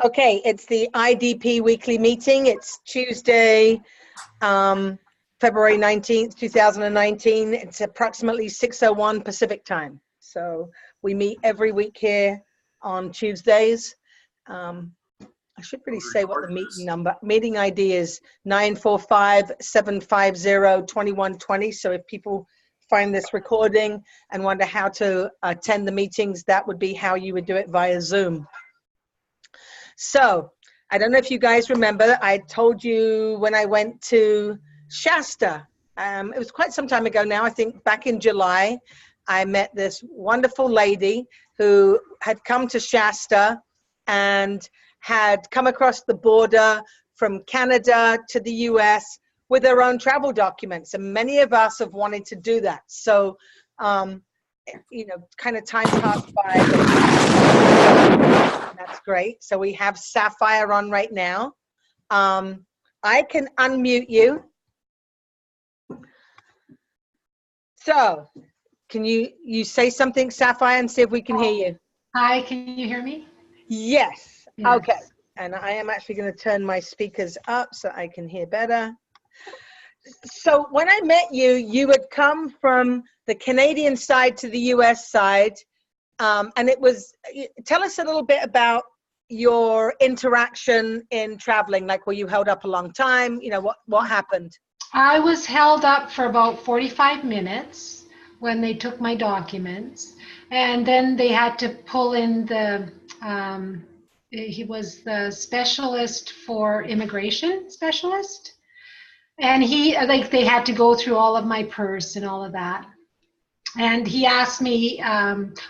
Okay, it's the IDP weekly meeting. It's Tuesday, February 19th, 2019. It's approximately 6:01 Pacific time. So we meet every week here on Tuesdays. I should really say what the meeting ID is 945-750-2120. So if people find this recording and wonder how to attend the meetings, that would be how you would do it via Zoom. So I don't know if you guys remember, I told you when I went to Shasta, it was quite some time ago now, I think back in July, I met this wonderful lady who had come to Shasta and had come across the border from Canada to the US with her own travel documents. And many of us have wanted to do that. So, you know, kind of time passed by. That's great. So we have Sapphire on right now. I can unmute you. So can you say something, Sapphire, and see if we can hear you? Hi, can you hear me? Yes. Okay. And I am actually going to turn my speakers up so I can hear better. So when I met you, you had come from the Canadian side to the US side. And it was, tell us a little bit about your interaction in traveling. Like, were you held up a long time? You know, what happened? I was held up for about 45 minutes when they took my documents. And then they had to pull in the, he was the specialist for immigration specialist. And they had to go through all of my purse and all of that. And he asked me,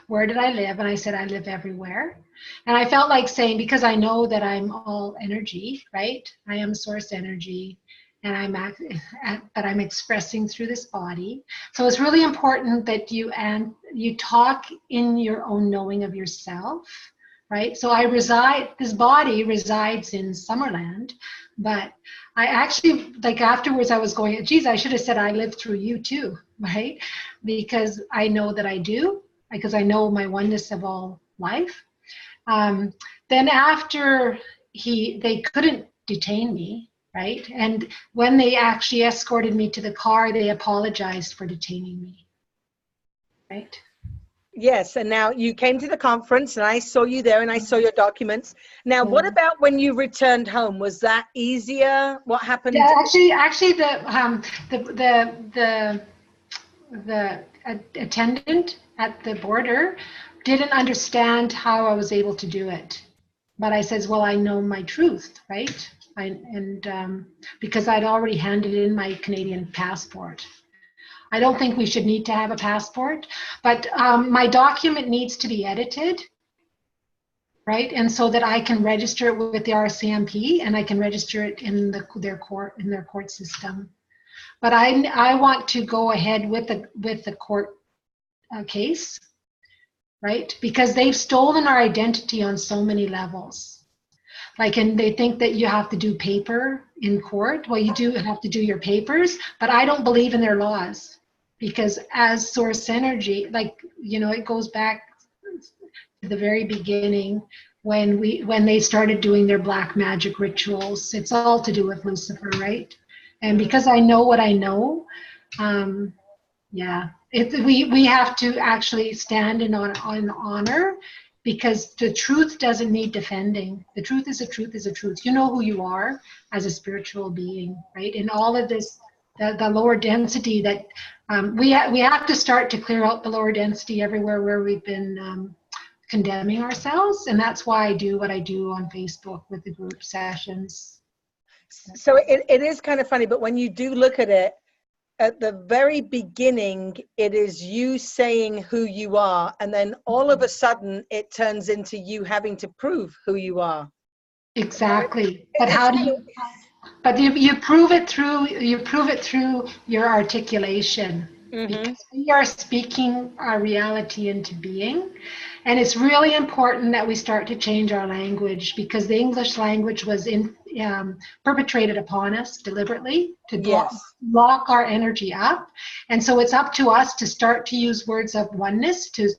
where did I live? And I said, I live everywhere. And I felt like saying, because I know that I'm all energy, right? I am source energy, and but I'm expressing through this body. So it's really important that you talk in your own knowing of yourself, right? So this body resides in Summerland, but I actually, like afterwards I was going, geez, I should have said I lived through you too, right? Because I know that I do, because I know my oneness of all life. Then after they couldn't detain me, right? And when they actually escorted me to the car, they apologized for detaining me, right? Yes, and now you came to the conference and I saw you there and I saw your documents. Now, what about when you returned home? Was that easier? What happened? Yeah, actually the attendant at the border didn't understand how I was able to do it. But I says, well, I know my truth, right? Because I'd already handed in my Canadian passport. I don't think we should need to have a passport, but my document needs to be edited, right? And so that I can register it with the RCMP and I can register it in their court system. But I want to go ahead with the court case, right? Because they've stolen our identity on so many levels. And they think that you have to do paper in court. Well, you do have to do your papers, but I don't believe in their laws. Because as source energy, it goes back to the very beginning when they started doing their black magic rituals. It's all to do with Lucifer, right? And because I know what I know, we have to actually stand in honor, because the truth doesn't need defending. The truth is a truth is a truth. You know who you are as a spiritual being, right? In all of this, the lower density that we have to start to clear out the lower density everywhere where we've been condemning ourselves, and that's why I do what I do on Facebook with the group sessions. So it is kind of funny, but when you do look at it, at the very beginning, it is you saying who you are, and then all of a sudden it turns into you having to prove who you are. Exactly. But how do you? But you prove it through your articulation. Because we are speaking our reality into being. And it's really important that we start to change our language, because the English language was perpetrated upon us deliberately to lock our energy up. And so it's up to us to start to use words of oneness, to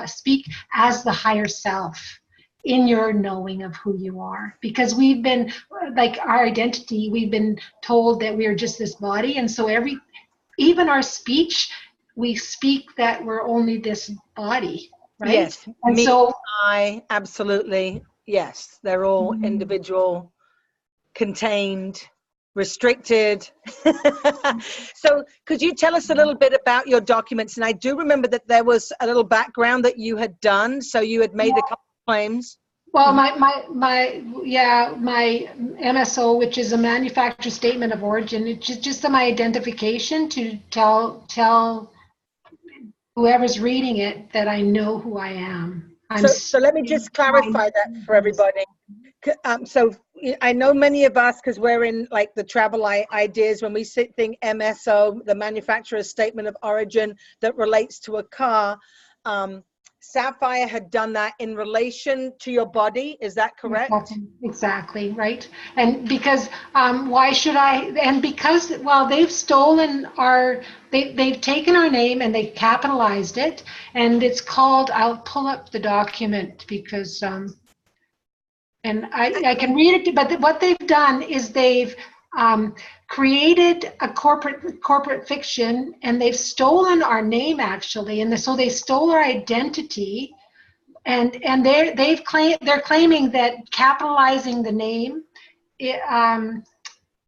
speak as the higher self. in your knowing of who you are, because we've been, like, our identity, we've been told that we are just this body, and so even our speech, we speak that we're only this body, right? Yes, And me, so I, absolutely. Yes, they're all individual, contained, restricted. So could you tell us a little bit about your documents? And I do remember that there was a little background that you had done. So you had made a couple of claims. well, my MSO, which is a manufacturer statement of origin, it's just my identification to tell whoever's reading it that I know who I am. So let me just clarify that for everybody. So I know many of us, because we're in like the travel ideas, when we think MSO, the manufacturer's statement of origin that relates to a car, Sapphire had done that in relation to your body. Is that correct? Exactly, right. And because why should I? And because, well, they've stolen they've taken our name and they capitalized it, and it's called, I'll pull up the document because and I can read it, but what they've done is they've created a corporate fiction, and they've stolen our name, actually, and so they stole our identity, and they're claiming that capitalizing the name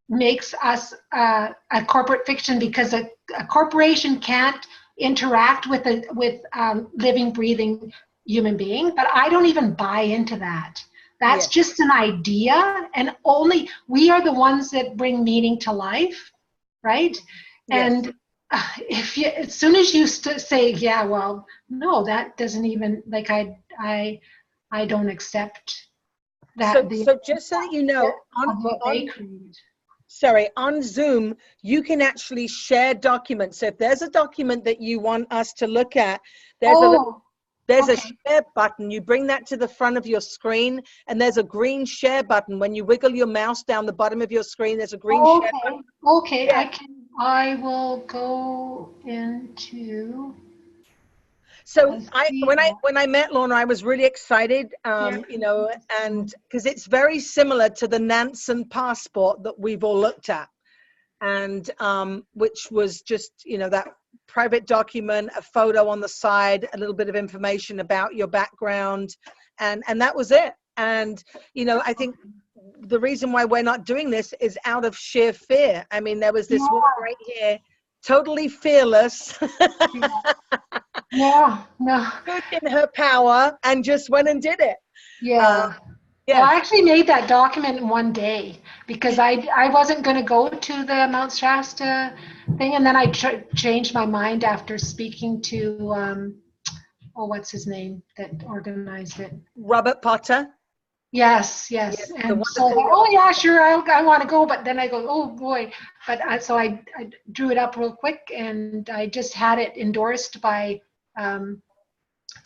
makes us a corporate fiction, because a corporation can't interact with a living, breathing human being. But I don't even buy into that. That's just an idea, and only we are the ones that bring meaning to life, right? Yes. And as soon as you say, yeah, well, no, that doesn't even, like, I don't accept that. So just so that you know, on Zoom, you can actually share documents. So if there's a document that you want us to look at, there's a share button. You bring that to the front of your screen, and there's a green share button. When you wiggle your mouse down the bottom of your screen, there's a green share button. Okay, yeah. I will go into. So when I met Lorna, I was really excited, you know, and because it's very similar to the Nansen passport that we've all looked at, and which was just, you know, that private document, a photo on the side, a little bit of information about your background, and that was it. And, you know, I think the reason why we're not doing this is out of sheer fear. I mean, there was this woman right here, totally fearless. No. In her power, and just went and did it. Yeah. Well, I actually made that document in one day, because I wasn't going to go to the Mount Shasta thing, and then I changed my mind after speaking to what's his name that organized it? Robert Potter. Yes. And so, yeah, sure, I want to go, but then I go, oh boy. But so I drew it up real quick, and I just had it endorsed by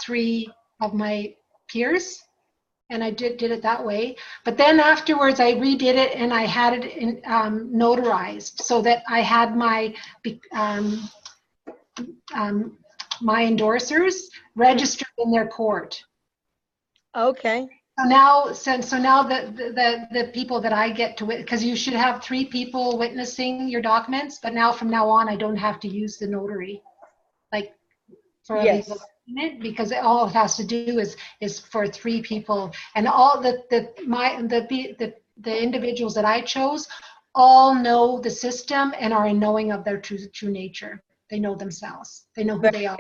3 of my peers, and I did it that way. But then afterwards I redid it, and I had it in, notarized, so that I had my my endorsers registered in their court. Okay. So now the people that I get to, because you should have 3 people witnessing your documents, but now from now on I don't have to use the notary, like, for a legal document, because all it has to do is for 3 people, and all the individuals that I chose all know the system and are knowing of their true nature. They know themselves. They know who they are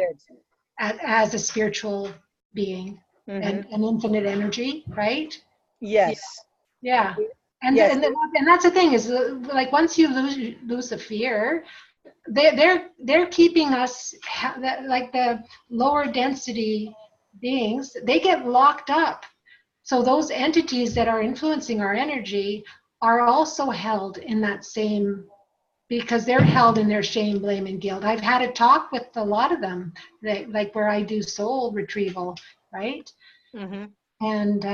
as a spiritual being. And infinite energy, right? Yes. Yeah. And that's the thing, is like, once you lose the fear, they're keeping us, like the lower density beings, they get locked up. So those entities that are influencing our energy are also held in that same, because they're held in their shame, blame, and guilt. I've had a talk with a lot of them, like where I do soul retrieval, right? And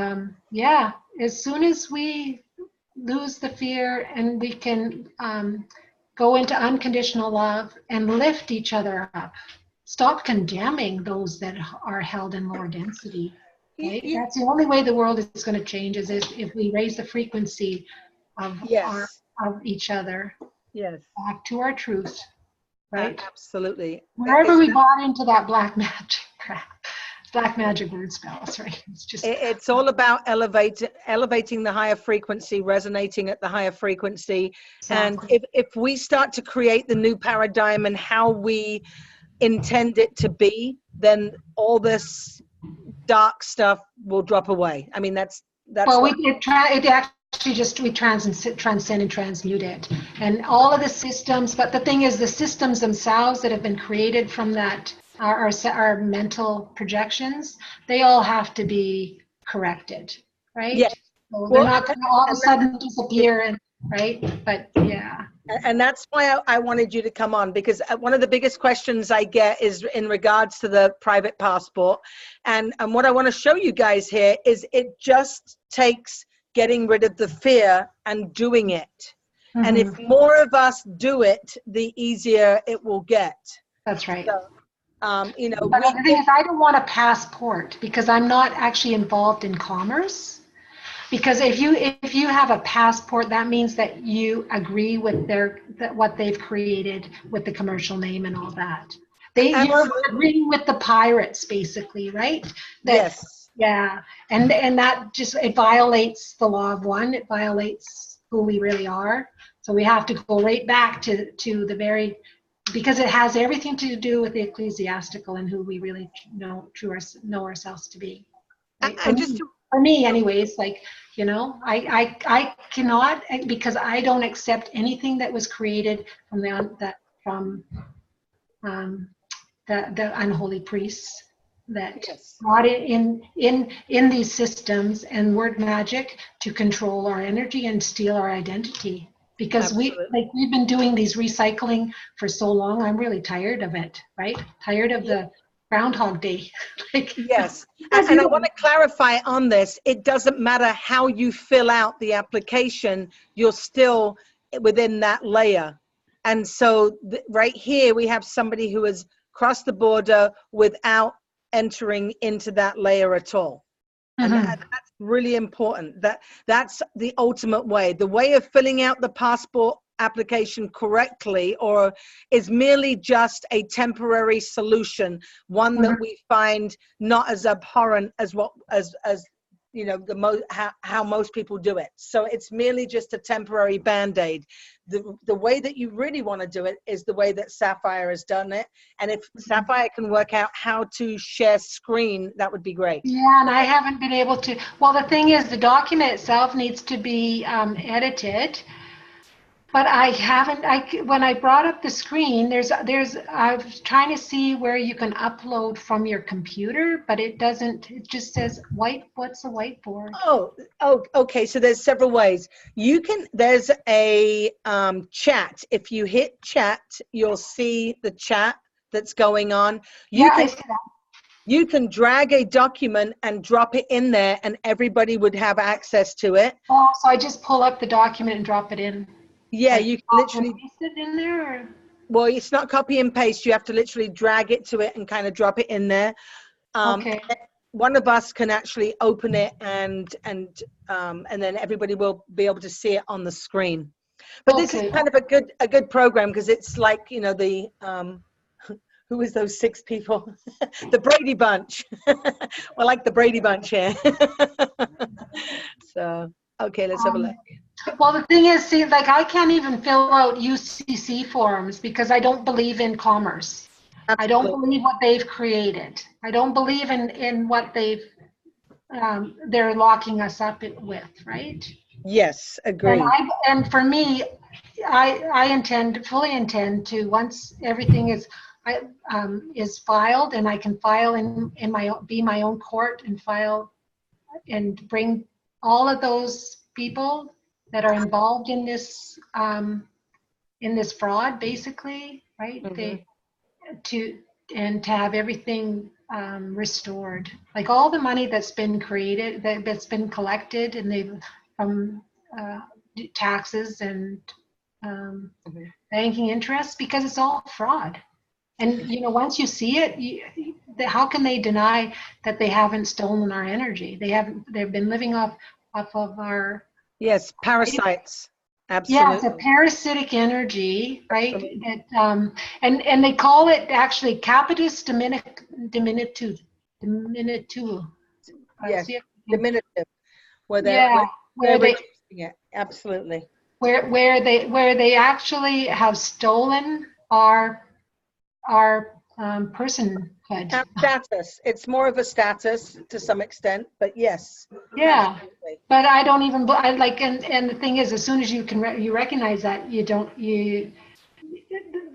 as soon as we lose the fear, and we can go into unconditional love and lift each other up, stop condemning those that are held in lower density. Right? That's the only way the world is going to change, is if we raise the frequency of Yes. of each other Yes. back to our truth, right? Absolutely. Wherever we bought into that black magic crap, black magic word spells, right? It's just it's all about elevating the higher frequency, resonating at the higher frequency. exactly. And if we start to create the new paradigm and how we intend it to be, then all this dark stuff will drop away. I mean, that's Well, what it actually just we transcend and transmute it, and all of the systems. But the thing is, the systems themselves that have been created from that our mental projections, they all have to be corrected, right? yeah. So they're Well, not going to all of a and sudden disappear, and right? But yeah. and that's why I wanted you to come on, because one of the biggest questions I get is in regards to the private passport. And what I want to show you guys here is it just takes getting rid of the fear and doing it. And if more of us do it, the easier it will get. That's right. So, But the thing is, I don't want a passport because I'm not actually involved in commerce. Because if you have a passport, that means that you agree with what they've created with the commercial name and all that. You're agreeing with the pirates, basically, right? Yes. Yeah, and that just, it violates the law of one. It violates who we really are. So we have to go right back to the very, because it has everything to do with the ecclesiastical and who we really know ourselves to be. Right? For me, anyways, like, I cannot, because I don't accept anything that was created from the unholy priests that brought it in these systems and word magic to control our energy and steal our identity. Because we've been doing these recycling for so long. I'm really tired of it, right? Tired of the Groundhog Day. Yes. And I want to clarify on this. It doesn't matter how you fill out the application, you're still within that layer. And so right here, we have somebody who has crossed the border without entering into that layer at all. And that's really important. That's the ultimate way. The way of filling out the passport application correctly is merely just a temporary solution, one that we find not as abhorrent as how most people do it. So it's merely just a temporary band-aid. The way that you really want to do it is the way that Sapphire has done it. And if Sapphire can work out how to share screen, that would be great. Yeah, and I haven't been able to. Well, the thing is, the document itself needs to be edited. But I haven't. When I brought up the screen, I was trying to see where you can upload from your computer, but it doesn't. It just says white. What's a whiteboard? Oh, okay. So there's several ways. There's a chat. If you hit chat, you'll see the chat that's going on. I see that. You can drag a document and drop it in there, and everybody would have access to it. Oh, so I just pull up the document and drop it in. Yeah, you can literally paste it in there. Well, it's not copy and paste. You have to literally drag it to it and kind of drop it in there. Okay. One of us can actually open it and then everybody will be able to see it on the screen. But this is kind of a good program, because it's like, the who is those 6 people? The Brady Bunch. We're like the Brady Bunch here. So, okay, let's have a look. Well, the thing is, see, like, I can't even fill out UCC forms because I don't believe in commerce. Absolutely. I don't believe what they've created. I don't believe in what they're locking us up with, right? Yes, agree. And for me, I fully intend to, once everything is filed, and I can file be my own court and file and bring all of those people that are involved in this fraud, basically, right? To have everything restored, like all the money that's been created, that's been collected, and from taxes and banking interest, because it's all fraud. And once you see it, how can they deny that they haven't stolen our energy? They've been living off of our. Yes, parasites. Yeah, it's a Absolutely. parasitic energy, right? That and they call it actually capitis diminutu. Yes, See if you can- diminutive, where yeah, they're where they reducing it. Absolutely. where they actually have stolen our personhood. And status. It's more of a status to some extent, but yes, Yeah, absolutely. but I don't even I like and the thing is, as soon as you can you recognize that, you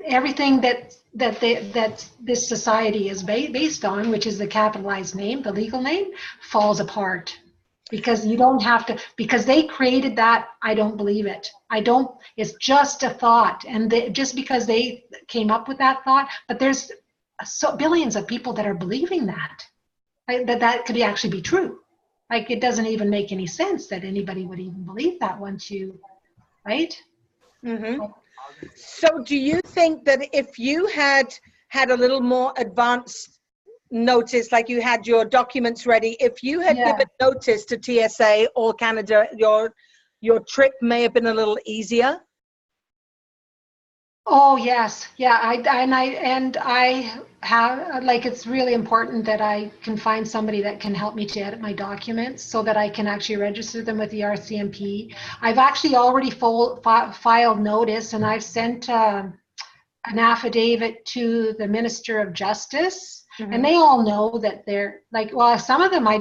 everything that this society is based on, which is the capitalized name, the legal name, falls apart because you don't have to, because they created that. I don't believe it. I don't. It's just a thought, and just because they came up with that thought, but there's billions of people that are believing that, right? That could actually be true. Like, it doesn't even make any sense that anybody would even believe that once you, right? Hmm. So do you think that if you had a little more advanced notice, like you had your documents ready, if you had Yeah. given notice to TSA or Canada, your trip may have been a little easier? Oh yes, yeah. I have, like, it's really important that I can find somebody that can help me to edit my documents so that I can actually register them with the RCMP. I've actually already filed notice, and I've sent an affidavit to the Minister of Justice, and they all know that they're like, well, some of them I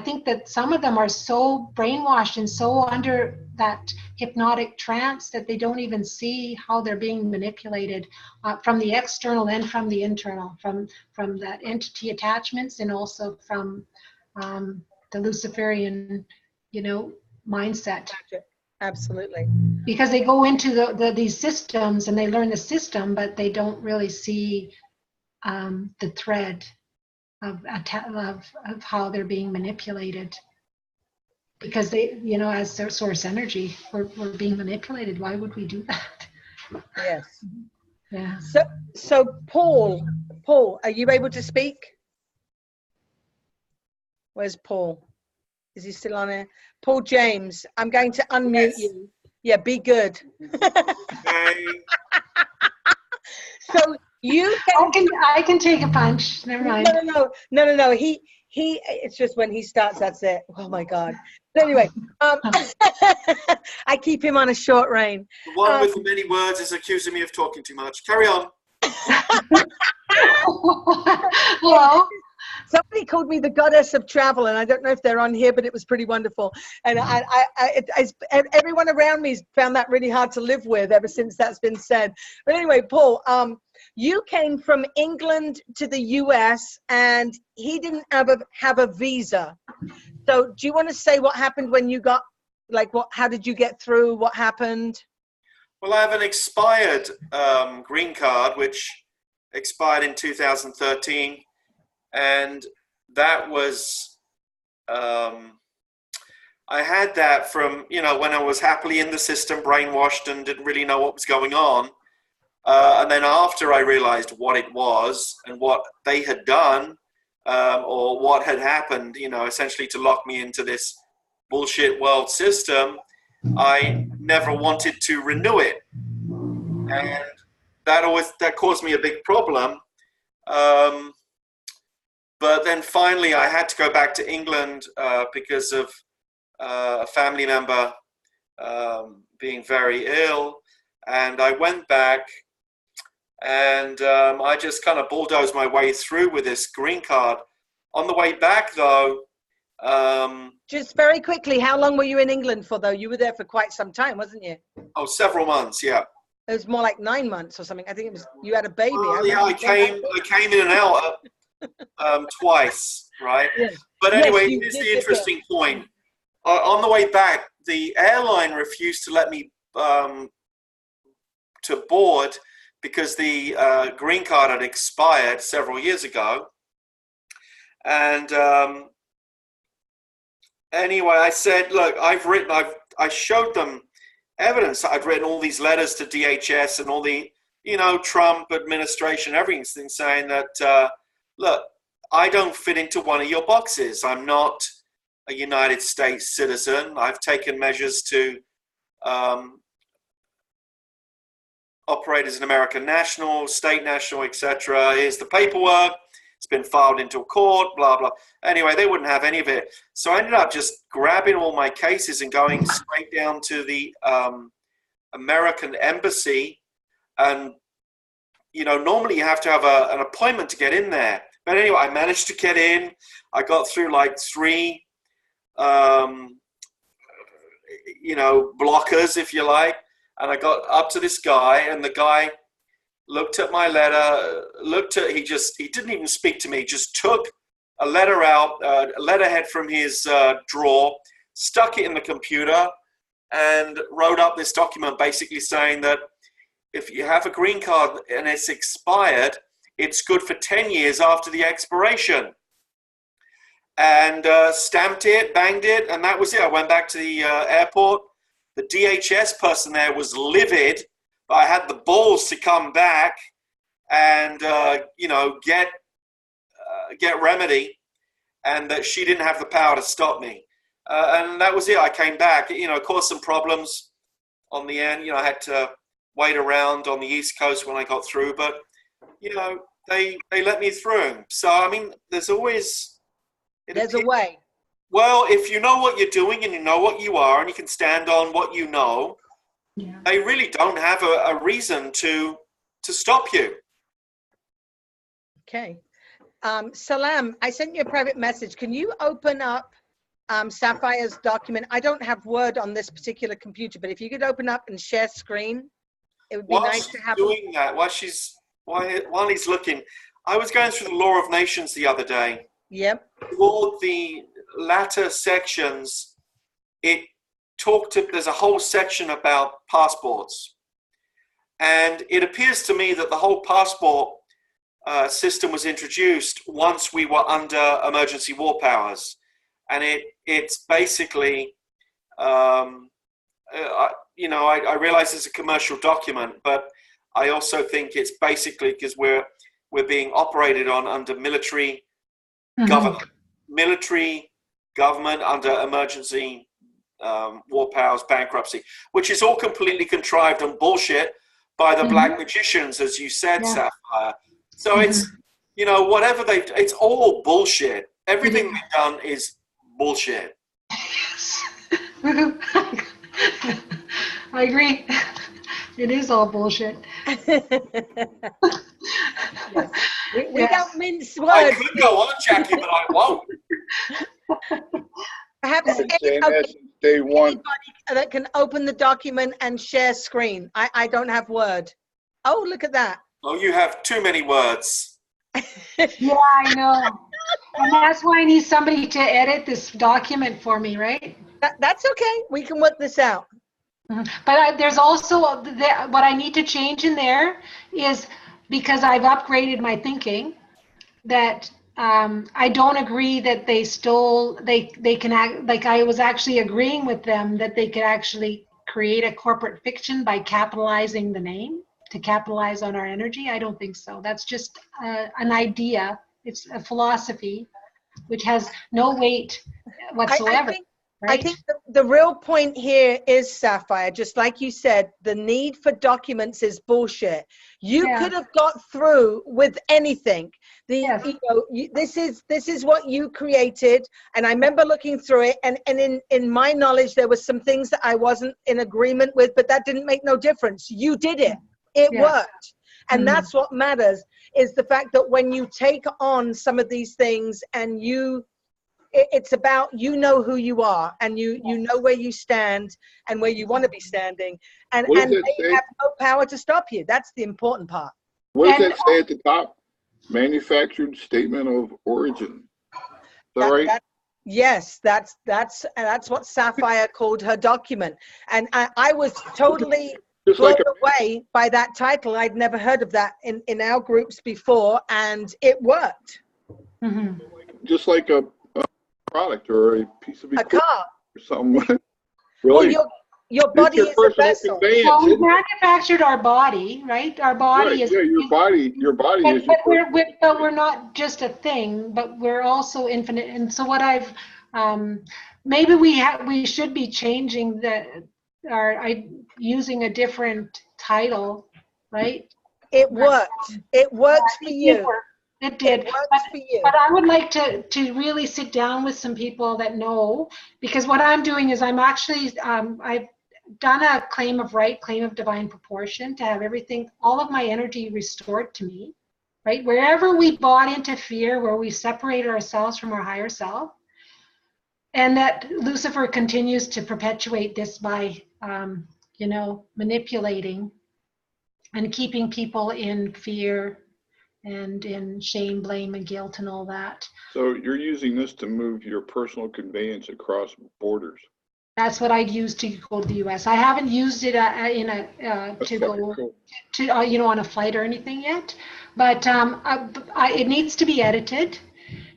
think that some of them are so brainwashed and so under that hypnotic trance that they don't even see how they're being manipulated from the external and from the internal, from that entity attachments, and also from the Luciferian, mindset. Absolutely. Because they go into these systems and they learn the system, but they don't really see the thread of how they're being manipulated. Because they, as their source energy, we're being manipulated. Why would we do that? Yes. Yeah. So Paul, are you able to speak? Where's Paul? Is he still on here? Paul James, I'm going to unmute you. Yeah, be good. Okay. So you I can take a punch. Never mind. No. He. It's just when he starts, that's it. Oh my God. But anyway, I keep him on a short rein. The one with the many words is accusing me of talking too much. Carry on. Hello. Somebody called me the goddess of travel, and I don't know if they're on here, but it was pretty wonderful. And everyone around me found that really hard to live with ever since that's been said. But anyway, Paul, you came from England to the US, and he didn't have a visa. So do you want to say what happened when you got, how did you get through? What happened? Well, I have an expired green card, which expired in 2013. And that was, I had that from, when I was happily in the system, brainwashed, and didn't really know what was going on. And then after I realized what it was and what they had done, or what had happened, essentially to lock me into this bullshit world system, I never wanted to renew it. And that caused me a big problem. But then finally, I had to go back to England because of a family member being very ill. And I went back, and I just kind of bulldozed my way through with this green card. On the way back, though... just very quickly, how long were you in England for, though? You were there for quite some time, wasn't you? Oh, several months, yeah. It was more like 9 months or something. I think it was, you had a baby. I came in and out twice, right? Yes. But anyway, here's the interesting point. On the way back, the airline refused to let me to board because the green card had expired several years ago. And anyway, I said, look, I showed them evidence. I'd written all these letters to DHS and all the, Trump administration, everything saying that, look, I don't fit into one of your boxes. I'm not a United States citizen. I've taken measures to operate as an American national, state national, etc. Here's the paperwork. It's been filed into a court, blah, blah. Anyway, they wouldn't have any of it. So I ended up just grabbing all my cases and going straight down to the American embassy. And, you know, normally you have to have an appointment to get in there. But anyway, I managed to get in. I got through like 3, you know, blockers, if you like. And I got up to this guy, and the guy looked at my letter, he didn't even speak to me, just took a letter out, a letterhead from his drawer, stuck it in the computer, and wrote up this document basically saying that if you have a green card and it's expired, it's good for 10 years after the expiration. And stamped it, banged it, and that was it. I went back to the airport. The DHS person there was livid, but I had the balls to come back and, you know, get remedy, and that she didn't have the power to stop me. And that was it. I came back. You know, caused some problems on the end. You know, I had to wait around on the East Coast when I got through, but, you know, they let me through. So, I mean, there's always... There's a way. Well, if you know what you're doing and you know what you are and you can stand on what you know, Yeah. they really don't have a reason to stop you. Okay. Salam, I sent you a private message. Can you open up Sapphire's document? I don't have Word on this particular computer, but if you could open up and share screen, it would be nice to have. Doing that, while he's looking, I was going through the Law of Nations the other day. Yep. Toward the latter sections, there's a whole section about passports. And it appears to me that the whole passport system was introduced once we were under emergency war powers. And it's basically, you know, I realize it's a commercial document, but I also think it's basically because we're being operated on under military government under emergency war powers, bankruptcy, which is all completely contrived and bullshit by the black magicians, as you said, Sapphire. So it's, you know, whatever it's all bullshit. Everything they've done is bullshit. I agree. It is all bullshit. Yes. We don't mince words. I could go on, Jackie, but I won't. Perhaps anybody that can open the document and share screen. I don't have Word. Oh, look at that. Oh, you have too many words. Yeah, I know. And that's why I need somebody to edit this document for me, right? That's okay. We can work this out. But there's also, what I need to change in there is, because I've upgraded my thinking, that I don't agree that they stole, they can act, like I was actually agreeing with them that they could actually create a corporate fiction by capitalizing the name, to capitalize on our energy. I don't think so. That's just an idea. It's a philosophy which has no weight whatsoever. I think the real point here is, Sapphire, just like you said, the need for documents is bullshit. You could have got through with anything. You know, this is what you created, and I remember looking through it, and in my knowledge, there was some things that I wasn't in agreement with, but that didn't make no difference. You did it. It worked. And that's what matters, is the fact that when you take on some of these things and it's about, you know who you are, and you know where you stand and where you want to be standing, and they have no power to stop you. That's the important part. What does that say at the top? Manufactured statement of origin. Is that right? Yes, that's what Sapphire called her document, and I was totally blown away by that title. I'd never heard of that in our groups before, and it worked. Just like a product or a piece of equipment car or something. Really? Well, Your body Your is a personal vessel. conveyance, Well, we isn't it? manufactured our body, right? Our body Right, is. yeah, your body But, is your but we're not just a thing, but we're also infinite. And so what maybe we should be changing using a different title, right? It worked. It works for you. It did. It works for you. But I would like to really sit down with some people that know, because what I'm doing is I'm actually, I've done a claim of right, claim of divine proportion, to have everything, all of my energy restored to me, right? Wherever we bought into fear, where we separated ourselves from our higher self, and that Lucifer continues to perpetuate this by, manipulating and keeping people in fear and in shame, blame, and guilt and all that. So you're using this to move your personal conveyance across borders. That's what I'd use to go to the U.S. I haven't used it to go to on a flight or anything yet, but it needs to be edited,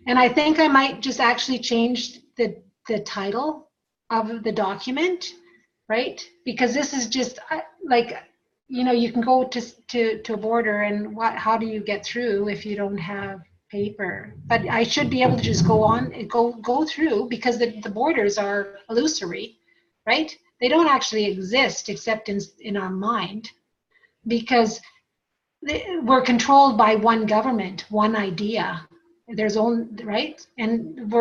and I think I might just actually change the title of the document, right? Because this is just you can go to a border, and how do you get through if you don't have paper? But I should be able to just go through, because the borders are illusory, right? They don't actually exist except in our mind, because we're controlled by one government, one idea. There's only, right? And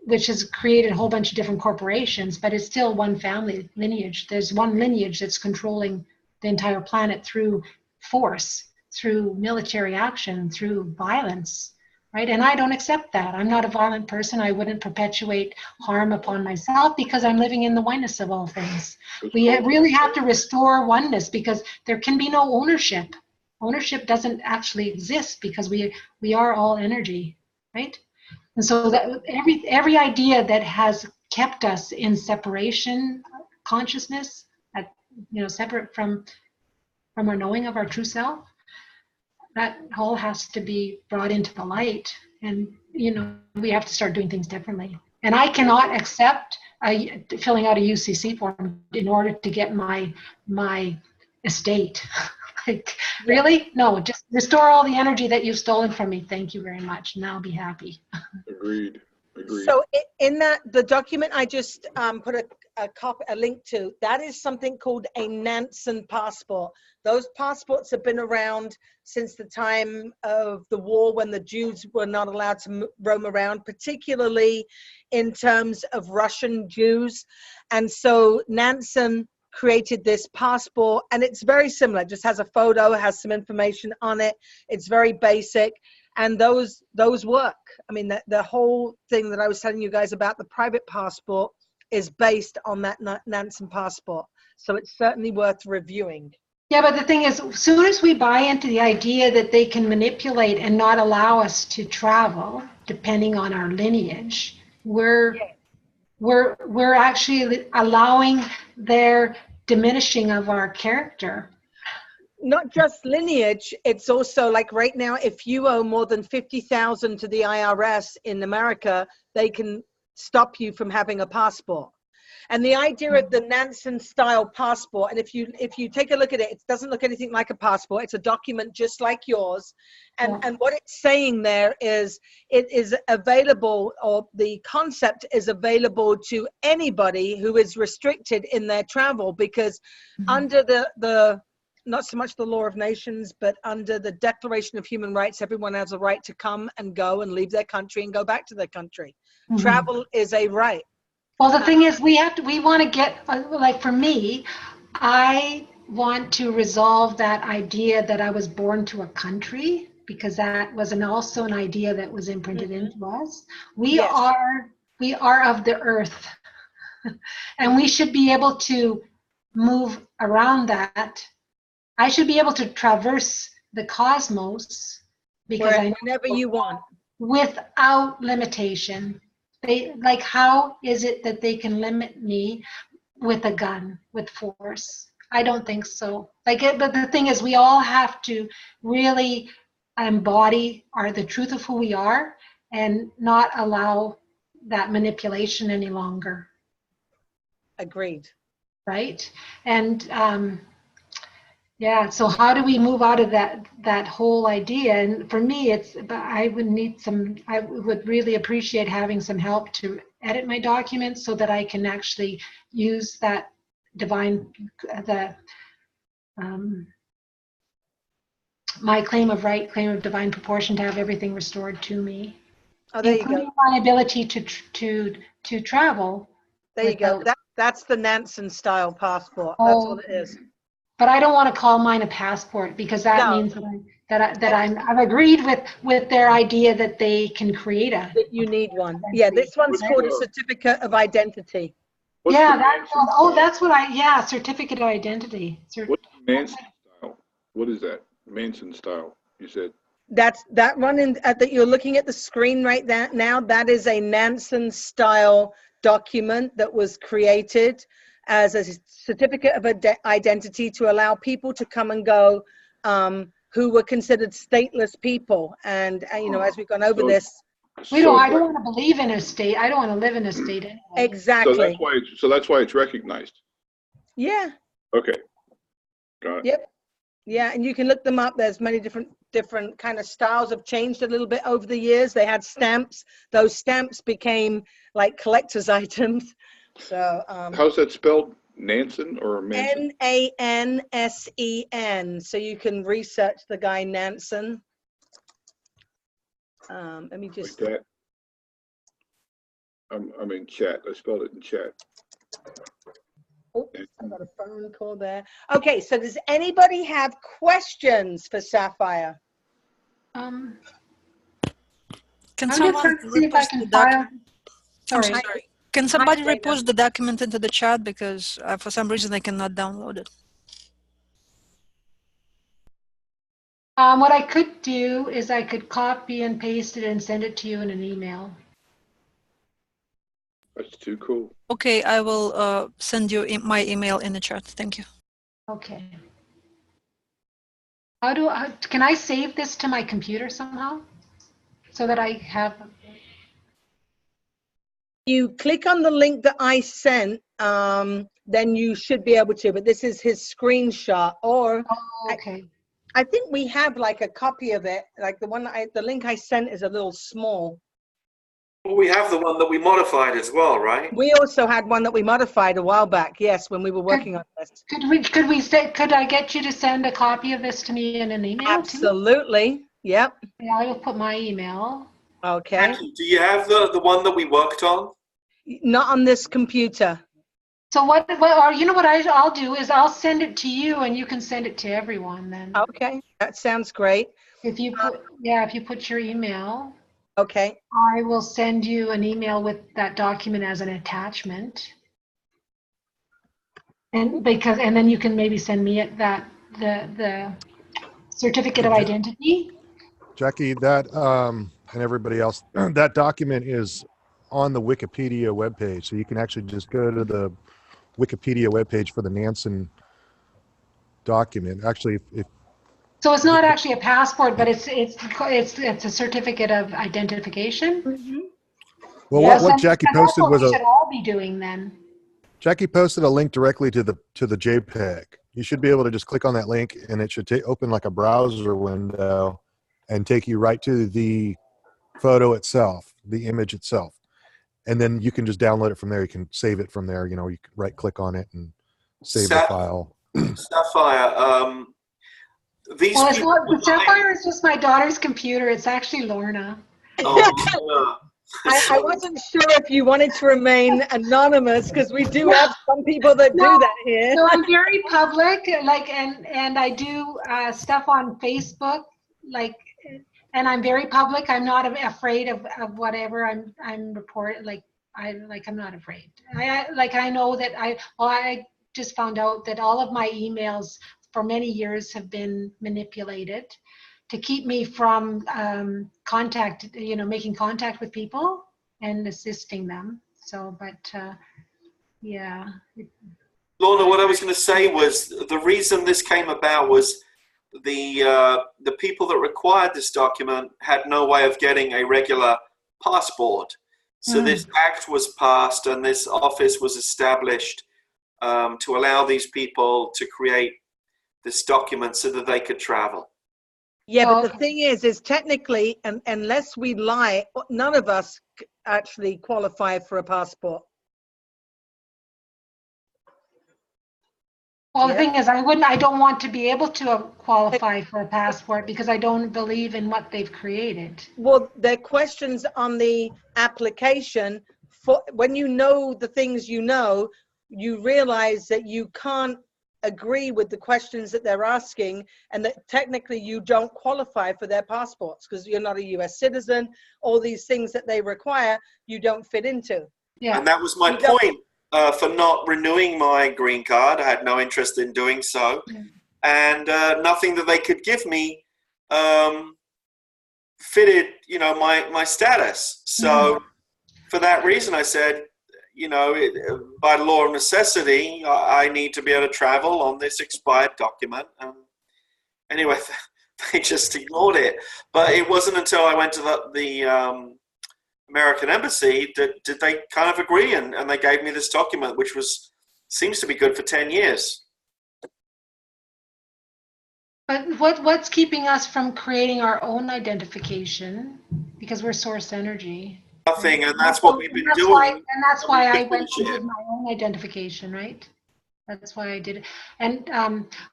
which has created a whole bunch of different corporations, but it's still one family lineage. There's one lineage that's controlling the entire planet through force, through military action, through violence, right? And I don't accept that. I'm not a violent person. I wouldn't perpetuate harm upon myself, because I'm living in the oneness of all things. We really have to restore oneness, because there can be no ownership. Ownership doesn't actually exist, because we are all energy, right? And so that every idea that has kept us in separation consciousness, separate from our knowing of our true self, that all has to be brought into the light. And we have to start doing things differently. And I cannot accept filling out a UCC form in order to get my estate. Like, really? No, just restore all the energy that you've stolen from me. Thank you very much. And I'll be happy. Agreed. So in the document I just put a link to, that is something called a Nansen passport. Those passports have been around since the time of the war, when the Jews were not allowed to roam around, particularly in terms of Russian Jews. And so Nansen created this passport, and it's very similar. It just has a photo, has some information on it. It's very basic, and those work. I mean, the whole thing that I was telling you guys about the private passport is based on that Nansen passport. So it's certainly worth reviewing. Yeah, but the thing is, as soon as we buy into the idea that they can manipulate and not allow us to travel, depending on our lineage, we're actually allowing their diminishing of our character. Not just lineage, it's also like right now, if you owe more than $50,000 to the IRS in America, they can stop you from having a passport. And the idea of the Nansen style passport, and if you take a look at it, it doesn't look anything like a passport. It's a document just like yours. And what it's saying there is it is available, or the concept is available to anybody who is restricted in their travel, because under the not so much the law of nations, but under the Declaration of Human Rights, everyone has a right to come and go and leave their country and go back to their country. Travel is a right. Well, the thing is, we want to get, like for me, I want to resolve that idea that I was born to a country, because that was also an idea that was imprinted into us. We are of the earth, and we should be able to move around that. I should be able to traverse the cosmos, because whenever you want, without limitation. How is it that they can limit me with a gun, with force? I don't think so. But the thing is, we all have to really embody the truth of who we are, and not allow that manipulation any longer. Agreed. right? And yeah, so how do we move out of that whole idea? And for me, I would really appreciate having some help to edit my documents so that I can actually use that my claim of right, claim of divine proportion to have everything restored to me, Oh, there you including go. my ability to travel. There you go. That's the Nansen style passport. That's all it is. But I don't want to call mine a passport because that means that I've agreed with their idea that they can create that you need one. Yeah, this one's called a certificate of identity. That's what certificate of identity. What's Nansen style? What is that? Nansen style, you said. That's that one that you're looking at the screen right now. That is a Nansen style document that was created as a certificate of identity to allow people to come and go who were considered stateless people. And as we've gone over this, I don't want to believe in a state. I don't want to live in a state anyway. Exactly. So that's why it's recognized. Yeah. Okay. Got it. Yep. Yeah, and you can look them up. There's many different kind of styles have changed a little bit over the years. They had stamps. Those stamps became like collector's items. So how's that spelled? Nansen or Manson? Nansen. So you can research the guy Nansen. Let me just. Like that. I'm in chat. I spelled it in chat. Oops, I got a phone call there. Okay, so does anybody have questions for Sapphire? Can someone repost the document? I'm sorry. Can somebody repost the document into the chat because for some reason I cannot download it? What I could do is I could copy and paste it and send it to you in an email. That's too cool. Okay, I will send you my email in the chat. Thank you. Okay. Can I save this to my computer somehow so that I have? You click on the link that I sent, then you should be able to, but this is his screenshot. Or Okay. I think we have like a copy of it, like the link I sent is a little small. Well, we have the one that we modified as well, right? We also had one that we modified a while back, yes, when we were working on this. Could I get you to send a copy of this to me in an email? Absolutely. Yep. Yeah, I will put my email. Okay. Do you have the one that we worked on? Not on this computer. So what I'll do is I'll send it to you and you can send it to everyone then. Okay, that sounds great. If you put your email. Okay. I will send you an email with that document as an attachment. And then you can maybe send me the certificate of identity. Jackie, that and everybody else, that document is on the Wikipedia webpage. So you can actually just go to the Wikipedia webpage for the Nansen document. Actually, So it's not actually a passport, but it's a certificate of identification. Mm-hmm. Well, yeah, what Jackie posted was we should all be doing then. Jackie posted a link directly to the JPEG. You should be able to just click on that link, and it should open like a browser window and take you right to the photo itself, the image itself, and then you can just download it from there. You can save it from there. You can right click on it and save the file. Sapphire. Sapphire is just my daughter's computer. It's actually Lorna. Oh, I wasn't sure if you wanted to remain anonymous because we do have some people that do that here. No, I'm very public, and I do stuff on Facebook, and I'm very public. I'm not afraid of whatever I'm reporting. I'm not afraid. I know that I just found out that all of my emails for many years have been manipulated to keep me from making contact with people and assisting them. So, yeah. Lorna, what I was going to say was the reason this came about was the people that required this document had no way of getting a regular passport. So this act was passed and this office was established to allow these people to create this document so that they could travel. Yeah, but the thing is technically, unless we lie, none of us actually qualify for a passport. Well, the thing is, I don't want to be able to qualify for a passport because I don't believe in what they've created. Well, there are questions on the application for when you know the things you realize that you can't agree with the questions that they're asking, and that technically you don't qualify for their passports because you're not a US citizen. All these things that they require, you don't fit into. Yeah. And that was my point for not renewing my green card. I had no interest in doing so. And nothing that they could give me fitted, my status. So for that reason, I said, by law of necessity, I need to be able to travel on this expired document. Anyway, they just ignored it. But it wasn't until I went to the American Embassy that did they kind of agree, and they gave me this document, which seems to be good for 10 years. But what's keeping us from creating our own identification? Because we're source energy. Nothing, and that's what we've been doing. That's why I went and did my own identification, right? That's why I did it. And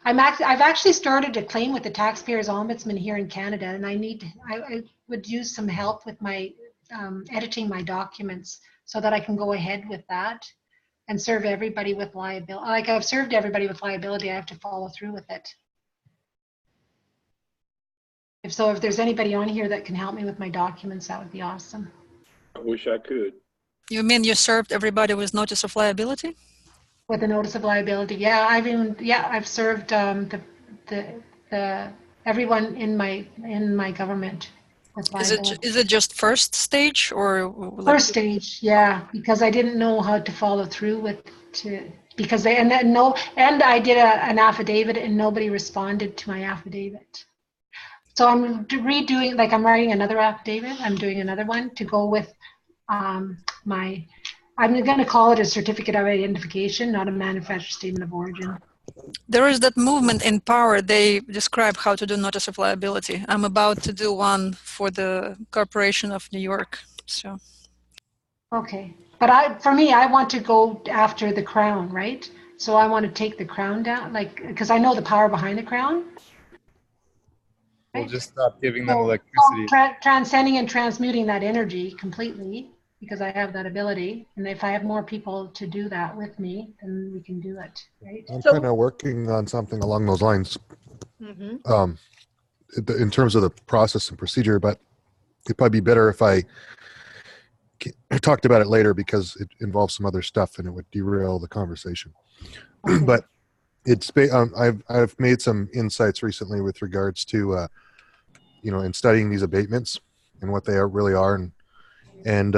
I've actually started a claim with the Taxpayers Ombudsman here in Canada, and I would use some help with my editing my documents so that I can go ahead with that and serve everybody with liability. Like I've served everybody with liability, I have to follow through with it. If there's anybody on here that can help me with my documents, that would be awesome. I wish I could. You mean you served everybody with notice of liability? With a notice of liability, yeah. I've served the everyone in my government with liability. Is it just first stage or First stage? Yeah, because I didn't know how to follow through with because I did an affidavit and nobody responded to my affidavit. So I'm redoing, like I'm writing another affidavit. I'm doing another one to go with I'm going to call it a certificate of identification, not a manufacturer statement of origin. There is that movement in Power. They describe how to do notice of liability. I'm about to do one for the Corporation of New York. So. Okay, but for me, I want to go after the Crown, right? So I want to take the Crown down, because I know the power behind the Crown. We'll just stop giving them electricity. Transcending and transmuting that energy completely, because I have that ability. And if I have more people to do that with me, then we can do it, right? I'm kind of working on something along those lines in terms of the process and procedure, but it'd probably be better if I talked about it later because it involves some other stuff and it would derail the conversation. Okay. But it's I've made some insights recently with regards to in studying these abatements and what they really are, and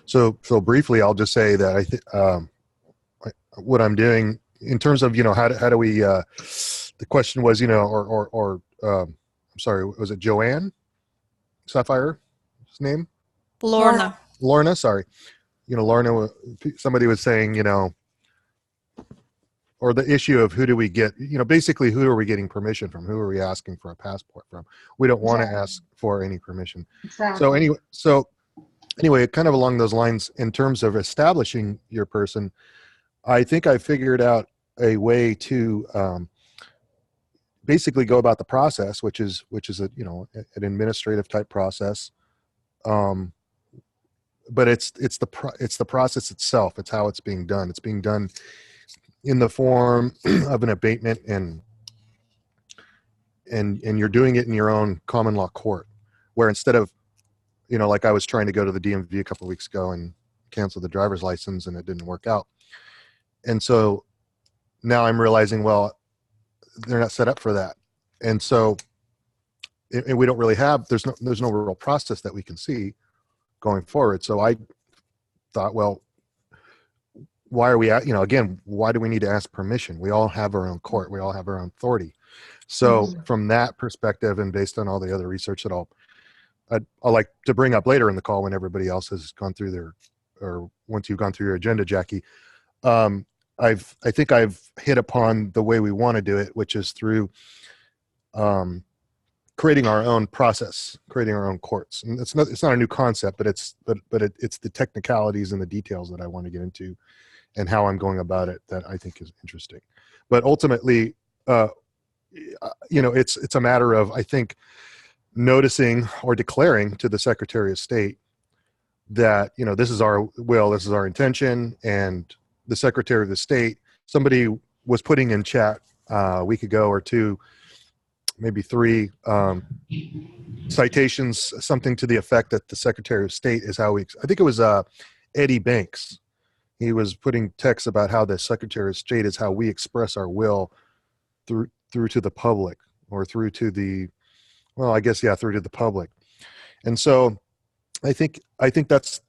so briefly I'll just say that I think what I'm doing in terms of how do we the question was I'm sorry, was it Joanne Sapphire's name? Lorna, sorry. Lorna, somebody was saying, or the issue of who do we get, basically who are we getting permission from? Who are we asking for a passport from? We don't want to ask for any permission. Exactly. So anyway, kind of along those lines, in terms of establishing your person, I think I figured out a way to basically go about the process, which is an administrative type process. But it's the process itself. It's how it's being done. It's being done in the form of an abatement, and you're doing it in your own common law court, where instead of like I was trying to go to the DMV a couple of weeks ago and cancel the driver's license, and it didn't work out. And so now I'm realizing, well, they're not set up for that, and so and we don't really have. There's no real process that we can see going forward. So I thought, well, why are we again, why do we need to ask permission? We all have our own court. We all have our own authority. So from that perspective, and based on all the other research that I'll I'll like to bring up later in the call when everybody else has gone through their, or once you've gone through your agenda, Jackie. I think I've hit upon the way we want to do it, which is through creating our own process, creating our own courts. And it's not a new concept, but it's the technicalities and the details that I want to get into, and how I'm going about it that I think is interesting. But ultimately, it's a matter of, I think, noticing or declaring to the Secretary of State that, this is our will, this is our intention. And the Secretary of the State, somebody was putting in chat a week ago or two, maybe three, citations, something to the effect that the Secretary of State is how I think it was Eddie Banks. He was putting text about how the Secretary of State is how we express our will through to the public, or through to the, through to the public. And so I think that's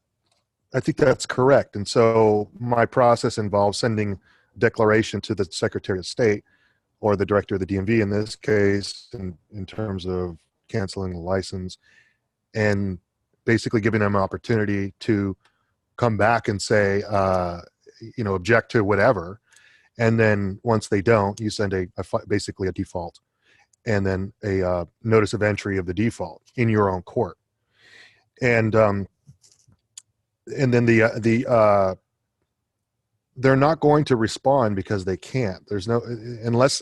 correct. And so my process involves sending a declaration to the Secretary of State, or the director of the DMV in this case, in terms of canceling the license, and basically giving them an opportunity to come back and say, object to whatever. And then once they don't, you send basically a default, and then a notice of entry of the default in your own court. And then they're not going to respond because they can't. There's no, unless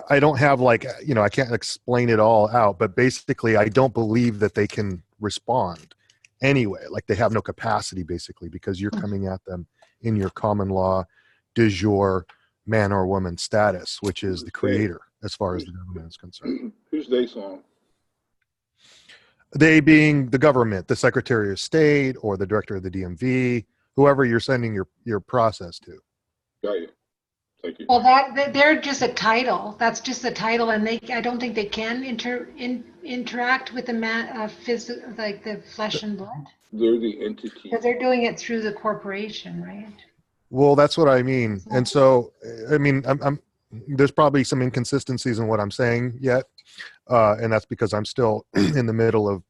I don't have I can't explain it all out, but basically I don't believe that they can respond anyway. Like, they have no capacity, basically, because you're coming at them in your common law de jure man or woman status, which is the creator as far as the government is concerned. Who's they, song? They being the government, the Secretary of State, or the director of the DMV, whoever you're sending your process to. Got you. Thank you. Well, they're just a title. That's just a title, and I don't think they can interact with the like the flesh and blood. They're the entity. Because they're doing it through the corporation, right? Well, that's what I mean. And so, I mean, there's probably some inconsistencies in what I'm saying yet, and that's because I'm still in the middle of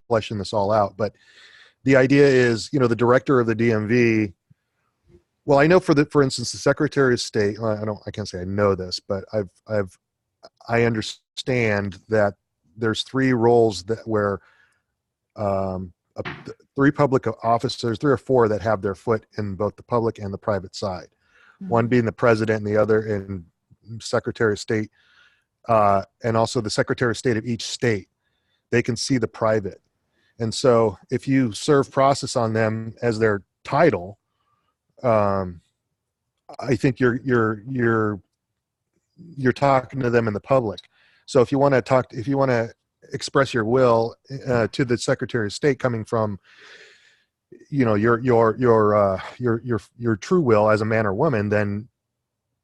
fleshing this all out. But the idea is, the director of the DMV. Well, I know for instance, the Secretary of State. I can't say I know this, but I understand that there's three roles where three public officers, 3 or 4 that have their foot in both the public and the private side. Mm-hmm. One being the president, and the other in Secretary of State, and also the Secretary of State of each state. They can see the private, and so if you serve process on them as their title, I think you're talking to them in the public. So if you want to express your will to the Secretary of State, coming from your true will as a man or woman, then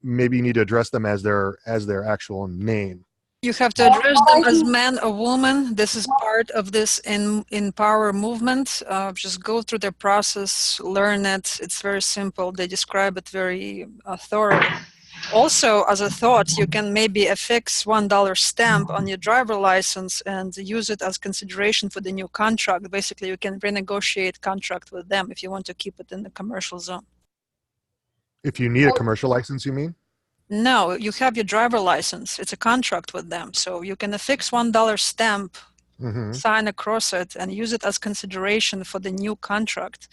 maybe you need to address them as their actual name. You have to address them as man or woman. This is part of this in power movement. Just go through the process, learn it. It's very simple. They describe it very thoroughly. Also, as a thought, you can maybe affix $1 stamp on your driver license and use it as consideration for the new contract. Basically, you can renegotiate contract with them if you want to keep it in the commercial zone. If you need a commercial license, you mean? No, you have your driver license. It's a contract with them. So you can affix $1 stamp, sign across it, and use it as consideration for the new contract.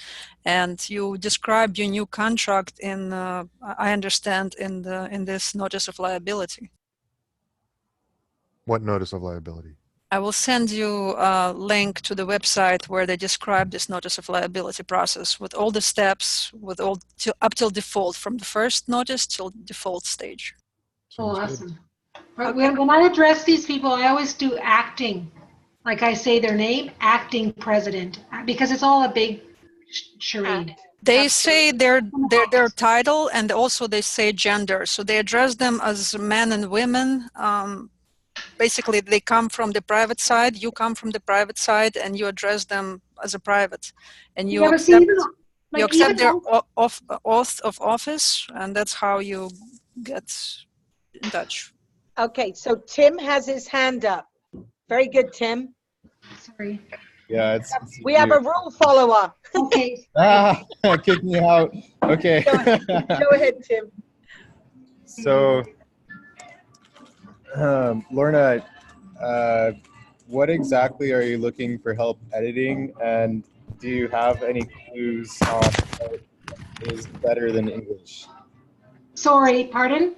And you describe your new contract in, I understand, in this notice of liability. What notice of liability? I will send you a link to the website where they describe this notice of liability process with all the steps, with all up till default, from the first notice till default stage. Oh, awesome. When I address these people, I always do acting. Like I say their name, acting president, because it's all a big charade. They say their title, and also they say gender. So they address them as men and women. Basically, they come from the private side, you come from the private side, and you address them as a private. And you accept their oath of office, and that's how you get in touch. Okay, so Tim has his hand up. Very good, Tim. Sorry. Yeah, it's We have a rule follower. Okay. kick me out. Okay. Go ahead, Tim. So, Lorna, what exactly are you looking for help editing, and do you have any clues on what is better than English? Sorry, pardon?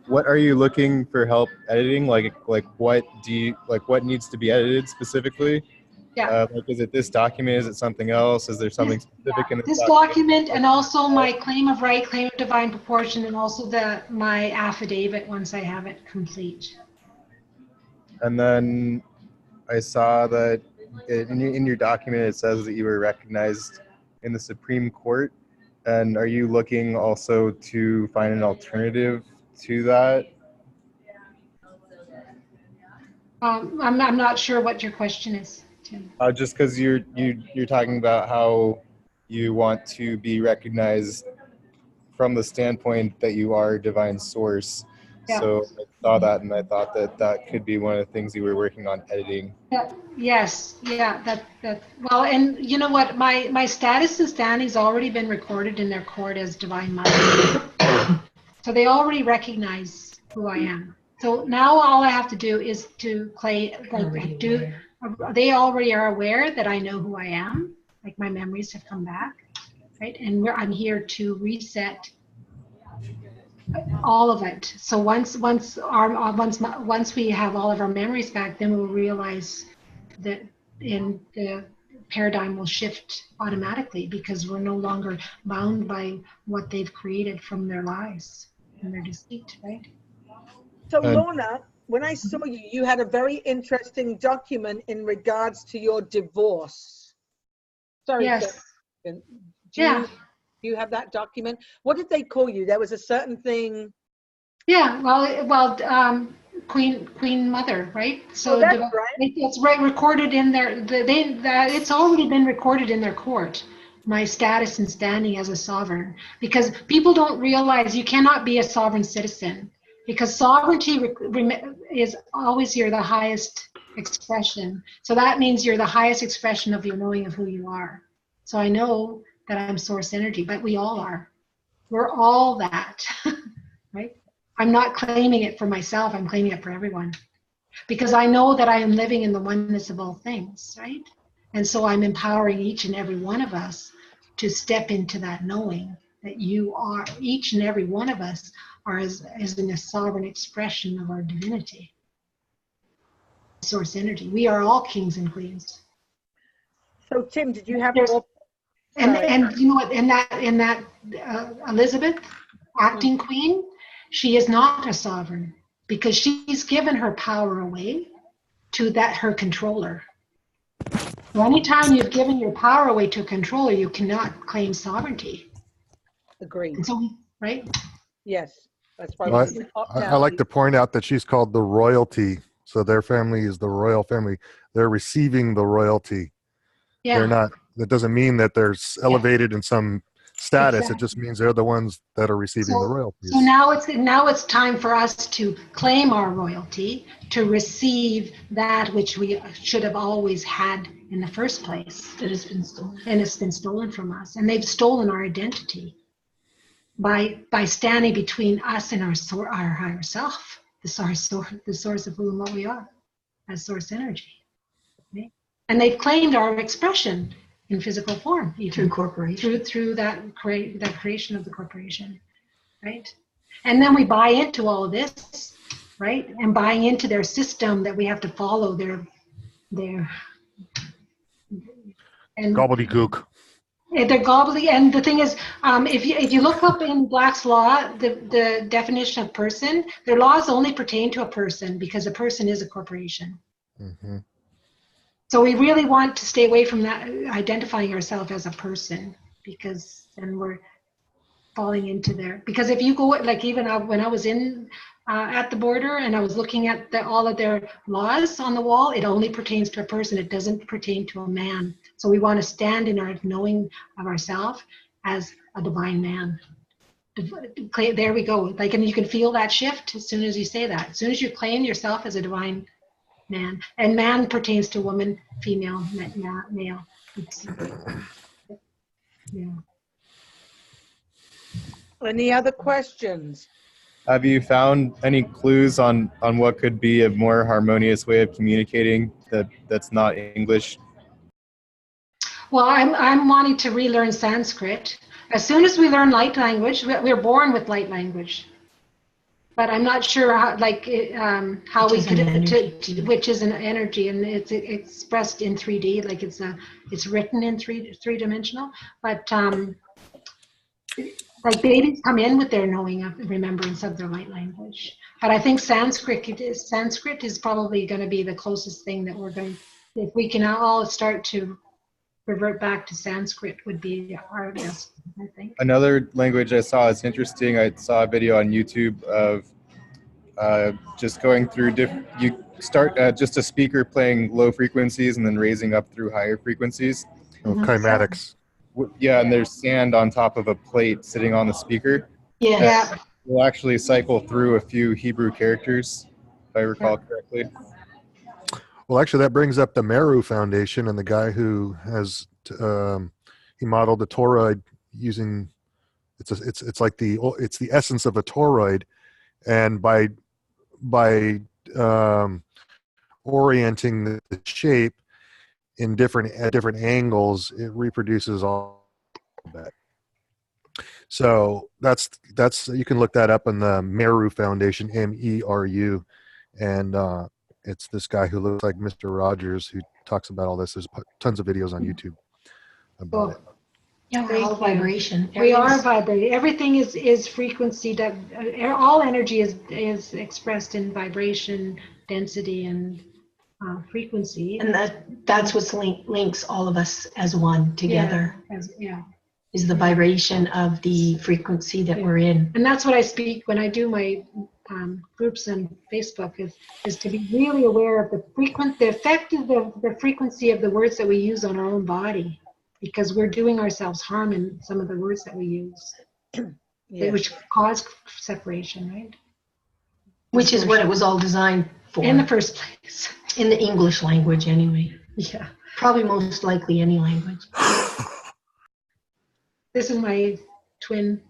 What are you looking for help editing? Like what needs to be edited specifically? Yeah. Like, is it this document? Is it something else? Is there something specific in this document, and also my claim of right, claim of divine proportion, and also my affidavit once I have it complete. And then I saw that in your document it says that you were recognized in the Supreme Court. And are you looking also to find an alternative to that? I'm not sure what your question is, Tim. Just because you're talking about how you want to be recognized from the standpoint that you are divine source. Yeah. So I saw that and I thought that could be one of the things you were working on editing. Yeah. Yes. Yeah. That. Well, and you know what? My status and standing's already been recorded in their court as divine mother. So they already recognize who I am. So now all I have to do is to they already are aware that I know who I am. Like my memories have come back, right? And I'm here to reset all of it. So once we have all of our memories back, then we'll realize that in the paradigm will shift automatically, because we're no longer bound by what they've created from their lies and their deceit, right? So Lorna, when I saw you, you had a very interesting document in regards to your divorce. Sorry. Yes. Do you have that document? What did they call you? There was a certain thing. Yeah. Well, Queen Mother, right? So that's right. It's right recorded in their. It's already been recorded in their court. My status and standing as a sovereign, because people don't realize you cannot be a sovereign citizen, because sovereignty is always the highest expression. So that means you're the highest expression of your knowing of who you are. So I know that I'm source energy, but we all are. We're all that, right? I'm not claiming it for myself, I'm claiming it for everyone. Because I know that I am living in the oneness of all things, right? And so I'm empowering each and every one of us to step into that knowing that you are, each and every one of us are as in a sovereign expression of our divinity. Source energy. We are all kings and queens. So Tim, did you have more? And you know what, in that Elizabeth, acting queen, she is not a sovereign, because she's given her power away to her controller. So anytime you've given your power away to a controller, you cannot claim sovereignty. Agreed. And so, right? Yes, that's why. I like to point out that she's called the royalty. So their family is the royal family. They're receiving the royalty. Yeah. They're not. That doesn't mean that they're elevated in some status. Exactly. It just means they're the ones that are receiving the royalties. So now it's time for us to claim our royalty, to receive that which we should have always had in the first place. It has been stolen. And it's been stolen from us. And they've stolen our identity by standing between us and our higher self, the source of who and what we are as source energy. Okay? And they've claimed our expression in physical form, through corporation, through that creation of the corporation, right? And then we buy into all of this, right? And buying into their system that we have to follow their and Gobbledygook. they're gobbly. And the thing is, if you look up in Black's law, the definition of person, their laws only pertain to a person, because a person is a corporation. Mm-hmm. So we really want to stay away from that, identifying ourselves as a person, because then we're falling into there. Because if you go, like even when I was in at the border and I was looking at all of their laws on the wall, it only pertains to a person. It doesn't pertain to a man. So we want to stand in our knowing of ourselves as a divine man. There we go. Like, and you can feel that shift as soon as you say that. As soon as you claim yourself as a divine man, and man pertains to woman, female, male. Yeah. Any other questions? Have you found any clues on what could be a more harmonious way of communicating that's not English? Well, I'm wanting to relearn Sanskrit. As soon as we learn light language, we're born with light language. But I'm not sure how, how we could, which is an energy, and it's expressed in 3D, like it's written in three-dimensional. But like babies come in with their knowing of remembrance of their light language. But I think Sanskrit is probably going to be the closest thing that we're going. If we can all start to revert back to Sanskrit, would be our best, I think. Another language I saw is interesting. I saw a video on YouTube of just going through different. You start just a speaker playing low frequencies and then raising up through higher frequencies. Oh, kymatics. Yeah, and there's sand on top of a plate sitting on the speaker. Yeah. We'll actually cycle through a few Hebrew characters, if I recall correctly. Well, actually, that brings up the Meru Foundation and the guy who has he modeled the toroid using it's like the essence of a toroid, and by orienting the shape in different angles, it reproduces all of that. So that's you can look that up on the Meru Foundation, MERU, and it's this guy who looks like Mr. Rogers who talks about all this. There's tons of videos on YouTube about it. Yeah, we're all vibration. We are vibrating. Everything is frequency. All energy is expressed in vibration, density, and frequency. And that's what links all of us as one together. Is the vibration of the frequency that we're in. And that's what I speak when I do my groups on Facebook, is to be really aware of the effect of the frequency of the words that we use on our own body, because we're doing ourselves harm in some of the words that we use, which cause separation, right? Which is what it was all designed for. In the first place. In the English language, anyway. Yeah. Probably most likely any language. This is my twin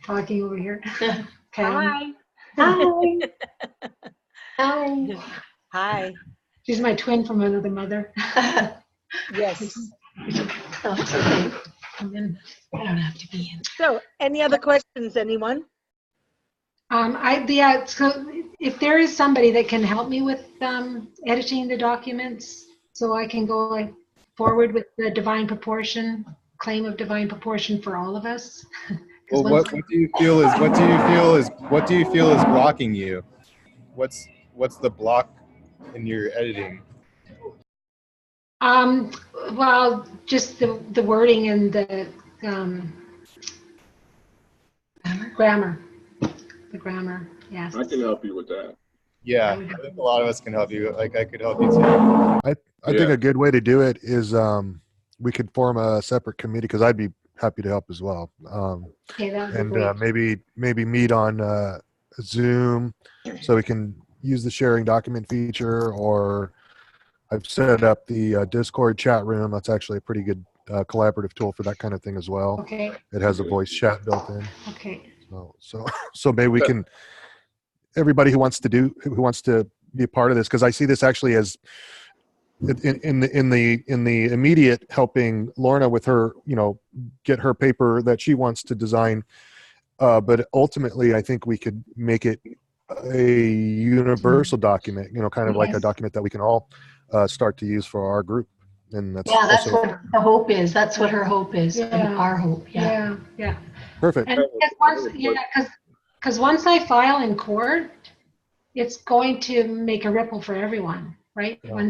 talking over here. Hi. Hi. Hi. Hi. She's my twin from another mother. Yes. Oh, it's okay. And then I don't have to be in. So, any other questions, anyone? So if there is somebody that can help me with editing the documents, so I can go forward with the divine proportion, claim of divine proportion for all of us. Well, what do you feel is blocking you? What's the block in your editing? Well, just the wording and the grammar. The grammar, yes. I can help you with that. Yeah, I think a lot of us can help you. Like, I could help you too. I think a good way to do it is we could form a separate committee, because I'd be happy to help as well. Maybe meet on Zoom so we can use the sharing document feature, or I've set up the Discord chat room. That's actually a pretty good collaborative tool for that kind of thing as well. Okay. It has a voice chat built in. Okay. So maybe we can, everybody who wants to be a part of this, because I see this actually as in the immediate helping Lorna with her, get her paper that she wants to design. But ultimately, I think we could make it a universal document, kind of like a document that we can all start to use for our group. And that's what the hope is. That's what her hope is. And our hope. Yeah. Perfect. And because once I file in court, it's going to make a ripple for everyone, right? Yeah.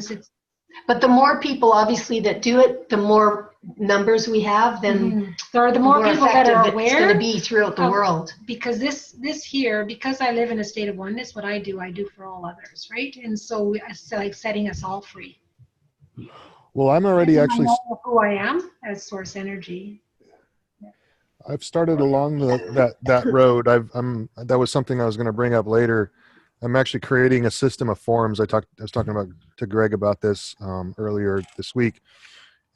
But the more people, obviously, that do it, the more numbers we have, then the more people that are aware, it's going to be throughout the world. Because this here, because I live in a state of oneness, what I do for all others, right? And so it's like setting us all free. Well, I'm already actually know who I am as source energy. I've started along that road. That was something I was going to bring up later. I'm actually creating a system of forms. I was talking about to Greg about this earlier this week,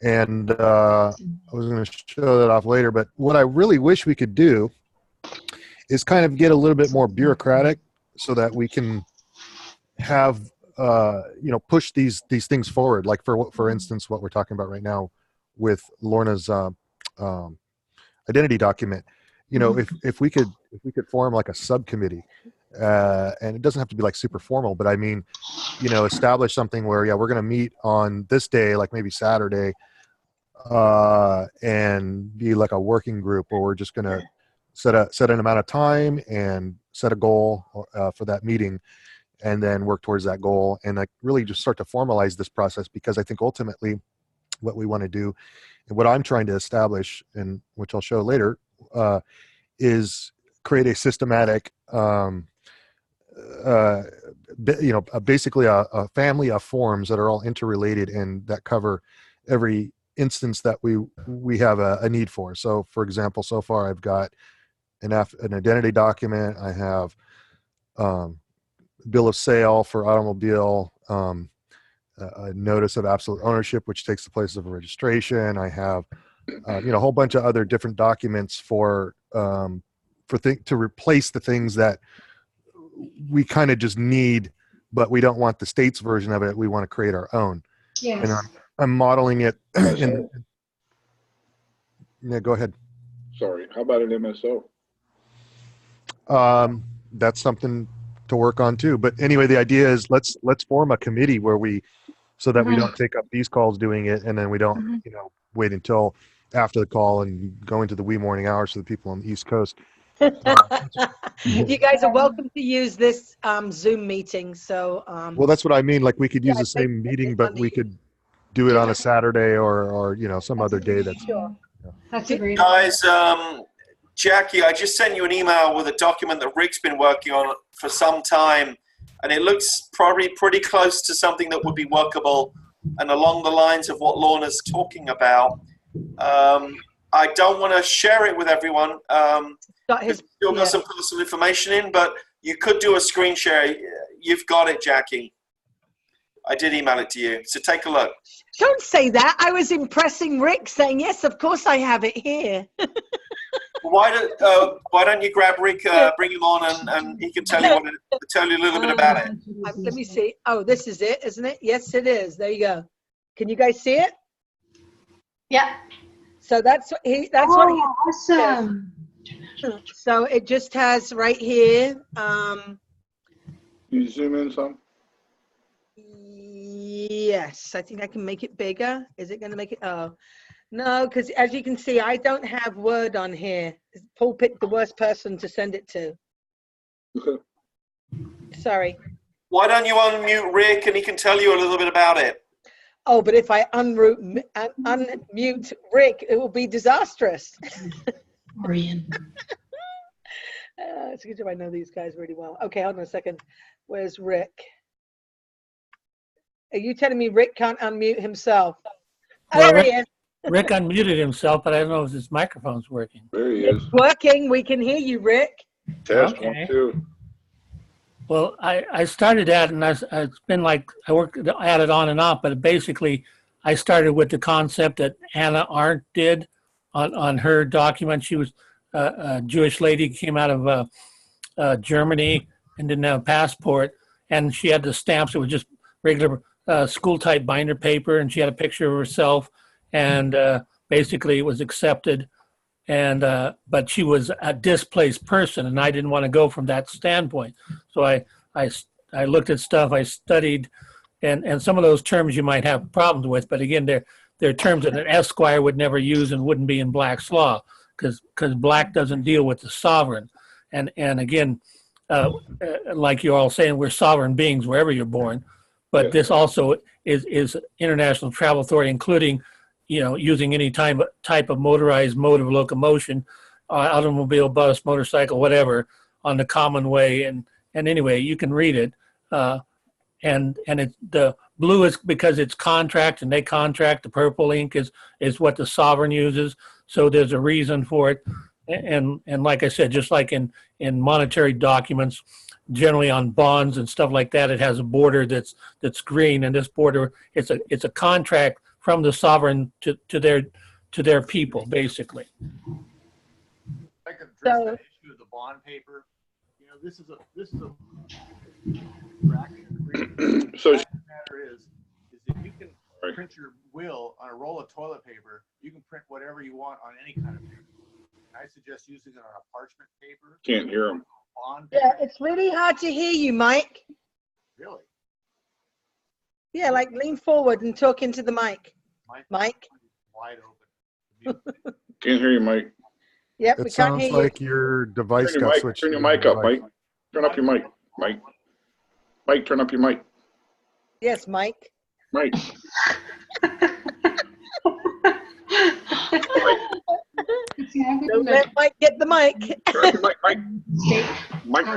and I was going to show that off later. But what I really wish we could do is kind of get a little bit more bureaucratic, so that we can have push these things forward. Like for instance, what we're talking about right now with Lorna's identity document. If we could form like a subcommittee. And it doesn't have to be like super formal, but I mean, establish something where, we're going to meet on this day, like maybe Saturday, and be like a working group where we're just going to set an amount of time and set a goal for that meeting, and then work towards that goal, and like really just start to formalize this process. Because I think ultimately what we want to do, and what I'm trying to establish, and which I'll show later, is create a systematic basically a family of forms that are all interrelated and that cover every instance that we have a need for. So for example, so far I've got an identity document. I have bill of sale for automobile, a notice of absolute ownership, which takes the place of a registration. I have a whole bunch of other different documents to replace the things that we kind of just need, but we don't want the state's version of it. We want to create our own. Yes. And I'm modeling it. Yeah, go ahead. Sorry. How about an MSO? That's something to work on too. But anyway, the idea is let's form a committee so that we don't take up these calls doing it, and then we don't wait until after the call and go into the wee morning hours for the people on the East Coast. You guys are welcome to use this Zoom meeting. So well, that's what I mean. Like we could use the same meeting, but we could do it on a Saturday or some other day. That's sure. That's a great Guys, Jackie, I just sent you an email with a document that Rick's been working on for some time, and it looks probably pretty close to something that would be workable and along the lines of what Lorna's talking about. I don't want to share it with everyone. Still got some personal information in, but you could do a screen share. You've got it, Jackie. I did email it to you, so take a look. Don't say that. I was impressing Rick, saying yes, of course I have it here. Why don't you grab Rick, bring him on, and he can tell you a little bit about it. Let me see. Oh, this is it, isn't it? Yes, it is. There you go. Can you guys see it? Yeah. So that's what he. Awesome. So it just has right here. You zoom in some? Yes, I think I can make it bigger. Is it going to make it? Oh, no, because as you can see, I don't have Word on here. Paul picked the worst person to send it to. Sorry. Why don't you unmute Rick and he can tell you a little bit about it? Oh, but if I unmute Rick, it will be disastrous. It's a good job I know these guys really well. Okay, hold on a second. Where's Rick? Are you telling me Rick can't unmute himself? Well, there he is. Rick unmuted himself, but I don't know if his microphone's working. There he is. It's working. We can hear you, Rick. Test Okay. 1, 2. Well, I started at, and it's been like I worked at it on and off, but basically I started with the concept that Anna Arndt did on her document. She was a Jewish lady, came out of Germany and didn't have a passport, and she had the stamps. It was just regular school-type binder paper, and she had a picture of herself, and basically it was accepted. And but she was a displaced person, and I didn't want to go from that standpoint. So I looked at stuff, I studied, and some of those terms you might have problems with, but again, they're terms that an Esquire would never use and wouldn't be in Black's law, because Black doesn't deal with the sovereign. And again, like you're all saying, we're sovereign beings wherever you're born, but this also is international travel authority, including using any type of motorized mode of locomotion, automobile, bus, motorcycle, whatever, on the common way. And anyway, you can read it. And the blue is because it's contract, and they contract. The purple ink is what the sovereign uses. So there's a reason for it. And like I said, just like in monetary documents, generally on bonds and stuff like that, it has a border that's green, and this border, it's a contract from the sovereign to their people, basically. I can address that issue of the bond paper. You know, this is a fraction agreement. So The matter is that you can print your will on a roll of toilet paper. You can print whatever you want on any kind of paper. I suggest using it on a parchment paper. can't hear him. Bond paper. Yeah, it's really hard to hear you, Mike. Really? Yeah, like lean forward and talk into the mic. Mike? Wide open. Can't hear you, Mike. Yep, we It can't sounds hear like your device Turn your got mic, switched. turn your to mic up, device. Mike. Turn up your mic, Mike. Mike, turn up your mic. you. Yes, Mike. Mike. Don't let Mike get the mic. Turn up your mic, Mike. Mike.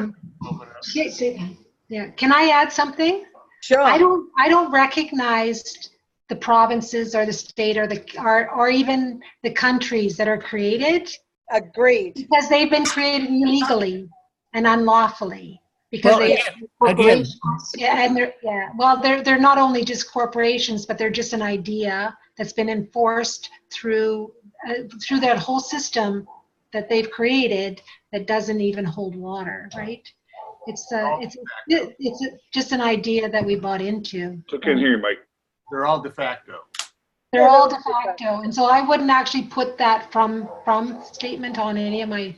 Yeah, can I add something? Sure. I don't recognize the provinces or the state or even the countries that are created. Agreed. Because they've been created illegally and unlawfully. Because Well, they again, they're not only just corporations, but they're just an idea that's been enforced through that whole system that they've created that doesn't even hold water, right? It's just an idea that we bought into. Still can't hear you, Mike. They're all de facto. They're all de facto, and so I wouldn't actually put that from statement on any of my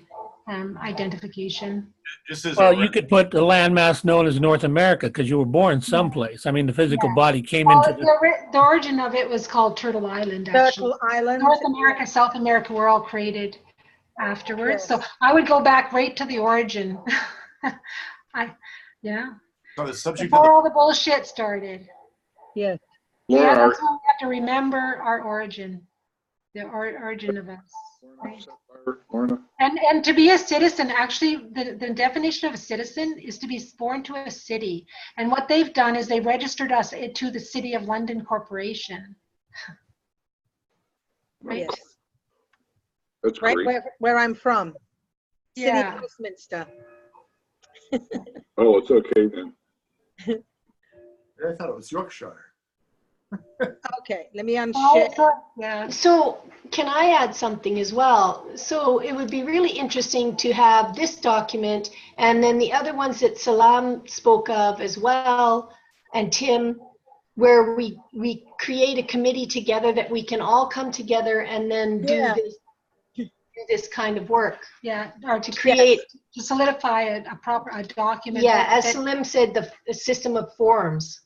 identification. Just as well, you could put the landmass known as North America because you were born someplace. I mean, the physical body came into the origin of it was called Turtle Island. Actually. Turtle Island. North America, South America were all created afterwards. Yes. So I would go back right to the origin. So the subject before all the bullshit started. Yes. Yeah, that's why we have to remember our origin, the origin of us. Right? And to be a citizen, actually, the definition of a citizen is to be born to a city. And what they've done is they registered us to the City of London Corporation. Right. Yes. That's right great. Where I'm from. City Yeah. of Westminster. Oh, it's okay then. I thought it was Yorkshire. Okay, let me unshare. Yeah. So can I add something as well? So it would be really interesting to have this document and then the other ones that Salam spoke of as well, and Tim, where we create a committee together that we can all come together and then do this kind of work. Yeah, or to create, to solidify a document. Yeah, as Salim said, the system of forms.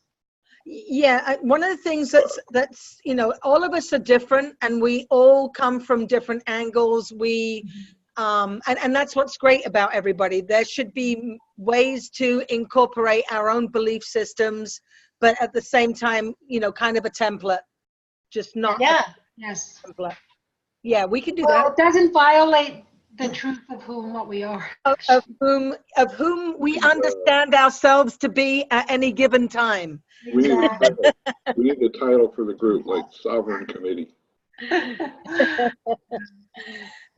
Yeah, one of the things that's all of us are different, and we all come from different angles. We and that's what's great about everybody. There should be ways to incorporate our own belief systems, but at the same time, kind of a template, just not yes. Template. Yeah, we can do that. that. It doesn't violate the truth of what we are. Of whom we understand ourselves to be at any given time. We need the title for the group, like Sovereign Committee.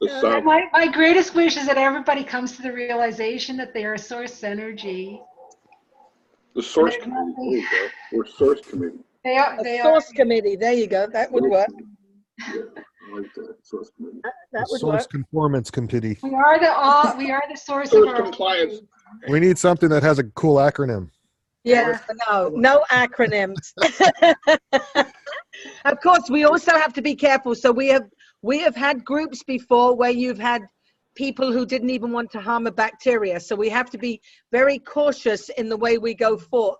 My greatest wish is that everybody comes to the realization that they are source energy. The Source Committee. Or Source Committee. They are. Source Committee. There you go. That would work. Yeah, I like that. Source Committee. That would Source work. Conformance Committee. We are the source of our compliance. We need something that has a cool acronym. Yeah, no acronyms. Of course, we also have to be careful. So we have had groups before where you've had people who didn't even want to harm a bacteria. So we have to be very cautious in the way we go forth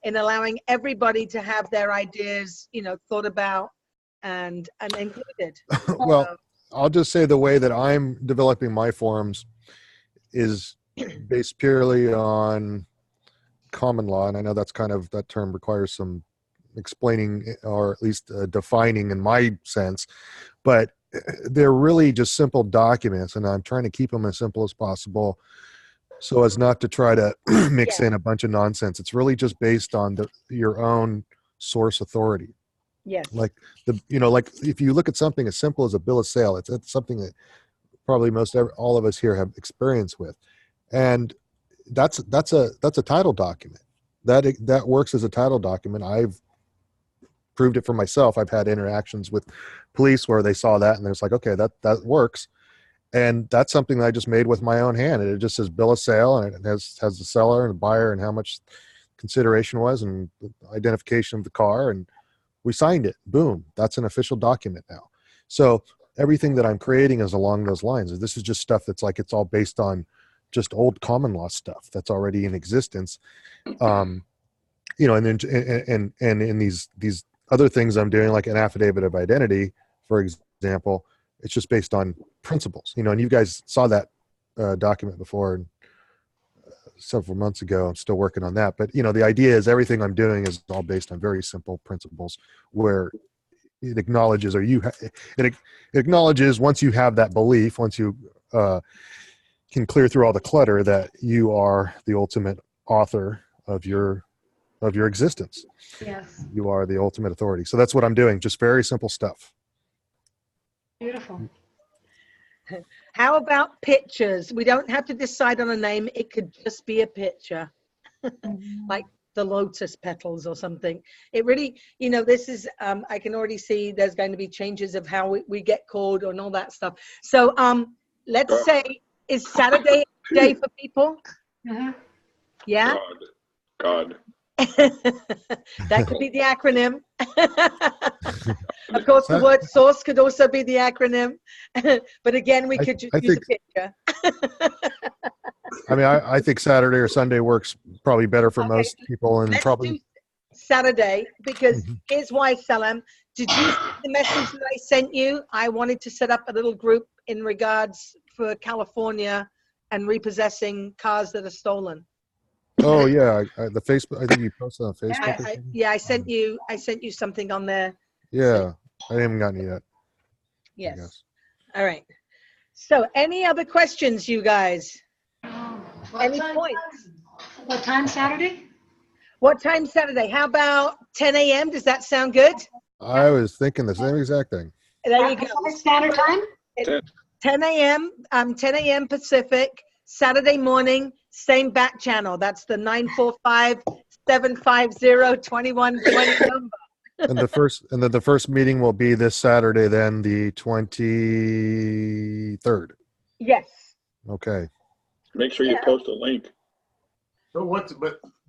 in allowing everybody to have their ideas, thought about and included. Well, I'll just say the way that I'm developing my forums is based purely on common law, and I know that term requires some explaining or at least defining in my sense, but they're really just simple documents, and I'm trying to keep them as simple as possible so as not to try to mix in a bunch of nonsense. It's really just based on your own source authority. Yes. Like like if you look at something as simple as a bill of sale, it's something that probably all of us here have experience with. And that's a title document. That works as a title document. I've proved it for myself. I've had interactions with police where they saw that and it's like, okay, that works. And that's something that I just made with my own hand. And it just says bill of sale, and it has the seller and the buyer and how much consideration was and the identification of the car. And we signed it. Boom. That's an official document now. So everything that I'm creating is along those lines. This is just stuff that's like, it's all based on just old common law stuff that's already in existence. And then, and in these other things I'm doing, like an affidavit of identity, for example, it's just based on principles, and you guys saw that document before several months ago. I'm still working on that. But, the idea is everything I'm doing is all based on very simple principles where it acknowledges, it acknowledges once you have that belief, once you can clear through all the clutter, that you are the ultimate author of your existence. Yes. You are the ultimate authority. So that's what I'm doing. Just very simple stuff. Beautiful. How about pictures? We don't have to decide on a name. It could just be a picture, like the lotus petals or something. It really, this is, I can already see there's going to be changes of how we get called and all that stuff. So let's say, is Saturday a day for people? Mm-hmm. Yeah? God. That could be the acronym. Of course, the word source could also be the acronym. But again, we could just use a picture. I think Saturday or Sunday works probably better for most people. And Let's probably do Saturday, because here's why, Salam. Did you see the message that I sent you? I wanted to set up a little group in regards for California and repossessing cars that are stolen. Oh yeah, the Facebook. I think you posted on Facebook. I sent you something on there. Yeah, I haven't gotten it yet. Yes. All right. So, any other questions, you guys? Any points? What time Saturday? What time Saturday? How about 10 a.m.? Does that sound good? I was thinking the same exact thing. There you go. Standard time? 10 a.m. 10 a.m. Pacific, Saturday morning, same back channel. That's the 945-750-2120 number. And the first meeting will be this Saturday, then the 23rd. Yes. Okay. Make sure you post a link. So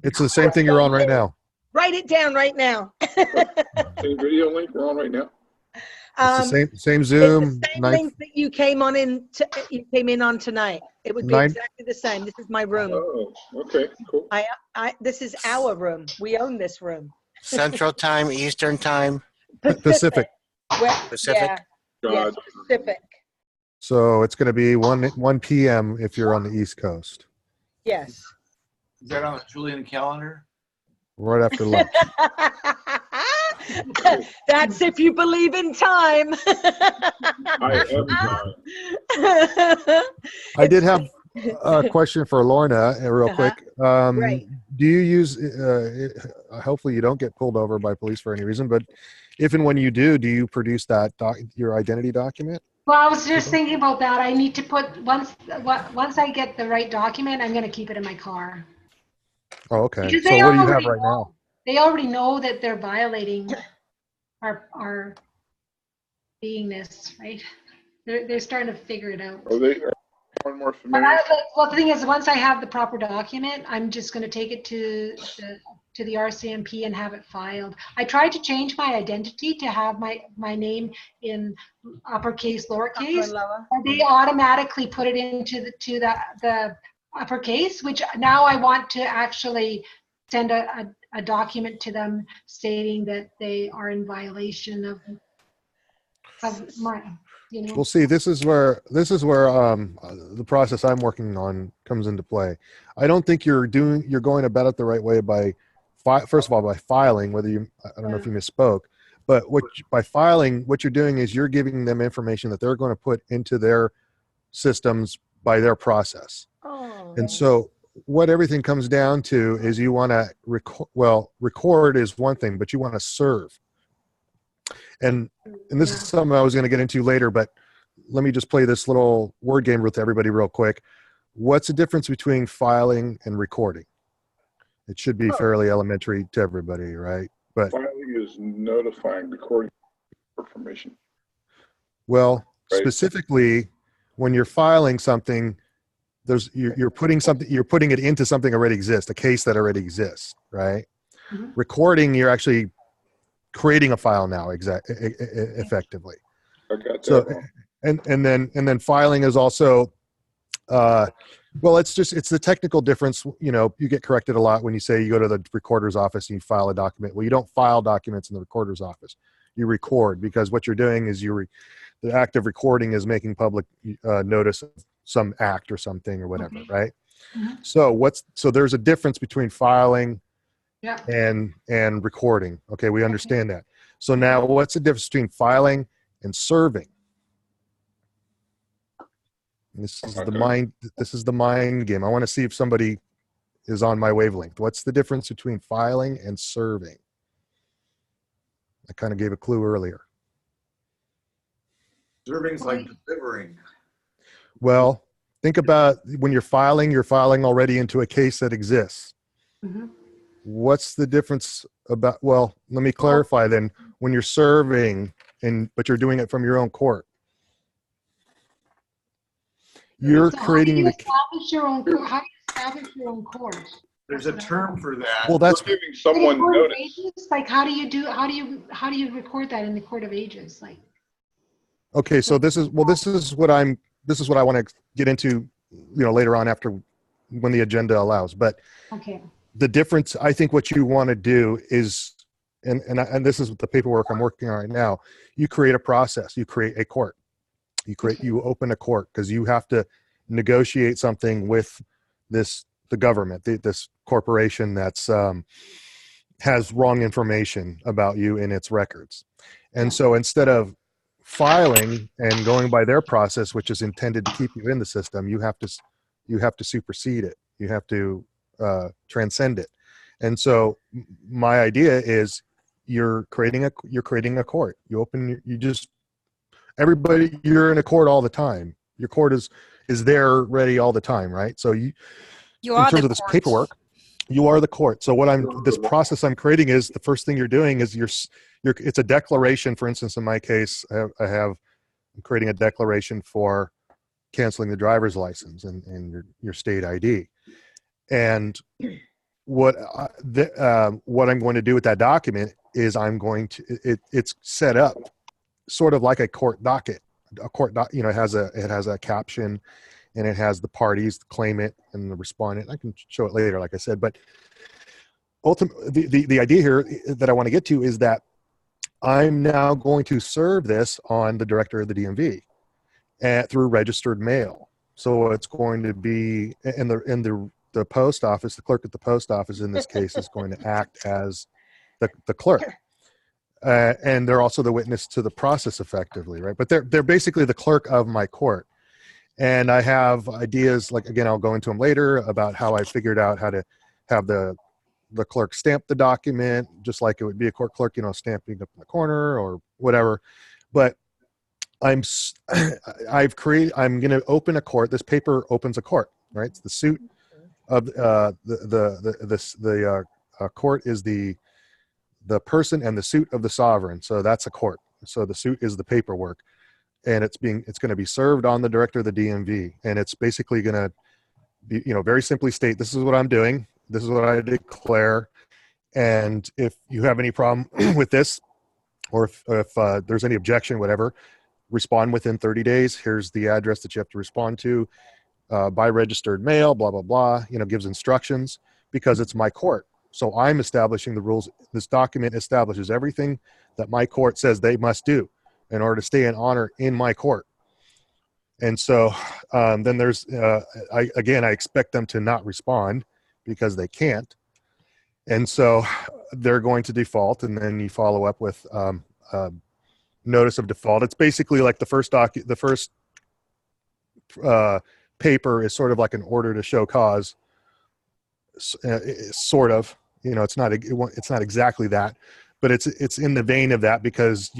it's the same thing you're on right now. Write it down right now. Same video link we're on right now. It's the same Zoom. It's the same link that you came in on tonight. It would be exactly the same. This is my room. Oh, okay, cool. This is our room. We own this room. Central time, Eastern time, Pacific. Pacific. Yeah, Pacific. So it's going to be 1 p.m. if you're on the East Coast. Yes. Is that on the Julian calendar? Right after lunch. That's if you believe in time. I am time. I did have a question for Lorna, real quick. Right. Do you use? Hopefully, you don't get pulled over by police for any reason. But if and when you do, you produce that your identity document? Well, I was just thinking about that. I need to put once I get the right document, I'm going to keep it in my car. Oh, okay. Because So what do you have right now? They already know that they're violating our beingness, right? They're starting to figure it out. Are they more and more familiar? Well, the thing is, once I have the proper document, I'm just going to take it to the RCMP and have it filed. I tried to change my identity to have my name in uppercase, lowercase, and they automatically put it into the uppercase, which now I want to actually send a document to them stating that they are in violation of my, We'll see. This is where the process I'm working on comes into play. I don't think you're going about it the right way by first of all by filing. I don't know if you misspoke, but by filing, what you're doing is you're giving them information that they're going to put into their systems by their process. Oh. And so what everything comes down to is you want to record is one thing, but you want to serve. And this is something I was going to get into later, but let me just play this little word game with everybody real quick. What's the difference between filing and recording? It should be fairly elementary to everybody, right? But filing is notifying the court for permission. Well, Right. specifically, when you're filing something, you're putting it into something already exists, a case that already exists, right? Mhm. Recording, you're actually creating a file now, effectively. I got that So, wrong. and then filing is also, well, it's the technical difference. You know, you get corrected a lot when you say you go to the recorder's office and you file a document. Well, you don't file documents in the recorder's office. You record, because what you're doing is the act of recording is making public notice of some act or something or whatever, Okay. right? Mhm. So there's a difference between filing Yeah. and recording. Okay, we understand that. So now, what's the difference between filing and serving? This is the mind game. I want to see if somebody is on my wavelength. What's the difference between filing and serving? I kind of gave a clue earlier. Serving's like delivering. Well, think about when you're filing already into a case that exists. Mhm. What's the difference about, well, let me clarify then. When you're serving, but you're doing it from your own court, you're So creating how do you establish your own court? How do you establish your own court? There's a term for that. well, that's Giving someone In the court of notice. ages? Like how do you record that in the court of ages? Like okay. So this is what I want to get into, later on after when the agenda allows. But okay. the difference, I think, what you want to do is, and this is the paperwork I'm working on right now. You create a process. You create a court. You open a court because you have to negotiate something with the government, this corporation that's has wrong information about you in its records. And so instead of filing and going by their process, which is intended to keep you in the system, you have to supersede it. You have to transcend it. And so my idea is you're creating a court. Everybody, you're in a court all the time. Your court is there ready all the time, right? So you in are terms the of this court. paperwork, you are the court. So this process I'm creating is, the first thing you're doing is it's a declaration. For instance, in my case, I'm creating a declaration for canceling the driver's license and your state ID. And what I'm going to do with that document is it's set up sort of like a court docket. It has a caption, and it has the parties, the claimant and the respondent. I can show it later, like I said. But ultimately, the idea here that I want to get to is that I'm now going to serve this on the director of the DMV through registered mail. So it's going to be in the post office. The clerk at the post office in this case is going to act as the clerk. And they're also the witness to the process effectively, right? But they're basically the clerk of my court. And I have ideas, like, again, I'll go into them later, about how I figured out how to have the clerk stamp the document, just like it would be a court clerk, stamping up in the corner or whatever. But I'm going to open a court. This paper opens a court, right? It's the suit of the court is the person and the suit of the sovereign. So that's a court. So the suit is the paperwork, and it's going to be served on the director of the DMV. And it's basically going to be, very simply state, this is what I'm doing. This is what I declare. And if you have any problem with this, or if there's any objection, whatever, respond within 30 days. Here's the address that you have to respond to, by registered mail, blah, blah, blah, gives instructions, because it's my court. So I'm establishing the rules. This document establishes everything that my court says they must do in order to stay in honor in my court. And so then there's, I expect them to not respond because they can't. And so they're going to default, and then you follow up with notice of default. It's basically like the first paper is sort of like an order to show cause, sort of. It's not exactly that, but it's in the vein of that, because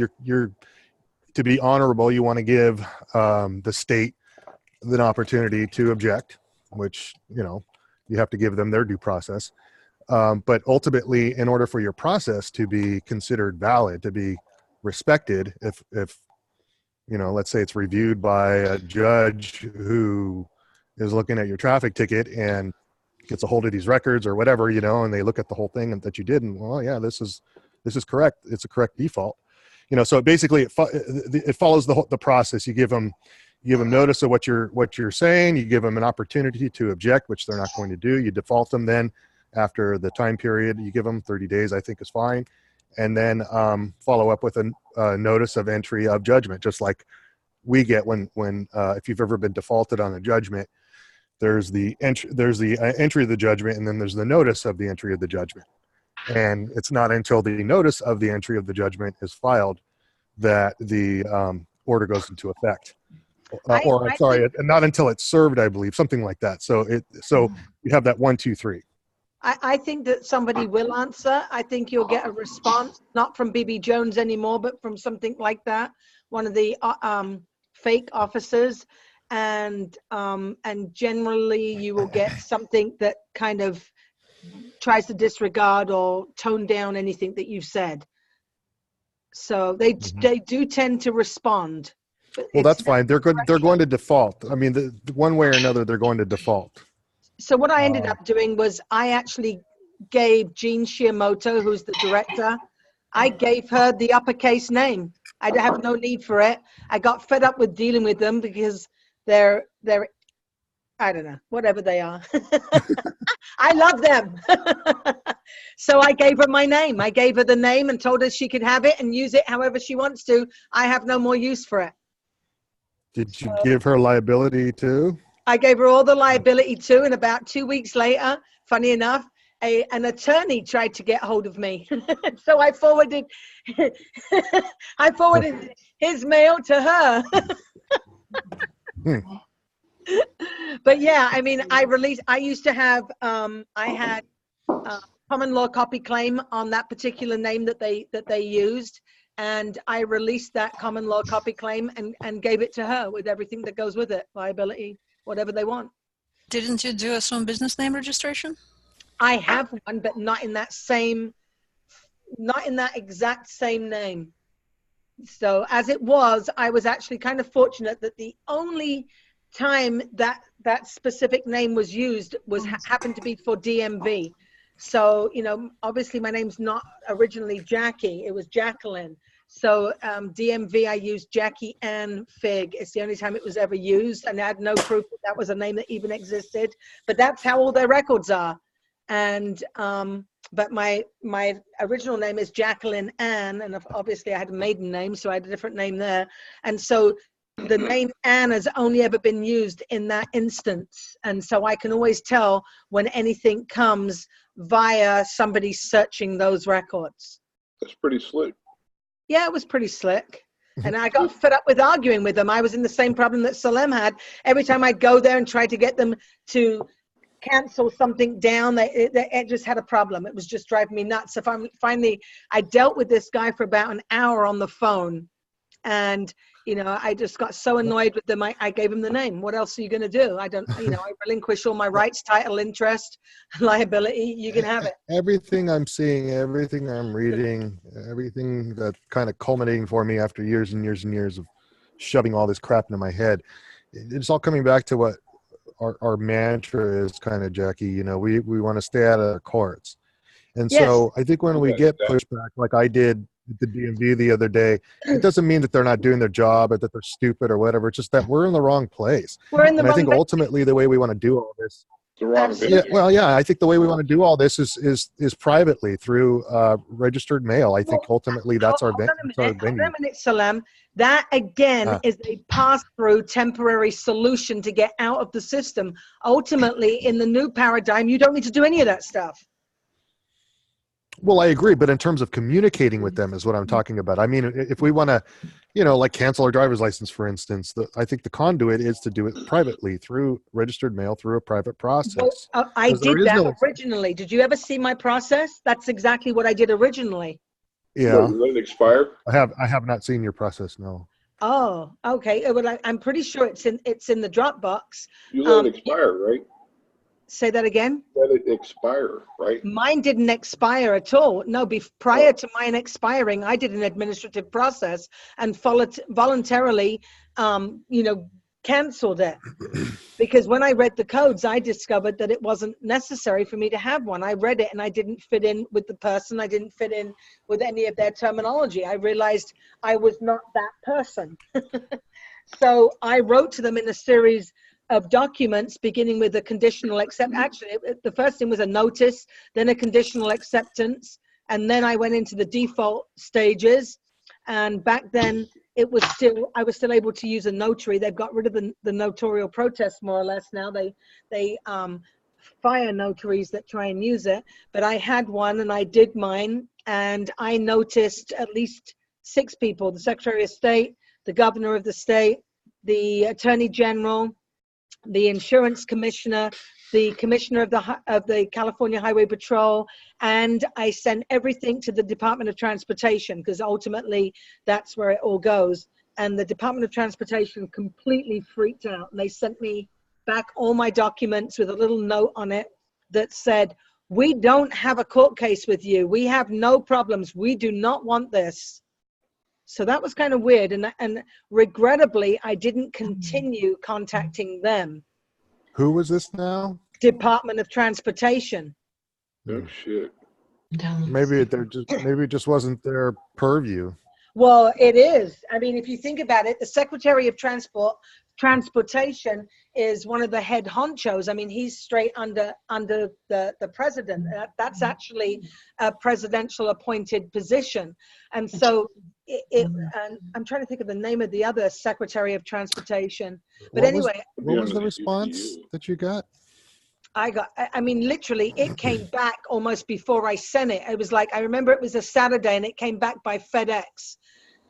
to be honorable, you want to give the state an opportunity to object, which, you know, you have to give them their due process. But ultimately, in order for your process to be considered valid, to be respected, if you know, let's say it's reviewed by a judge who is looking at your traffic ticket and gets a hold of these records or whatever, you know, and they look at the whole thing that you did, and well, yeah, this is correct. It's a correct default, you know. So basically, it follows the process. You give them notice of what you're saying. You give them an opportunity to object, which they're not going to do. You default them then after the time period. You give them 30 days, I think is fine, and then follow up with a notice of entry of judgment, just like we get when if you've ever been defaulted on a judgment. There's the entry of the judgment, and then there's the notice of the entry of the judgment. And it's not until the notice of the entry of the judgment is filed that the order goes into effect. Not until it's served, I believe, something like that. So you have that 1, 2, 3. I think that somebody will answer. I think you'll get a response, not from BB Jones anymore, but from something like that, one of the fake officers. And generally you will get something that kind of tries to disregard or tone down anything that you've said. So they do tend to respond. Well, that's fine. They're going to default. I mean, the one way or another, they're going to default. So what I ended up doing was I actually gave Jean Shiamoto, who's the director, I gave her the uppercase name. I have no need for it. I got fed up with dealing with them because they're I don't know, whatever they are. I love them. So I gave her my name. I gave her the name and told her she could have it and use it however she wants to. I have no more use for it. Did you give her liability too? I gave her all the liability too, and about 2 weeks later, funny enough, an attorney tried to get hold of me. So I forwarded his mail to her. But yeah, I mean, I used to have, I had common law copy claim on that particular name that they used. And I released that common law copy claim and gave it to her with everything that goes with it, liability, whatever they want. Didn't you do assume business name registration? I have one, but not in that exact same name. So as it was, I was actually kind of fortunate that the only time that specific name was used happened to be for DMV. So, you know, obviously my name's not originally Jackie, it was Jacqueline. So DMV, I used Jackie Ann Fig. It's the only time it was ever used, and I had no proof that was a name that even existed. But that's how all their records are. And but my original name is Jacqueline Ann, and obviously I had a maiden name, so I had a different name there. And so the name Ann has only ever been used in that instance. And so I can always tell when anything comes via somebody searching those records. That's pretty slick. Yeah, it was pretty slick. And I got fed up with arguing with them. I was in the same problem that Salem had. Every time I'd go there and try to get them to cancel something down, it just had a problem. It was just driving me nuts. So finally, I dealt with this guy for about an hour on the phone. And, you know, I just got so annoyed with them. I gave him the name. What else are you going to do? I relinquish all my rights, title, interest, liability. You can have it. Everything I'm seeing, everything I'm reading, everything that kind of culminating for me after years and years and years of shoving all this crap into my head, it's all coming back to what our mantra is, kind of, Jackie. You know, we want to stay out of the courts. And so I think when we get pushback, like I did at the DMV the other day, it doesn't mean that they're not doing their job or that they're stupid or whatever. It's just that we're in the wrong place. I think ultimately the way we want to do all this. I think the way we want to do all this is privately through registered mail. I think ultimately that's our venue. Hold on a minute, Salam. That again is a pass-through temporary solution to get out of the system. Ultimately, in the new paradigm, you don't need to do any of that stuff. Well, I agree, but in terms of communicating with them is what I'm talking about. I mean, if we want to, you know, like cancel our driver's license, for instance, I think the conduit is to do it privately through registered mail, through a private process. Well, I did that originally. Did you ever see my process? That's exactly what I did originally. Yeah. Let it expire? I have not seen your process, no. Oh, okay. Well, I'm pretty sure it's in the Dropbox. You let it expire, right? Say that again. Let it expire, right? Mine didn't expire at all. No, prior to mine expiring, I did an administrative process and voluntarily, canceled it. Because when I read the codes, I discovered that it wasn't necessary for me to have one. I read it and I didn't fit in with the person. I didn't fit in with any of their terminology. I realized I was not that person. So I wrote to them in a series of documents, beginning with a conditional accept. Actually, the first thing was a notice, then a conditional acceptance, and then I went into the default stages. And back then, I was still able to use a notary. They've got rid of the notarial protest more or less now. They fire notaries that try and use it. But I had one, and I did mine, and I noticed at least 6 people: the Secretary of State, the Governor of the state, the Attorney General, the Insurance Commissioner, the Commissioner of the California Highway Patrol, and I sent everything to the Department of Transportation, because ultimately that's where it all goes. And the Department of Transportation completely freaked out, and they sent me back all my documents with a little note on it that said, "We don't have a court case with you. We have no problems. We do not want this." So that was kind of weird, and regrettably, I didn't continue contacting them. Who was this now? Department of Transportation. Oh shit. Maybe it just wasn't their purview. Well, it is. I mean, if you think about it, the Secretary of Transportation is one of the head honchos. I mean, he's straight under the president. That's actually a presidential appointed position. And so and I'm trying to think of the name of the other Secretary of Transportation. But anyway. What was the response that you got? I mean, literally, it came back almost before I sent it. It was like, I remember it was a Saturday and it came back by FedEx.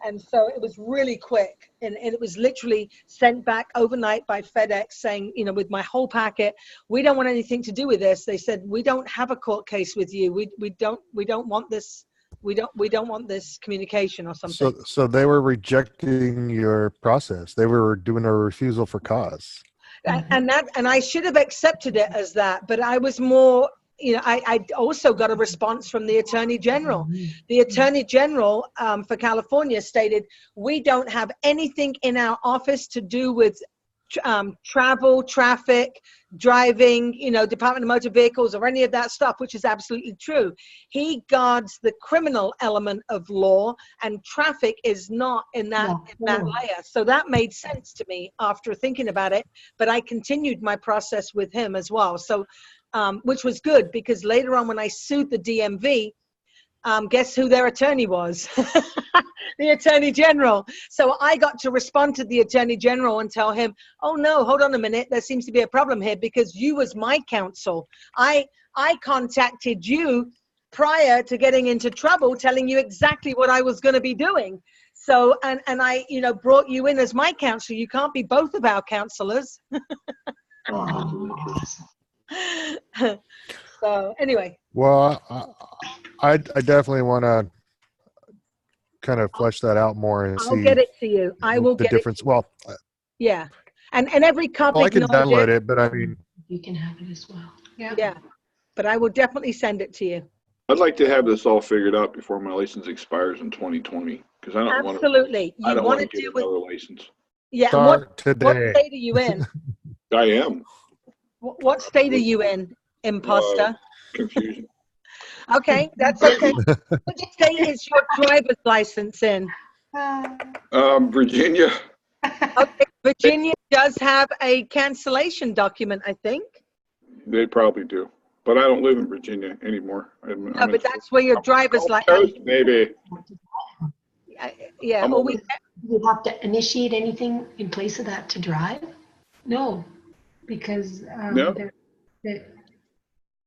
And so it was really quick. And it was literally sent back overnight by FedEx saying, with my whole packet, "We don't want anything to do with this." They said, "We don't have a court case with you. We don't want this. We don't want this communication," or something. So they were rejecting your process. They were doing a refusal for cause. And I should have accepted it as that, but I was more, I also got a response from the Attorney General. The Attorney General for California stated, "We don't have anything in our office to do with travel, traffic, driving, Department of Motor Vehicles or any of that stuff," which is absolutely true. He guards the criminal element of law, and traffic is not in that layer. So that made sense to me after thinking about it, but I continued my process with him as well. So, which was good, because later on when I sued the DMV, guess who their attorney was? The Attorney General. So I got to respond to the Attorney General and tell him, "Oh no, hold on a minute. There seems to be a problem here, because you was my counsel. I contacted you prior to getting into trouble, telling you exactly what I was going to be doing. So, and I, brought you in as my counsel. You can't be both of our counselors." So anyway. Well, I definitely want to kind of flesh that out more and see. I'll get it to you. I will get the difference. It. Well, yeah, and every copy. Well, I can download it, but I mean, you can have it as well. Yeah, but I will definitely send it to you. I'd like to have this all figured out before my license expires in 2020, because I don't want to. Absolutely, I don't want to get another license. Yeah. Start today. What state are you in? I am. What state are you in, imposter? Confusion. Okay, that's okay. What state is your driver's license in? Virginia. Okay, Virginia does have a cancellation document, I think. They probably do, but I don't live in Virginia anymore. No, but that's where your driver's license. Maybe. Yeah. Well, you have to initiate anything in place of that to drive? No, because No.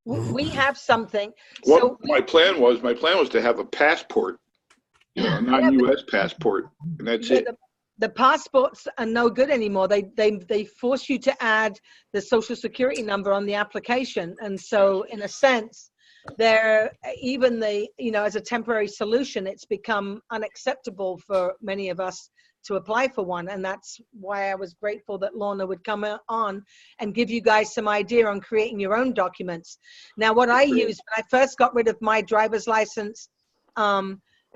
We have something. What So my plan was to have a passport, a non-U.S. passport, and that's it. the passports are no good anymore. They force you to add the social security number on the application, and so in a sense, they're even as a temporary solution, it's become unacceptable for many of us to apply for one. And that's why I was grateful that Lorna would come on and give you guys some idea on creating your own documents. Now, what I used when I first got rid of my driver's license,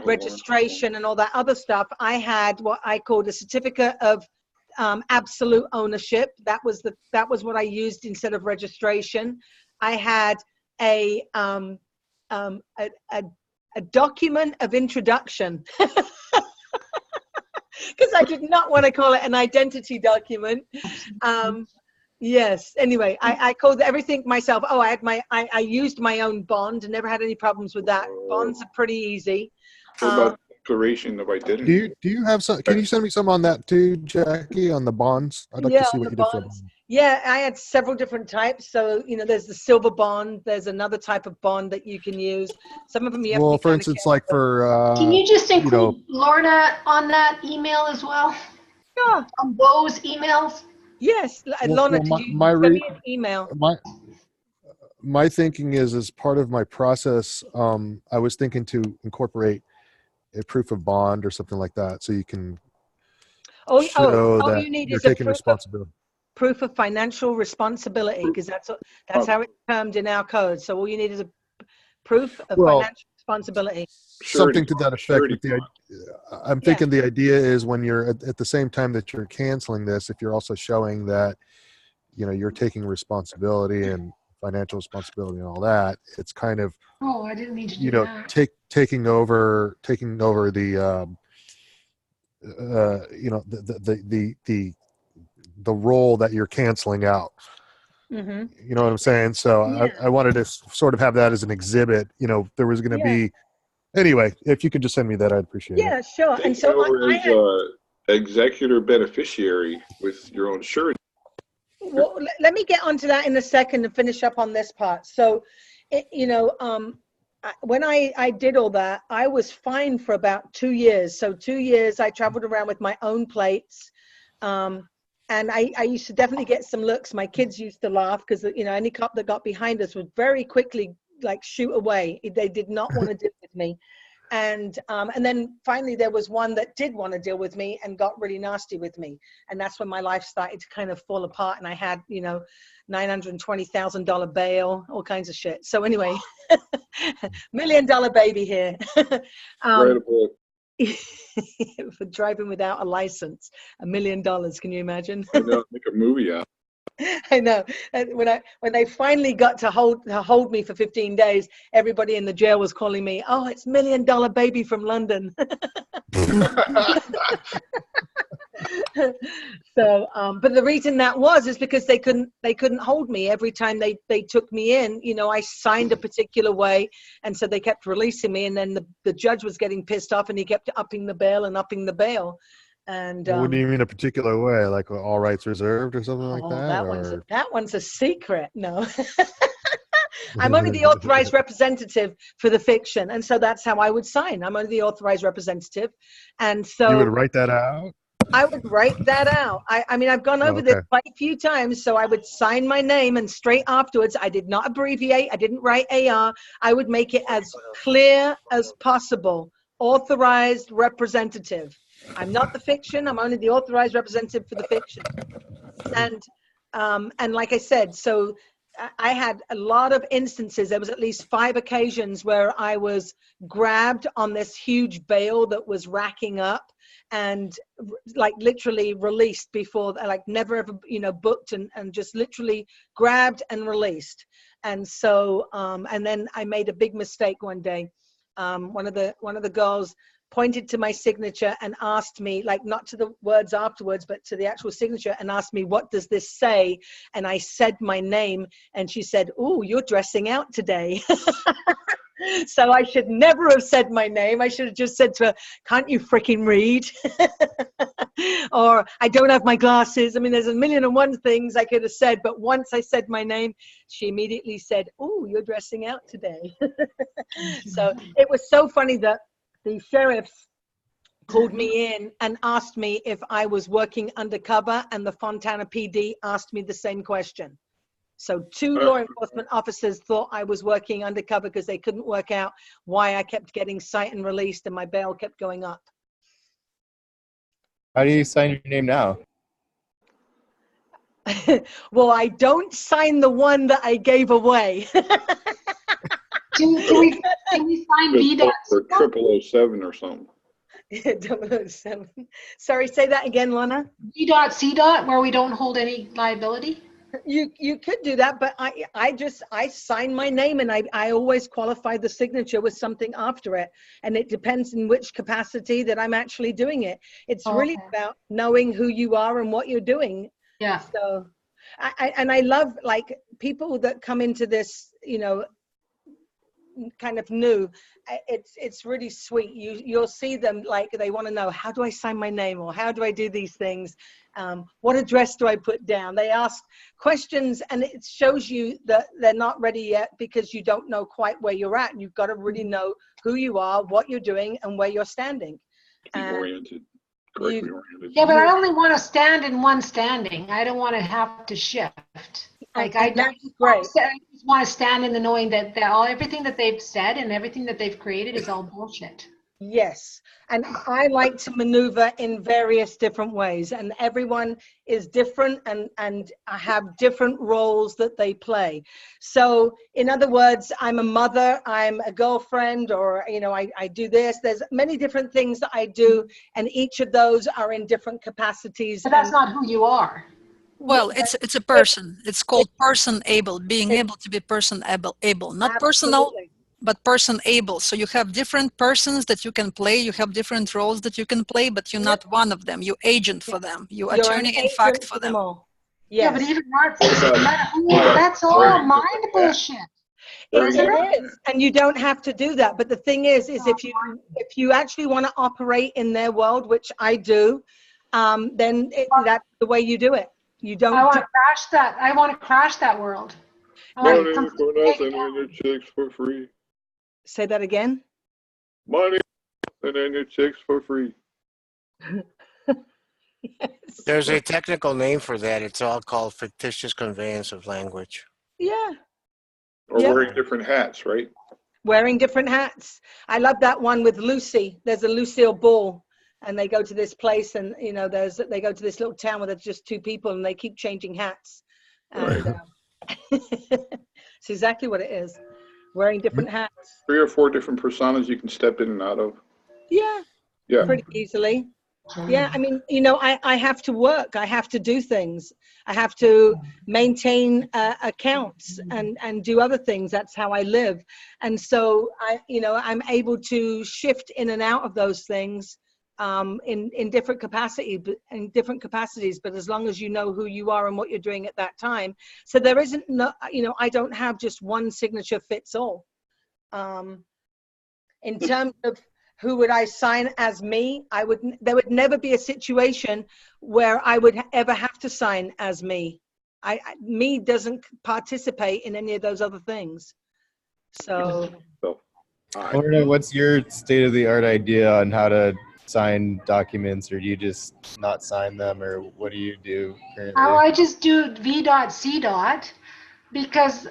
registration and all that other stuff, I had what I called a certificate of absolute ownership. That was what I used instead of registration. I had a document of introduction, because I did not want to call it an identity document. Yes. Anyway, I called everything myself. Oh, I used my own bond and never had any problems with that. Bonds are pretty easy. What about declaration of identity? Do you have some? Can you send me some on that too, Jackie, on the bonds? I'd like to see what you did for them. Yeah, I had several different types. So, there's the silver bond. There's another type of bond that you can use. Some of them you have to be for instance, like for can you just include Lorna on that email as well? Sure. On those emails? Yes, Lorna, did you send me an email? My thinking is, as part of my process, I was thinking to incorporate a proof of bond or something like that, so you can show that you need you're is a taking responsibility. Proof of financial responsibility, because that's how it's termed in our code. So all you need is a proof of financial responsibility. Something to that effect. I'm thinking the idea is, when you're at the same time that you're canceling this, if you're also showing that you're taking responsibility and financial responsibility and all that, it's kind of I didn't need to do that. taking over the role that you're canceling out. Mm-hmm. You know what I'm saying? So I wanted to sort of have that as an exhibit. There was going to be, anyway, if you could just send me that, I'd appreciate it. Yeah, sure. And so as executor beneficiary with your own surety. Well, let me get onto that in a second and finish up on this part. So, when I did all that, I was fine for about 2 years. So 2 years I traveled around with my own plates. And I used to definitely get some looks. My kids used to laugh because, any cop that got behind us would very quickly shoot away. They did not want to deal with me. And then finally there was one that did want to deal with me and got really nasty with me. And that's when my life started to kind of fall apart, and I had, $920,000 bail, all kinds of shit. So anyway, $1 million baby here. For driving without a license, $1 million. Can you imagine? I know, make a movie out. I know. And when they finally got to hold me for 15 days, everybody in the jail was calling me, "Oh, it's $1 million baby from London." So, but the reason that is because they couldn't hold me every time they took me in. I signed a particular way, and so they kept releasing me. And then the judge was getting pissed off, and he kept upping the bail. And what do you mean a particular way? Like all rights reserved or something like that? That one's a secret. No. I'm only the authorized representative for the fiction, and so that's how I would sign. I'm only the authorized representative, and so you would write that out. I would write that out. I mean, I've gone over this quite a few times, so I would sign my name, and straight afterwards, I did not abbreviate. I didn't write AR. I would make it as clear as possible. Authorized representative. I'm not the fiction. I'm only the authorized representative for the fiction. And like I said, so I had a lot of instances. There was at least 5 occasions where I was grabbed on this huge bail that was racking up, and literally released before, never ever, booked, and just literally grabbed and released. And so, and then I made a big mistake one day. One of the girls pointed to my signature and asked me, not to the words afterwards, but to the actual signature, and asked me, "What does this say?" And I said my name, and she said, "Ooh, you're dressing out today." So I should never have said my name. I should have just said to her, "Can't you freaking read?" Or, "I don't have my glasses." I mean, there's a million and one things I could have said, but once I said my name, she immediately said, "Ooh, you're dressing out today." So it was so funny that the sheriffs called me in and asked me if I was working undercover, and the Fontana PD asked me the same question. So 2 law enforcement officers thought I was working undercover because they couldn't work out why I kept getting cite and released and my bail kept going up. How do you sign your name now? Well, I don't sign the one that I gave away. Can we sign V. Or 0007 or something. 007. Sorry, say that again, Lana. V.C. where we don't hold any liability? You could do that, but I sign my name, and I always qualify the signature with something after it, and it depends in which capacity that I'm actually doing it. It's really about knowing who you are and what you're doing. Yeah. So I love, like, people that come into this, you know, kind of new. It's really sweet. You'll see them, like, they want to know, how do I sign my name, or how do I do these things? What address do I put down? They ask questions, and it shows you that they're not ready yet because you don't know quite where you're at. And you've got to really know who you are, what you're doing, and where you're standing. Be oriented. Correctly oriented. Yeah, but I only want to stand in one standing. I don't want to have to shift. Like, I just want to stand in the knowing that everything that they've said and everything that they've created is all bullshit. Yes. And I like to maneuver in various different ways, and everyone is different and have different roles that they play. So in other words, I'm a mother, I'm a girlfriend, or, you know, I do this. There's many different things that I do, and each of those are in different capacities. But that's not who you are. Well, it's a person. It's called person able, being able to be person able, not personal, but person able. So you have different persons that you can play. You have different roles that you can play, but you're not one of them. You're agent for them. You're attorney in fact for them. Yeah, but even that's all mind bullshit. It is, and you don't have to do that. But the thing is if you actually want to operate in their world, which I do, then that's the way you do it. You don't. I want to crash that. I want to crash that world. Money for nothing and your chicks for free. Say that again. Money and then your chicks for free. Yes. There's a technical name for that. It's all called fictitious conveyance of language. Yeah. Or wearing different hats, right? Wearing different hats. I love that one with Lucy. There's a Lucille Ball, and they go to this place, and, you know, they go to this little town where there's just two people, and they keep changing hats. And it's exactly what it is. Wearing different hats. 3 or 4 different personas you can step in and out of. Yeah. Yeah. Pretty easily. Yeah, I mean, you know, I have to work. I have to do things. I have to maintain accounts and do other things. That's how I live. And so I'm able to shift in and out of those things in different capacities. But as long as you know who you are and what you're doing at that time, so there isn't I don't have just one signature fits all. In terms of who would I sign as me? There would never be a situation where I would ever have to sign as me. Me doesn't participate in any of those other things. So I want to know, what's your state-of-the-art idea on how to sign documents, or do you just not sign them, or what do you do currently? Oh, I just do V.C. because,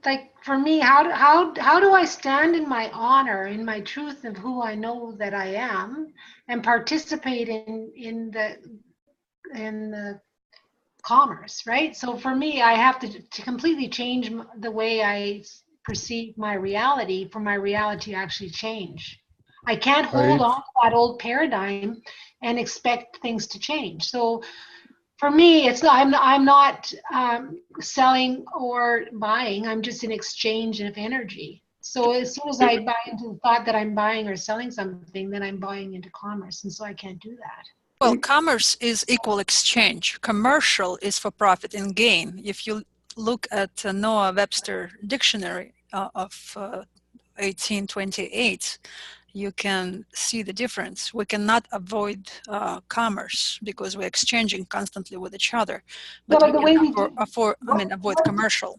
like, for me, how do I stand in my honor, in my truth of who I know that I am, and participate in the commerce, right? So for me, I have to completely change the way I perceive my reality for my reality to actually change. I can't hold on to that old paradigm and expect things to change. So for me, it's not. I'm not selling or buying. I'm just an exchange of energy. So as soon as I buy into the thought that I'm buying or selling something, then I'm buying into commerce, and so I can't do that. Well, commerce is equal exchange. Commercial is for profit and gain. If you look at Noah Webster Dictionary of 1828, you can see the difference. We cannot avoid commerce because we're exchanging constantly with each other. But the way we avoid commercial.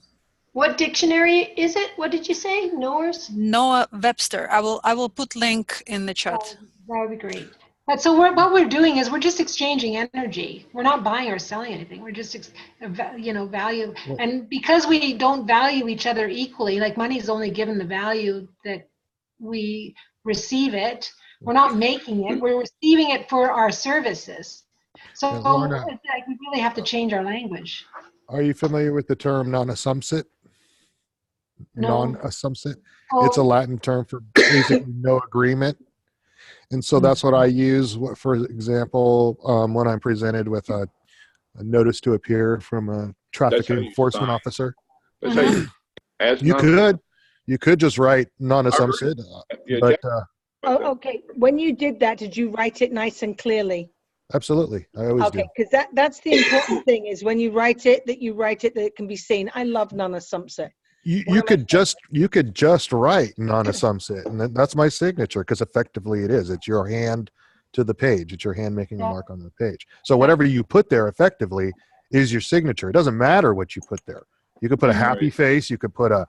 What dictionary is it? What did you say? Noah Webster. I will put link in the chat. That would be great. But so what we're doing is we're just exchanging energy. We're not buying or selling anything. We're just, value. And because we don't value each other equally, like money is only given the value that we receive it, We're not making it. We're receiving it for our services. So Yeah, Lorna, it's like we really have to change our language. are you familiar with the term non-assumpsit? No. Non-assumpsit. Oh. It's a Latin term for basically no agreement. And so that's what I use, for example, when I'm presented with a notice to appear from a traffic enforcement officer. That's how you, as You could just write non-assumpsit, but okay. When you did that, did you write it nice and clearly? absolutely, I always do. Okay, because that's the important thing is when you write it, that it can be seen. I love non-assumpsit. You could just write non-assumpsit, and that's my signature, because effectively it is. It's your hand to the page. It's your hand making a mark on the page. So whatever you put there effectively is your signature. It doesn't matter what you put there. You could put a happy face. You could put a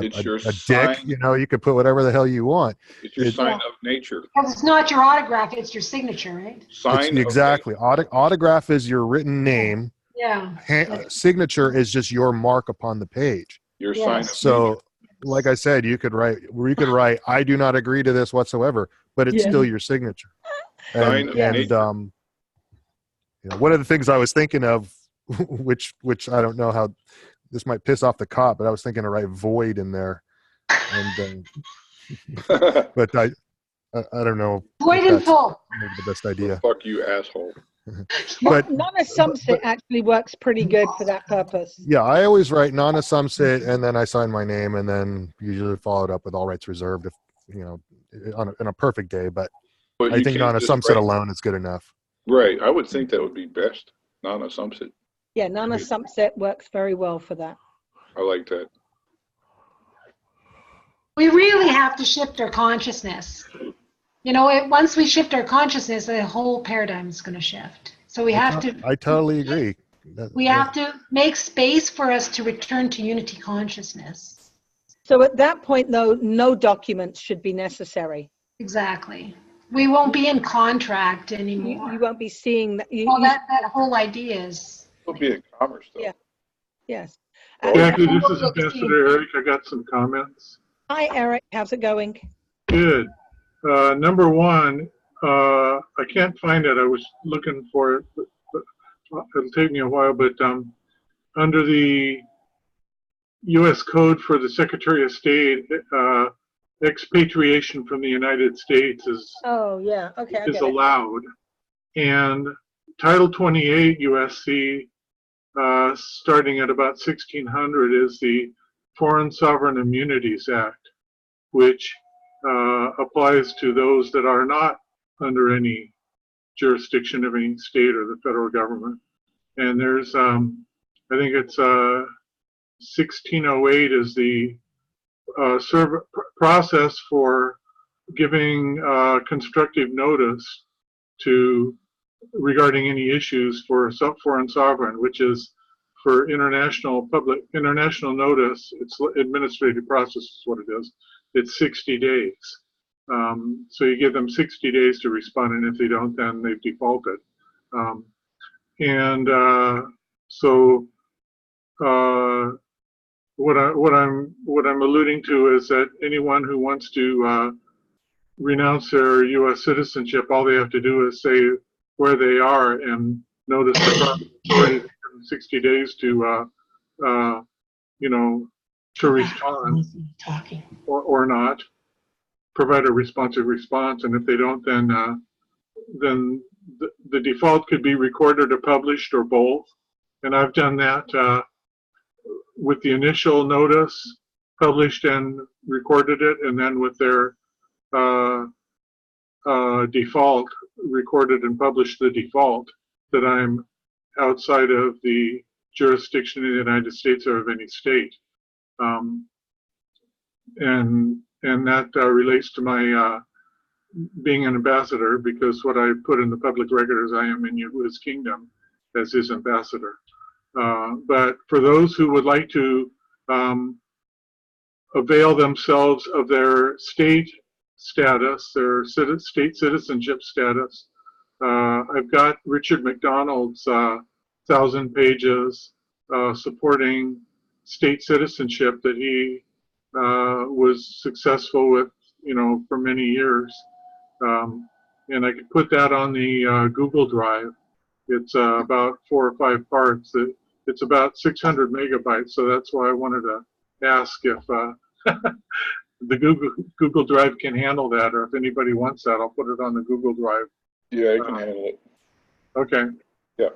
dick. You know, you could put whatever the hell you want. It's your sign of nature. Because it's not your autograph, it's your signature, right? Exactly. Autograph is your written name. Yeah. Signature is just your mark upon the page. Your sign of so nature. Like I said, you could write I do not agree to this whatsoever, but it's still your signature. And you know, one of the things I was thinking of, which I don't know how this might piss off the cop, but I was thinking to write void in there, and but I don't know. Void in full. Maybe the best idea. Fuck you, asshole. But non-assumpsit actually works pretty good for that purpose. Yeah, I always write non-assumpsit, and then I sign my name, and then usually follow it up with all rights reserved, if you know, on a perfect day. But I think non-assumpsit alone is good enough. Right, I would think that would be best. Non-assumpsit. Yeah, non-assumpsit works very well for that. I like that. We really have to shift our consciousness. You know, once we shift our consciousness, the whole paradigm is going to shift. So we have to. I totally agree. We have to make space for us to return to unity consciousness. So at that point, though, no documents should be necessary. Exactly. We won't be in contract anymore. You won't be seeing that. That whole idea is. It'll be in commerce, though. Yeah. Yes. Jackie, this is Ambassador Eric. I got some comments. Hi, Eric. How's it going? Good. Number one, I can't find it. I was looking for it, but it'll take me a while. But under the U.S. Code for the Secretary of State, expatriation from the United States is allowed, and Title 28 USC, starting at about 1600, is the Foreign Sovereign Immunities Act, which applies to those that are not under any jurisdiction of any state or the federal government. And there's, I think it's 1608 is the process for giving constructive notice regarding any issues for foreign sovereign, which is for international notice. It's administrative process is what it is. It's 60 days. So you give them 60 days to respond, and if they don't, then they've defaulted. So what I'm alluding to is that anyone who wants to renounce their U.S. citizenship, all they have to do is say where they are and notice the proper 60 days to respond or not, provide a responsive response, and if they don't, then the default could be recorded or published or both. And I've done that with the initial notice, published and recorded it, and then with their default, recorded and published the default that I'm outside of the jurisdiction of the United States or of any state. And that relates to my being an ambassador, because what I put in the public record is I am in his kingdom as his ambassador. But for those who would like to avail themselves of their state status, their state citizenship status, I've got Richard McDonald's 1,000 pages supporting state citizenship that he was successful with, for many years. And I could put that on the Google Drive. It's about 4 or 5 parts. It's about 600 megabytes, so that's why I wanted to ask if the Google Drive can handle that, or if anybody wants that, I'll put it on the Google Drive. Yeah, it can handle it. Okay. Yeah.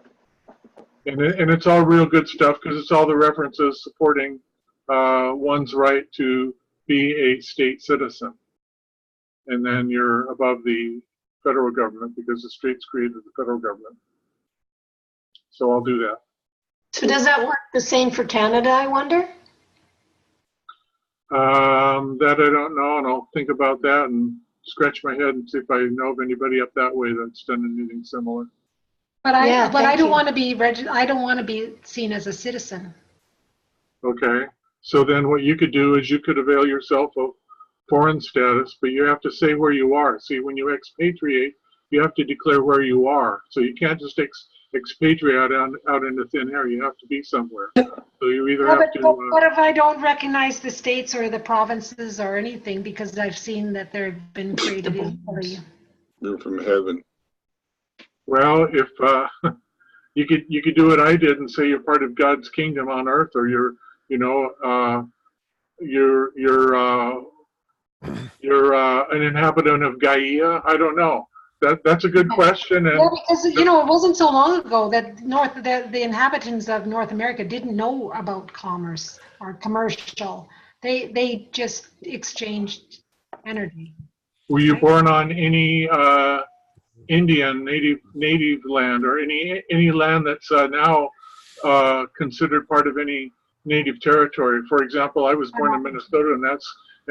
And it's all real good stuff because it's all the references supporting one's right to be a state citizen. And then you're above the federal government because the states created the federal government. So I'll do that. So does that work the same for Canada, I wonder? That I don't know, and I'll think about that and scratch my head and see if I know of anybody up that way that's done anything similar. But Yeah, I don't you. want to be I don't want to be seen as a citizen. Okay, so then what you could do is you could avail yourself of foreign status, but you have to say where you are. See, when you expatriate, you have to declare where you are. So you can't just expatriate out into thin air. You have to be somewhere. So you either have to. What if I don't recognize the states or the provinces or anything because I've seen that they've been created illegally? You're from heaven. Well, if you could do what I did and say you're part of God's kingdom on earth, or you're an inhabitant of Gaia. I don't know. That's a good question. And yeah, because it wasn't so long ago that the inhabitants of North America didn't know about commerce or commercial. They just exchanged energy. Were you born on any Indian native land or any land that's now considered part of any native territory? For example, I was born in Minnesota, and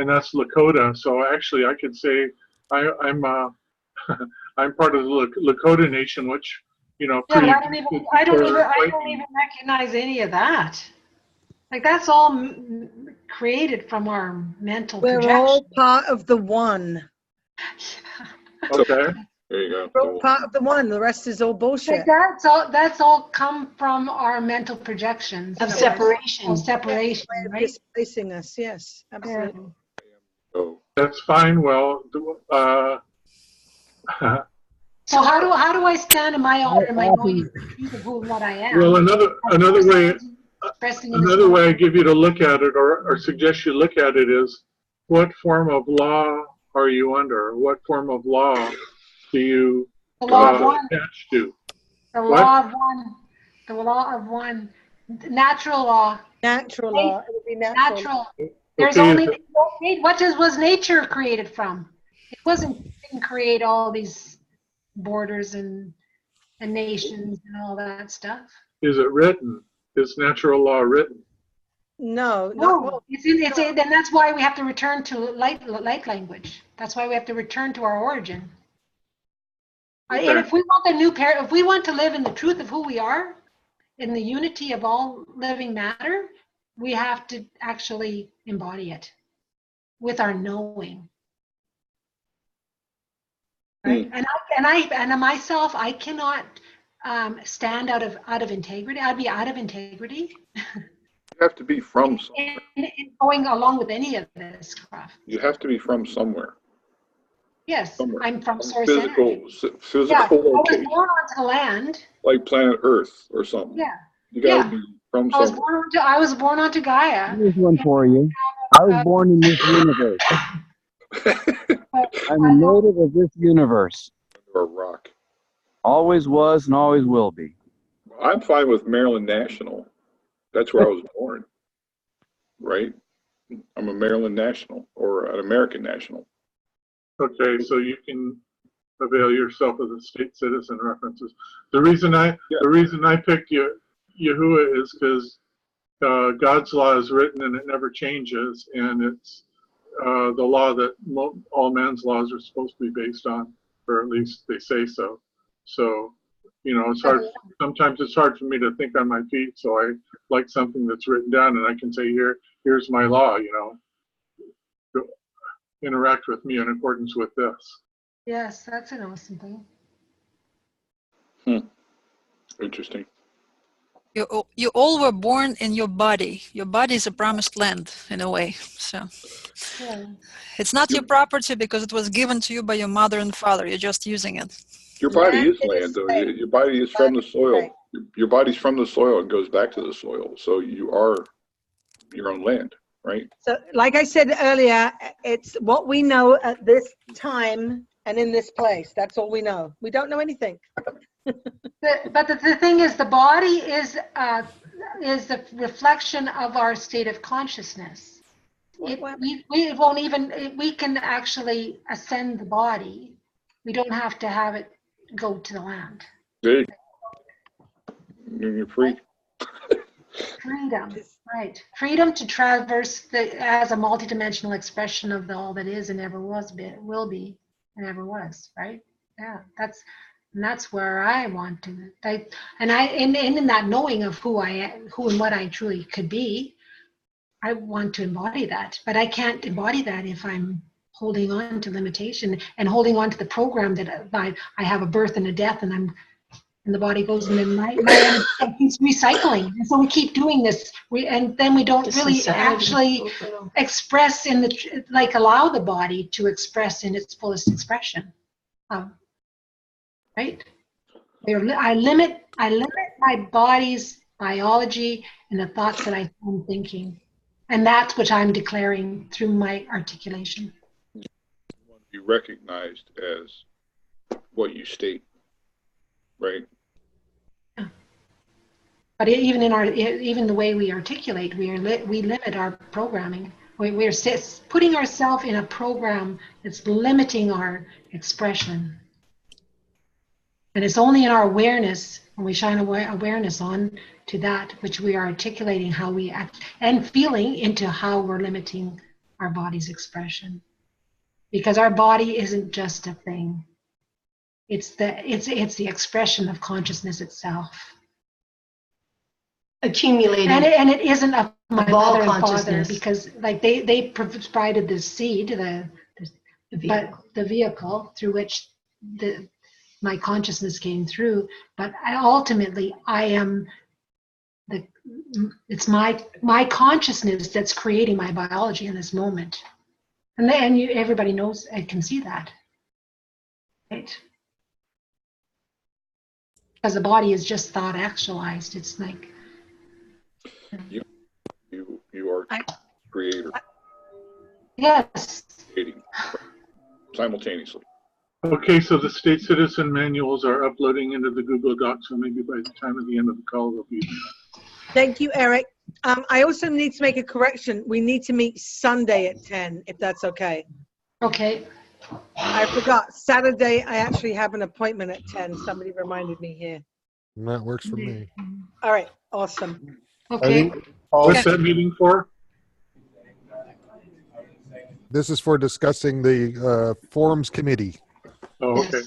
that's Lakota. So actually, I could say I'm part of the Lakota Nation, which Yeah, but I don't even recognize any of that. Like that's all created from our mental projection. We're all part of the one. Okay. There you go. We're all part of the one. The rest is all bullshit. Like that's all come from our mental projections Of separation. Of separation, right? Displacing us. Yes, absolutely. Oh. That's fine. Well, so how do I stand in my honor, my knowing who and what I am? well, another way I give you to look at it, or suggest you look at it, is what form of law are you under? What form of law do you attach to? The law of one. The law of one. Natural law. Natural law. It would be natural. There's only what was nature created from? It didn't create all these borders and nations and all that stuff. Is it written? Is natural law written? No. Then that's why we have to return to light language. That's why we have to return to our origin. Okay. And if we want to live in the truth of who we are, in the unity of all living matter, we have to actually embody it with our knowing. Right? And myself, I cannot stand out of integrity. I'd be out of integrity. You have to be from somewhere. In going along with any of this stuff. You have to be from somewhere. Yes, somewhere. I'm from source physical energy. Yeah, location. I was born onto the land. Like planet Earth or something. Yeah. You gotta be from somewhere. I was born onto Gaia. Here's one for you. I was born in this universe. I'm a native of this universe. Or a rock. Always was and always will be. I'm fine with Maryland National. That's where I was born. Right? I'm a Maryland national or an American national. Okay, so you can avail yourself of the state citizen references. The reason I picked Yahuwah is because God's law is written and it never changes, and it's the law that all men's laws are supposed to be based on, or at least they say so. So, it's hard. Sometimes it's hard for me to think on my feet. So I like something that's written down, and I can say, here's my law. Go interact with me in accordance with this. Yes, that's an awesome thing. Interesting. You all were born in your body. Your body is a promised land in a way. So Yeah. it's not your property because it was given to you by your mother and father. You're just using it. Your body is land, though. Your body is from the soil. Your body's from the soil and goes back to the soil. So you are your own land, right? So, like I said earlier, it's what we know at this time and in this place. That's all we know. We don't know anything. But the thing is, the body is a reflection of our state of consciousness. We won't even, we can actually ascend the body. We don't have to have it go to the land. There you're free. Freedom, right. Freedom to traverse as a multidimensional expression of all that is and ever was, will be, and ever was, right? Yeah, that's where I want to. In that knowing of who I am, who and what I truly could be, I want to embody that. But I can't embody that if I'm holding on to limitation and holding on to the program that I have a birth and a death, and the body goes, and then my energy keeps recycling. And so we keep doing this, and then we don't really actually express allow the body to express in its fullest expression. Right? I limit my body's biology and the thoughts that I'm thinking. And that's what I'm declaring through my articulation. You want to be recognized as what you state, right? Yeah. But even the way we articulate, we limit our programming. We're putting ourselves in a program that's limiting our expression. And it's only in our awareness, when we shine awareness on to that which we are articulating, how we act and feeling into how we're limiting our body's expression. Because our body isn't just a thing. It's the expression of consciousness itself. Accumulating. And it isn't of my mother and father, consciousness. because like they provided the seed, the vehicle through which my consciousness came through, but ultimately I am it's my consciousness that's creating my biology in this moment, and everybody knows and can see that, right? Because the body is just thought actualized. It's like you are creator. Yes. Creating simultaneously. Okay, so the state citizen manuals are uploading into the Google Doc, so maybe by the time of the end of the call, they'll be there. Thank you, Eric. I also need to make a correction. We need to meet Sunday at 10, if that's okay. Okay. I forgot. Saturday, I actually have an appointment at 10. Somebody reminded me here. That works for me. All right. Awesome. Okay. What's that meeting for? This is for discussing the forms committee. Oh, okay.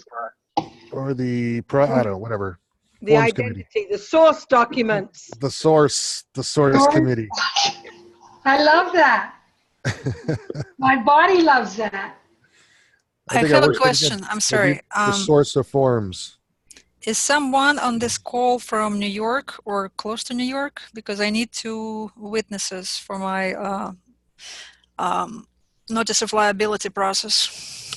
Or the, I don't know, whatever. The Forms identity, committee. the source documents. The source committee. I love that. My body loves that. I have a question. I'm sorry. The source of forms. Is someone on this call from New York or close to New York? Because I need 2 witnesses for my notice of liability process.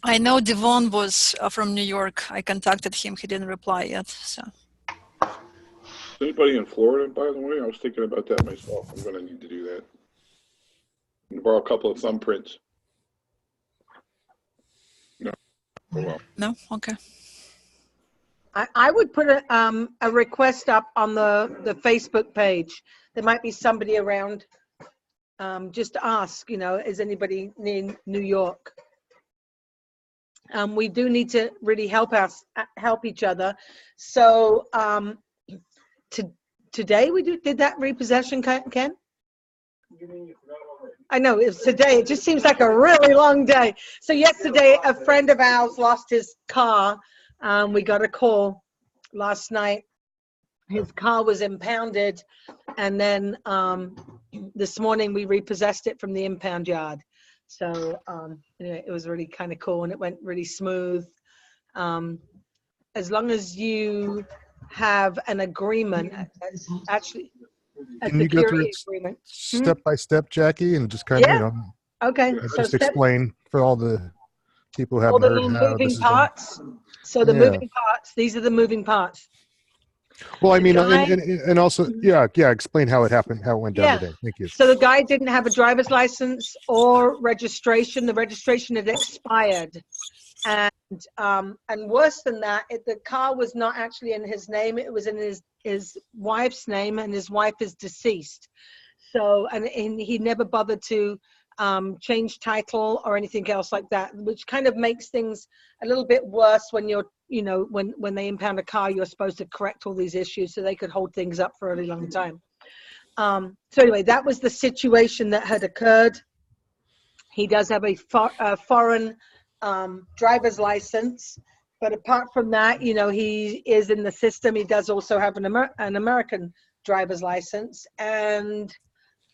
I know Devon was from New York. I contacted him. He didn't reply yet. So. Is anybody in Florida, by the way? I was thinking about that myself. I'm going to need to do that. I'm going to borrow a couple of thumbprints. No. Oh, well. No? Okay. I would put a request up on the Facebook page. There might be somebody around. Just to ask, is anybody in New York? We do need to really help each other. So today we did that repossession, Ken? I know it's today. It just seems like a really long day. So yesterday, a friend of ours lost his car. We got a call last night. His car was impounded, and then this morning we repossessed it from the impound yard. So anyway, it was really kind of cool, and it went really smooth. As long as you have an agreement, actually a Can you go through security it agreement. step by step, Jackie, and just kind of, Yeah. you know, Okay. So just explain for all the people who all haven't the heard little how moving this is done? parts. So the Yeah. moving parts, these are the moving parts. Well, I The mean, guy- and also, yeah, explain how it happened, how it went down Yeah. today. Thank you. So the guy didn't have a driver's license or registration. The registration had expired. And worse than that, the car was not actually in his name. It was in his wife's name, and his wife is deceased. So, and he never bothered to change title or anything else like that, which kind of makes things a little bit worse when you're, you know, when they impound a car, you're supposed to correct all these issues so they could hold things up for a really long time. So anyway, that was the situation that had occurred. He does have a foreign driver's license, but apart from that, you know, he is in the system. He does also have an American driver's license, and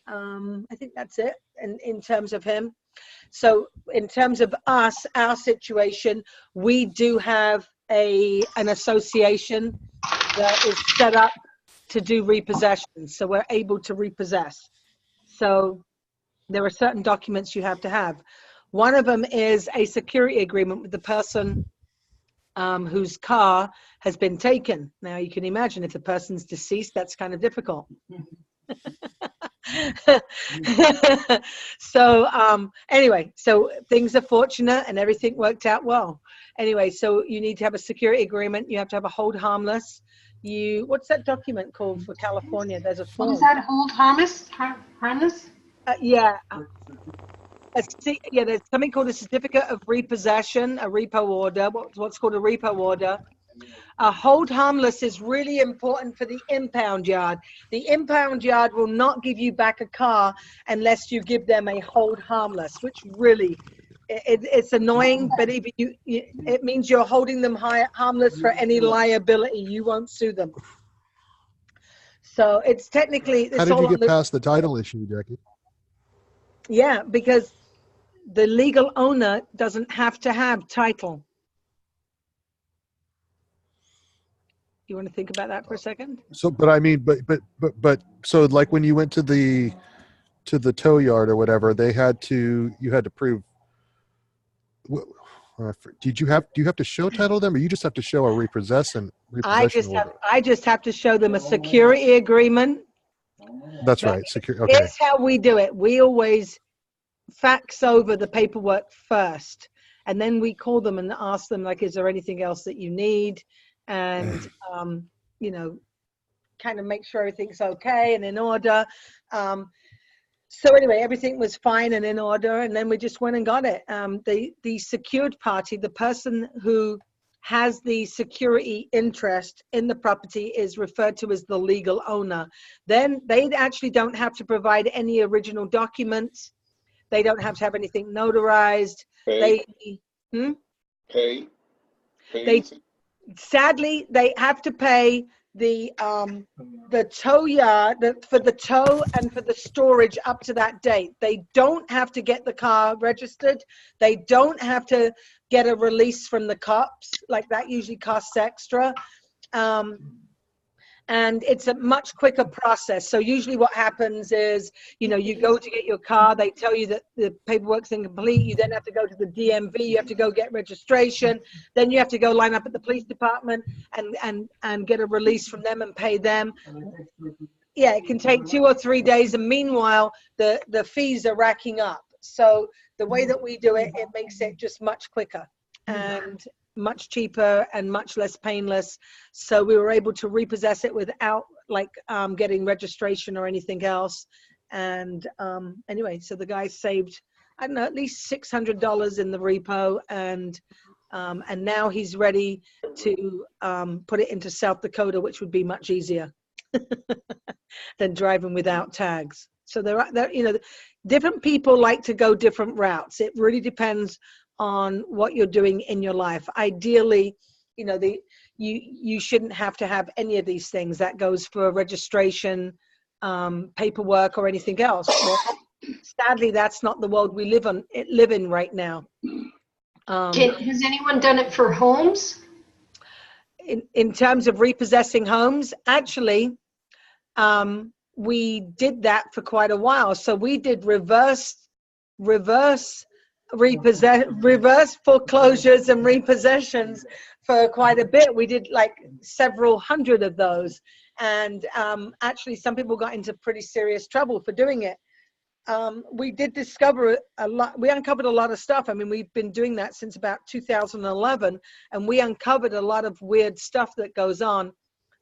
I think that's it in terms of him. So in terms of us, our situation, we do have an association that is set up to do repossession, so we're able to repossess. So there are certain documents you have to have. One of them is a security agreement with the person whose car has been taken. Now you can imagine if the person's deceased, that's kind of difficult. So anyway, so things are fortunate and everything worked out well. Anyway, so you need to have a security agreement. You have to have a hold harmless. What's that document called for California? There's a form. What is that, hold harmless? Harmless? Yeah. There's something called a certificate of repossession, a repo order, what's called a repo order. A hold harmless is really important for the impound yard. The impound yard will not give you back a car unless you give them a hold harmless, which really, it's annoying, but if it means you're holding them harmless for any liability. You won't sue them. So it's technically. How did you get past the title issue, Jackie? Yeah, because the legal owner doesn't have to have title. You want to think about that for a second? So, but I mean, but so like when you went to the tow yard or whatever, you had to prove. Do you have to show title to them, or you just have to show a repossession order? I just have to show them a security agreement. That's right. Okay. Here's how we do it. We always fax over the paperwork first, and then we call them and ask them, like, is there anything else that you need? And you know, kind of make sure everything's okay and in order. So anyway, everything was fine and in order, and then we just went and got it. The secured party, the person who has the security interest in the property, is referred to as the legal owner. Then they actually don't have to provide any original documents. They don't have to have anything notarized. Sadly, they have to pay the tow yard for the tow and for the storage up to that date. They don't have to get the car registered. They don't have to get a release from the cops. Like, that usually costs extra. And it's a much quicker process. So usually what happens is, you know, you go to get your car, they tell you that the paperwork's incomplete. You then have to go to the DMV, you have to go get registration. Then you have to go line up at the police department and get a release from them and pay them. Yeah, it can take 2 or 3 days. And meanwhile, the fees are racking up. So the way that we do it, it makes it just much quicker and much cheaper and much less painless. So we were able to repossess it without getting registration or anything else. And anyway, so the guy saved, I don't know, at least $600 in the repo, and now he's ready to put it into South Dakota, which would be much easier than driving without tags. So there, you know, different people like to go different routes. It really depends on what you're doing in your life. Ideally, you know, you shouldn't have to have any of these things. That goes for registration, paperwork, or anything else. Well, sadly, that's not the world we live in right now. Has anyone done it for homes? in terms of repossessing homes, actually, we did that for quite a while. So we did reverse foreclosures and repossessions for quite a bit. We did like several hundred of those, and actually some people got into pretty serious trouble for doing it. We did discover a lot. We uncovered a lot of stuff. I mean, we've been doing that since about 2011, and we uncovered a lot of weird stuff that goes on.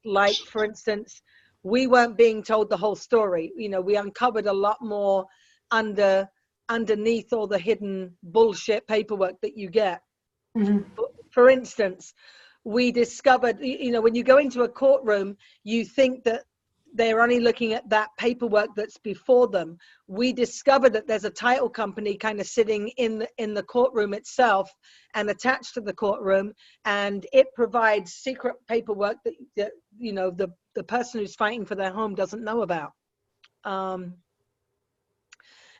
Like, for instance, we weren't being told the whole story. You know, we uncovered a lot more underneath all the hidden bullshit paperwork that you get. Mm-hmm. For instance, we discovered, you know, when you go into a courtroom, you think that they're only looking at that paperwork that's before them. We discovered that there's a title company kind of sitting in the courtroom itself and attached to the courtroom, and it provides secret paperwork that you know, the person who's fighting for their home doesn't know about.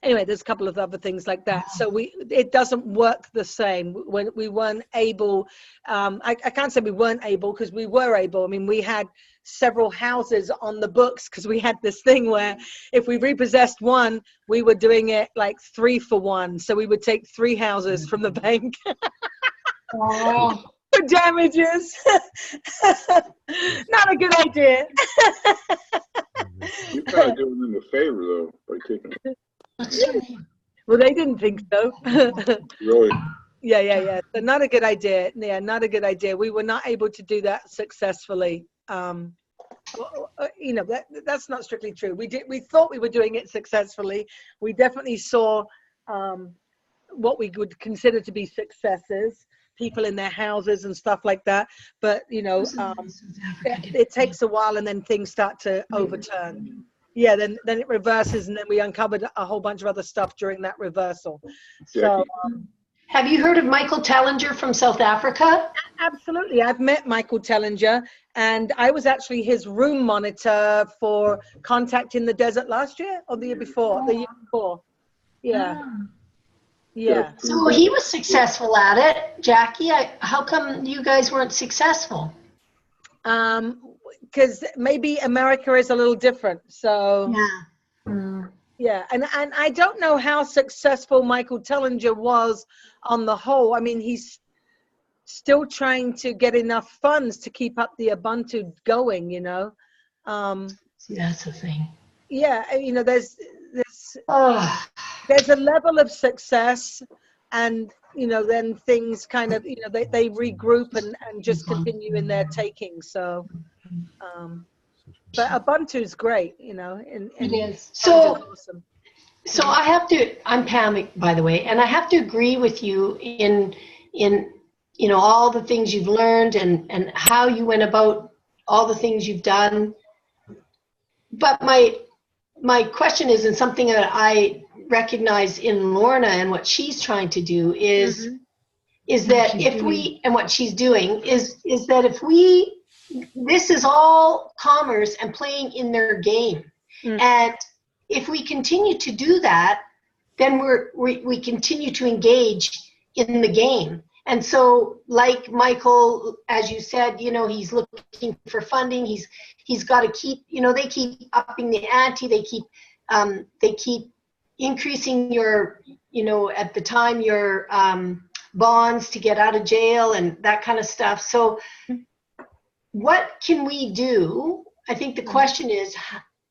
Anyway, there's a couple of other things like that. So it doesn't work the same. When we weren't able, I can't say we weren't able, because we were able. I mean, we had several houses on the books, because we had this thing where if we repossessed one, we were doing it like 3 for 1. So we would take 3 houses from the bank. Oh. For damages. Not a good idea. You're kind of doing them a favor, though, by taking it. Well, they didn't think so. Really? Yeah. So not a good idea. Yeah, not a good idea. We were not able to do that successfully. You know, that's not strictly true. We thought we were doing it successfully. We definitely saw what we would consider to be successes, people in their houses and stuff like that. But you know, it takes a while, and then things start to overturn. Yeah, then it reverses, and then we uncovered a whole bunch of other stuff during that reversal. So, have you heard of Michael Tellinger from South Africa? Absolutely. I've met Michael Tellinger, and I was actually his room monitor for Contact in the Desert last year, or the year before. The year before. Yeah. Yeah. So he was successful at it. Jackie, how come you guys weren't successful? Because maybe America is a little different. So yeah, and I don't know how successful Michael Tellinger was on the whole. I mean, he's still trying to get enough funds to keep up the Ubuntu going, you know. See, that's the thing. Yeah, you know, there's a level of success, and you know, then things kind of, you know, they regroup and just continue in their taking. So but Ubuntu's great, you know. It is. So awesome. So I have to, I'm Pam, by the way, and I have to agree with you in you know, all the things you've learned and how you went about all the things you've done. But my question is, and something that I recognize in Lorna and what she's trying to do is that if we, and what she's doing is that if we, this is all commerce and playing in their game. And if we continue to do that, then we continue to engage in the game. And so, like Michael, as you said, you know, he's looking for funding. He's got to keep, you know, they keep upping the ante. They keep increasing your, you know, at the time your bonds to get out of jail and that kind of stuff. So what can we do? I think the question is,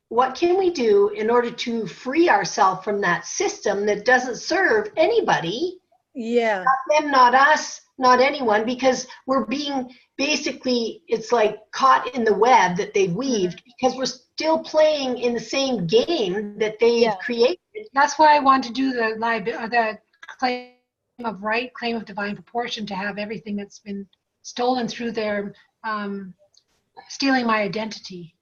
what can we do in order to free ourselves from that system that doesn't serve anybody? Yeah. Not them, not us, not anyone, because we're being basically, it's like caught in the web that they've weaved, because we're still playing in the same game that they've created. That's why I want to do the claim of right, claim of divine proportion, to have everything that's been stolen through their stealing my identity.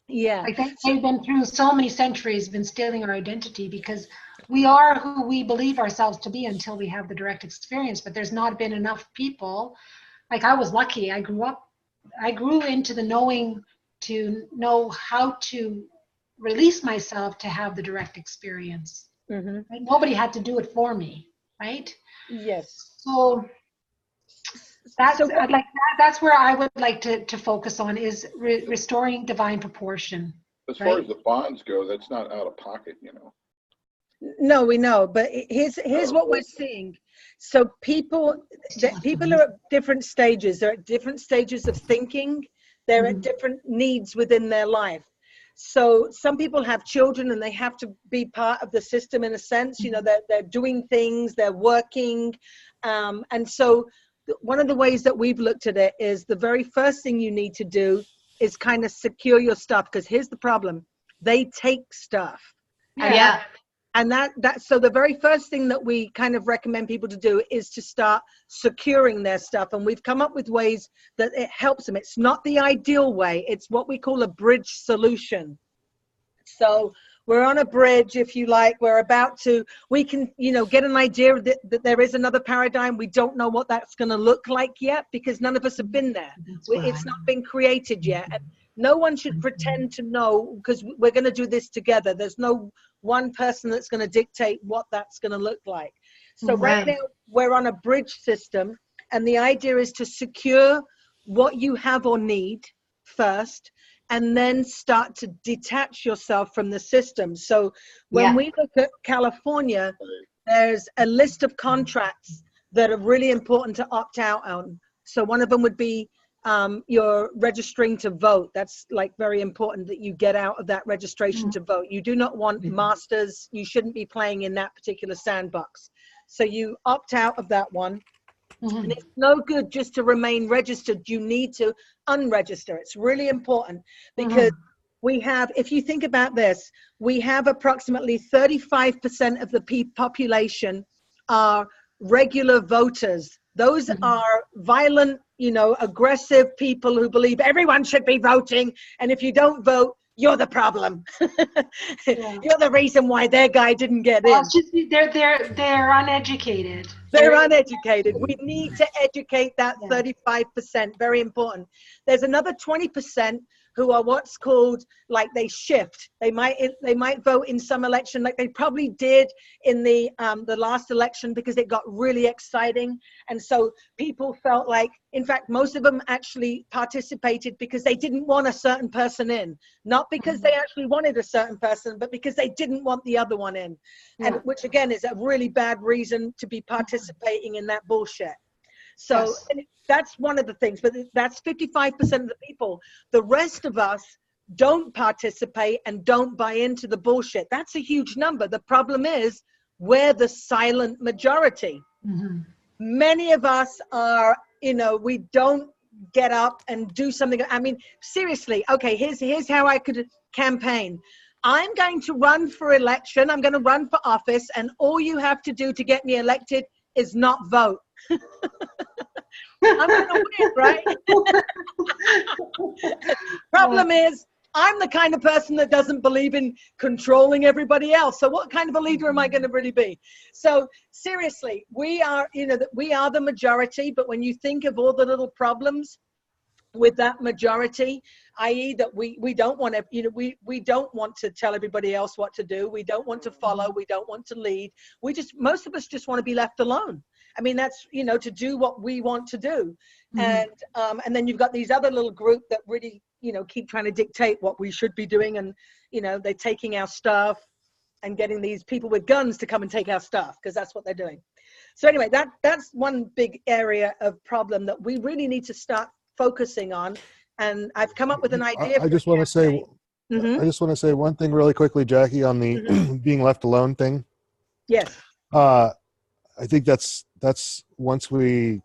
Yeah. Like they've been through so many centuries, been stealing our identity, because we are who we believe ourselves to be until we have the direct experience. But there's not been enough people. Like, I was lucky. I grew into the knowing to know how to release myself to have the direct experience. Right? Nobody had to do it for me, right? Yes. So That's I'd like that's where I would like to focus on is restoring divine proportion. As far as the bonds go, that's not out of pocket, you know. No, we know, but here's what we're seeing. So people are at different stages. They're at different stages of thinking. They're at different needs within their life. So some people have children and they have to be part of the system in a sense. You know, they're doing things, they're working, and so one of the ways that we've looked at it is the very first thing you need to do is kind of secure your stuff, because here's the problem: they take stuff. Yeah. And so the very first thing that we kind of recommend people to do is to start securing their stuff. And we've come up with ways that it helps them. It's not the ideal way. It's what we call a bridge solution. So we're on a bridge, if you like. We can, get an idea that there is another paradigm. We don't know what that's going to look like yet, because none of us have been there. It's not been created yet. And no one should pretend to know, because we're going to do this together. There's no one person that's going to dictate what that's going to look like. So right now we're on a bridge system, and the idea is to secure what you have or need first, and then start to detach yourself from the system. So when we look at California, there's a list of contracts that are really important to opt out on. So one of them would be you're registering to vote. That's like very important that you get out of that registration to vote. You do not want masters. You shouldn't be playing in that particular sandbox. So you opt out of that one. And it's no good just to remain registered. You need to unregister. It's really important, because we have, if you think about this, we have approximately 35% of the population are regular voters. Those are violent, aggressive people who believe everyone should be voting. And if you don't vote, you're the problem. You're the reason why their guy didn't get in. It's just, they're uneducated. They're uneducated. We need to educate that 35%. Very important. There's another 20% who are what's called, like, they shift. They might vote in some election, like they probably did in the last election, because it got really exciting. And so people felt like, in fact, most of them actually participated because they didn't want a certain person in, not because they actually wanted a certain person, but because they didn't want the other one in. And which again is a really bad reason to be participating in that bullshit. So that's one of the things, but that's 55% of the people. The rest of us don't participate and don't buy into the bullshit. That's a huge number. The problem is we're the silent majority. Many of us are, we don't get up and do something. I mean, seriously, okay, here's how I could campaign. I'm going to run for election. I'm going to run for office, and all you have to do to get me elected is not vote. I'm going to win, right? Problem is, I'm the kind of person that doesn't believe in controlling everybody else. So what kind of a leader am I going to really be? So seriously, we are, we are the majority, but when you think of all the little problems with that majority, i.e. that we don't want to, we don't want to tell everybody else what to do. We don't want to follow. We don't want to lead. Most of us just want to be left alone. I mean, that's, to do what we want to do. And then you've got these other little group that really, keep trying to dictate what we should be doing. And, they're taking our stuff and getting these people with guns to come and take our stuff, because that's what they're doing. So anyway, that's one big area of problem that we really need to start focusing on. And I've come up with an idea. I just want to say, I just want to say one thing really quickly, Jackie, on the being left alone thing. Yes. I think that's once we're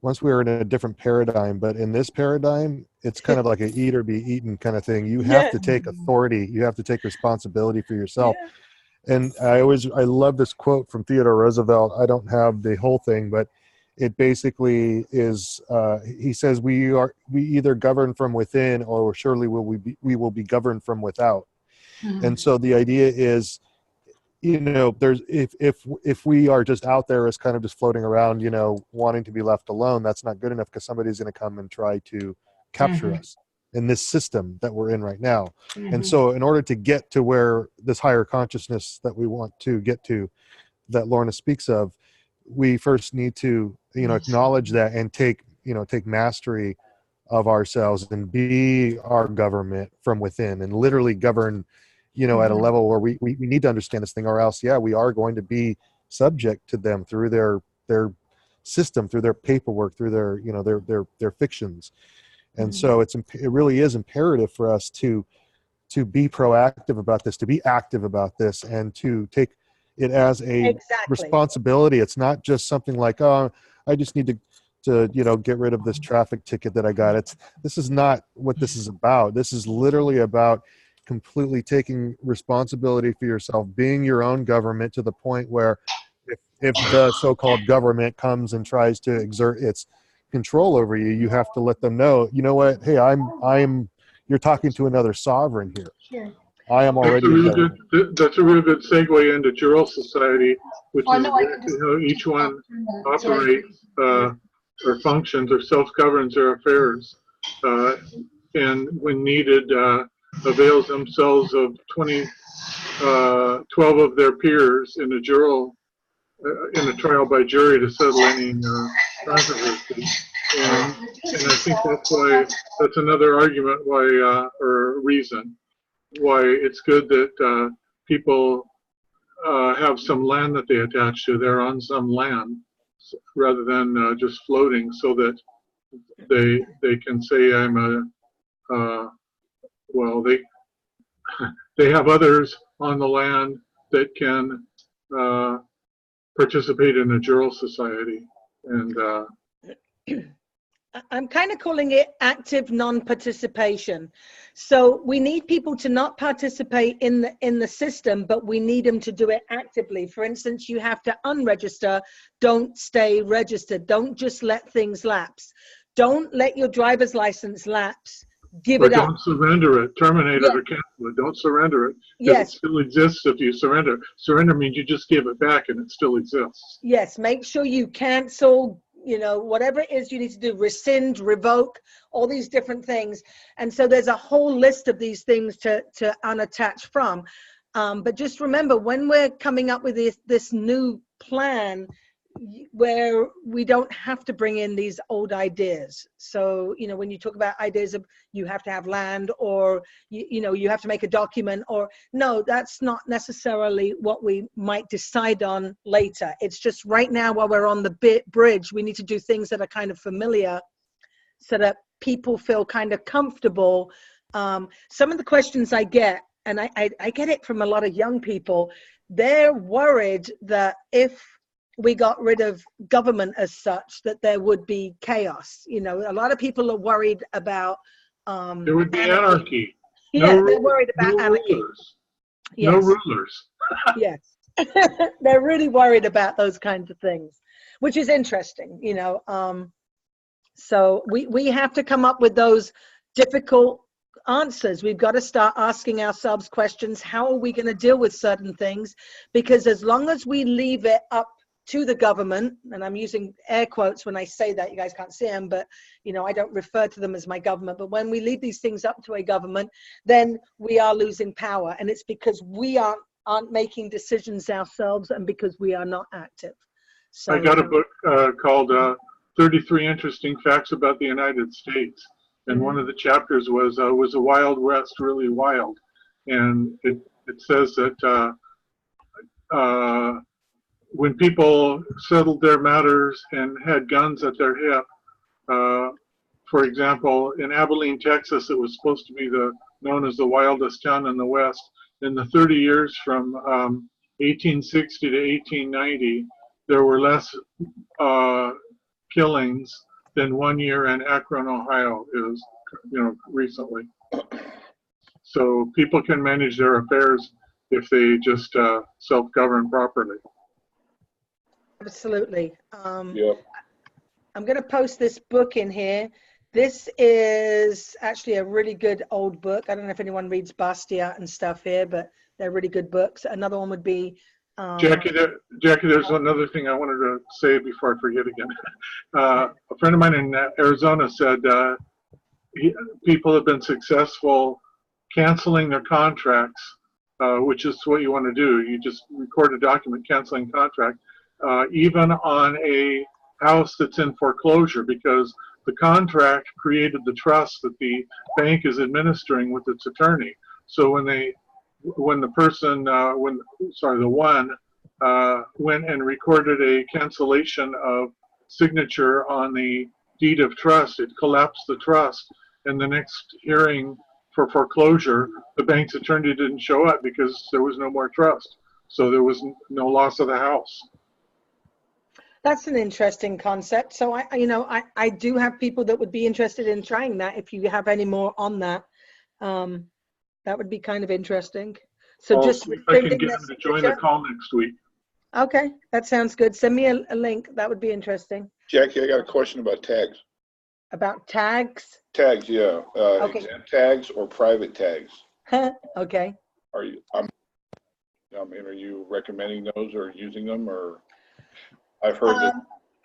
in a different paradigm, but in this paradigm, it's kind of like a eat or be eaten kind of thing. You have to take authority. You have to take responsibility for yourself. And I love this quote from Theodore Roosevelt. I don't have the whole thing, but it basically is, he says, we either govern from within, or surely we will be governed from without. And so the idea is, there's if we are just out there as kind of just floating around, wanting to be left alone, that's not good enough, because somebody's going to come and try to capture us in this system that we're in right now. And so in order to get to where this higher consciousness that we want to get to, that Lorna speaks of, we first need to acknowledge that and take mastery of ourselves and be our government from within and literally govern, at a level where we need to understand this thing, or else, we are going to be subject to them through their system, through their paperwork, through their fictions. And so it really is imperative for us to be proactive about this, to be active about this, and to take it as a responsibility. It's not just something like, oh, I just need to get rid of this traffic ticket that I got. This is not what this is about. This is literally about completely taking responsibility for yourself, being your own government, to the point where if the so-called government comes and tries to exert its control over you, you have to let them know, you know what, hey, you're talking to another sovereign here. Sure. I am already that's a real good segue into jural society, which is each one operates or functions or self-governs their affairs, and when needed avails themselves of 12 of their peers in a in a trial by jury to settle any controversy. And I think that's another argument why, or reason why it's good that people have some land that they attach to. They're on some land rather than just floating, so that they can say, they have others on the land that can participate in a jural society. And I'm kind of calling it active non-participation. So we need people to not participate in the system, but we need them to do it actively. For instance, you have to unregister. Don't stay registered. Don't just let things lapse. Don't let your driver's license lapse. Give it up. Don't surrender it. Terminate it or cancel it. Don't surrender it. Yes. It still exists if you surrender. Surrender means you just give it back and it still exists. Yes. Make sure you cancel, whatever it is you need to do, rescind, revoke, all these different things. And so there's a whole list of these things to unattach from. But just remember, when we're coming up with this new plan, where we don't have to bring in these old ideas. So, when you talk about ideas of you have to have land, or, you have to make a document, or no, that's not necessarily what we might decide on later. It's just right now, while we're on the bridge, we need to do things that are kind of familiar so that people feel kind of comfortable. Some of the questions I get, and I get it from a lot of young people, they're worried that if we got rid of government as such, that there would be chaos. A lot of people are worried about there would be anarchy. Yeah, they're worried about anarchy. Rulers. Yes. No rulers. Yes. They're really worried about those kinds of things, which is interesting, so we have to come up with those difficult answers. We've got to start asking ourselves questions. How are we going to deal with certain things? Because as long as we leave it up to the government, and I'm using air quotes when I say that, you guys can't see them, but I don't refer to them as my government, but when we leave these things up to a government, then we are losing power, and it's because we aren't making decisions ourselves, and because we are not active. So I got a book called 33 Interesting Facts About the United States, and one of the chapters was the Wild West really wild? And it says that when people settled their matters and had guns at their hip, for example, in Abilene, Texas, it was supposed to be known as the wildest town in the West. In the 30 years from 1860 to 1890, there were less killings than 1 year in Akron, Ohio is, recently. So people can manage their affairs if they just self-govern properly. Absolutely. Yep. I'm going to post this book in here. This is actually a really good old book. I don't know if anyone reads Basquiat and stuff here, but they're really good books. Another one would be Jackie, there's another thing I wanted to say before I forget again. A friend of mine in Arizona said people have been successful canceling their contracts, which is what you want to do. You just record a document canceling contract, even on a house that's in foreclosure, because the contract created the trust that the bank is administering with its attorney. So when the one went and recorded a cancellation of signature on the deed of trust, it collapsed the trust. And the next hearing for foreclosure, the bank's attorney didn't show up because there was no more trust. So there was no loss of the house. That's an interesting concept. So I do have people that would be interested in trying that. If you have any more on that, that would be kind of interesting. So I'll just see if I can get them to join the call next week. Okay, that sounds good. Send me a link. That would be interesting. Jackie, I got a question about tags. About tags? Tags, yeah. Okay. Exempt tags or private tags? Okay. Are you? I mean, are you recommending those or using them? Or I've heard that.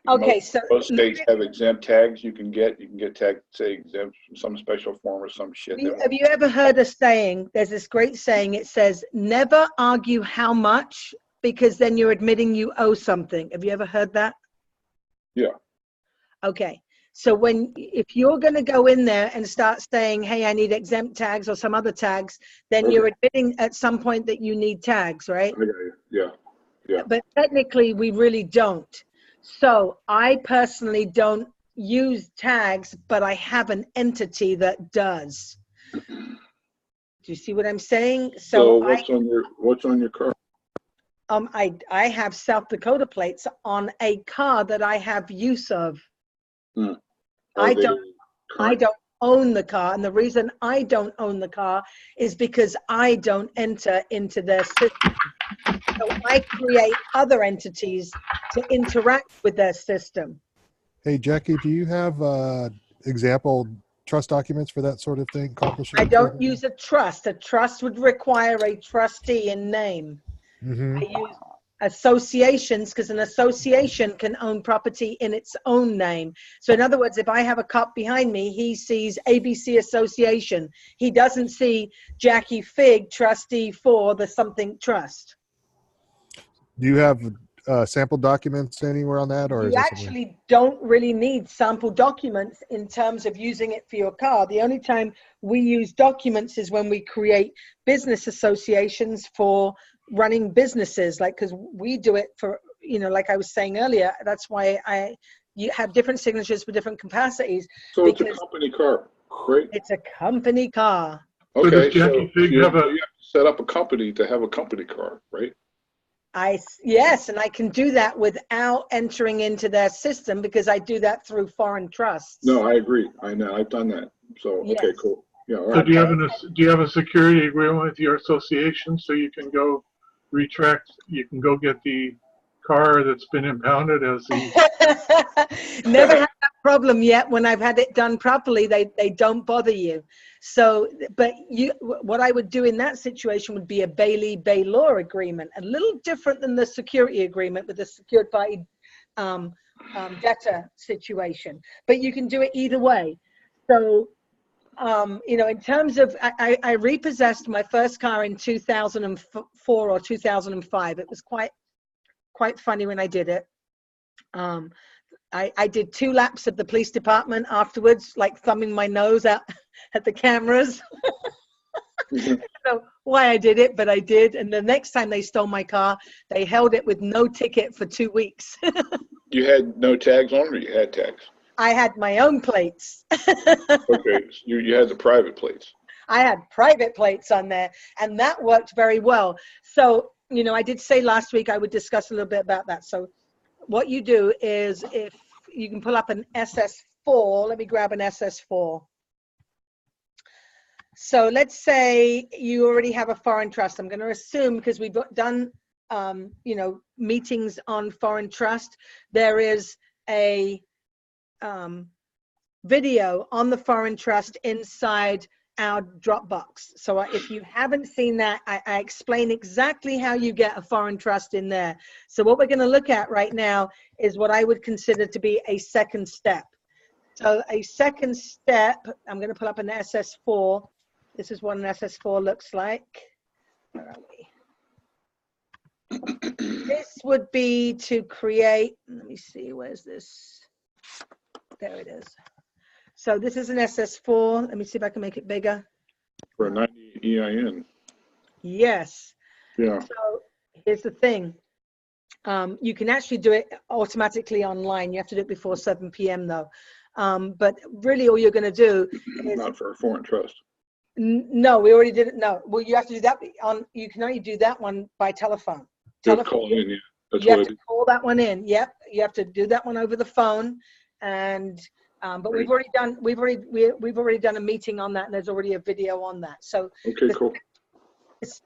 Okay, most states have exempt tags. You can get tagged, say exempt, some special form or some shit. Have you ever heard a saying? There's this great saying. It says, "Never argue how much, because then you're admitting you owe something." Have you ever heard that? Yeah. Okay. So if you're going to go in there and start saying, "Hey, I need exempt tags or some other tags," then you're admitting at some point that you need tags, right? I got you. Yeah. Yeah. But technically, we really don't. So I personally don't use tags, but I have an entity that does. Do you see what I'm saying? So what's on your car? I have South Dakota plates on a car that I have use of. I don't own the car, and the reason I don't own the car is because I don't enter into their system. So I create other entities to interact with their system. Hey, Jackie, do you have example trust documents for that sort of thing? I don't use a trust. A trust would require a trustee in name. Mm-hmm. I use associations because an association can own property in its own name. So in other words, if I have a cop behind me, he sees ABC Association. He doesn't see Jackie Fig, trustee for the something trust. Do you have sample documents anywhere on that, or you actually don't really need sample documents in terms of using it for your car? The only time we use documents is when we create business associations for running businesses, like, because we do it for, like I was saying earlier, that's why you have different signatures for different capacities. So it's a company car, right? It's a company car. Okay, so you have to set up a company to have a company car, right? Yes, and I can do that without entering into their system because I do that through foreign trusts. No, I agree. I know. I've done that. So, yes. Okay, cool. Yeah. All So right. do you have a security agreement with your association so you can go retract, you can go get the car that's been impounded as the... Never had that problem yet. When I've had it done properly, they don't bother you. So, but what I would do in that situation would be a Bailey-Baylor agreement, a little different than the security agreement with the secured party debtor situation. But you can do it either way. So, in terms of, I repossessed my first car in 2004 or 2005. It was quite funny when I did it. I did 2 laps of the police department afterwards, like thumbing my nose out at the cameras. I don't know why I did it, but I did. And the next time they stole my car, they held it with no ticket for 2 weeks. You had no tags on, or you had tags? I had my own plates. Okay, you had the private plates. I had private plates on there, and that worked very well. So, I did say last week I would discuss a little bit about that. So what you do is, if you can pull up an SS4, let me grab an SS4. So let's say you already have a foreign trust. I'm going to assume, because we've done, meetings on foreign trust, there is a video on the foreign trust inside our Dropbox. So if you haven't seen that, I explain exactly how you get a foreign trust in there. So what we're going to look at right now is what I would consider to be a second step. So a second step, I'm going to pull up an SS4. This is what an SS4 looks like. Where are this would be to create, let me see, where's this? There it is. So this is an SS4. Let me see if I can make it bigger. For a 90 EIN. Yes. Yeah. So here's the thing. You can actually do it automatically online. You have to do it before 7 p.m. though. But really all you're going to do is... Not for a foreign trust. No, we already did it. No, well, you have to do that on, you can only do that one by telephone. Call in, yeah. That's you what have to call that one in. Yep. You have to do that one over the phone. And, but we've already done a meeting on that, and there's already a video on that. So okay, cool.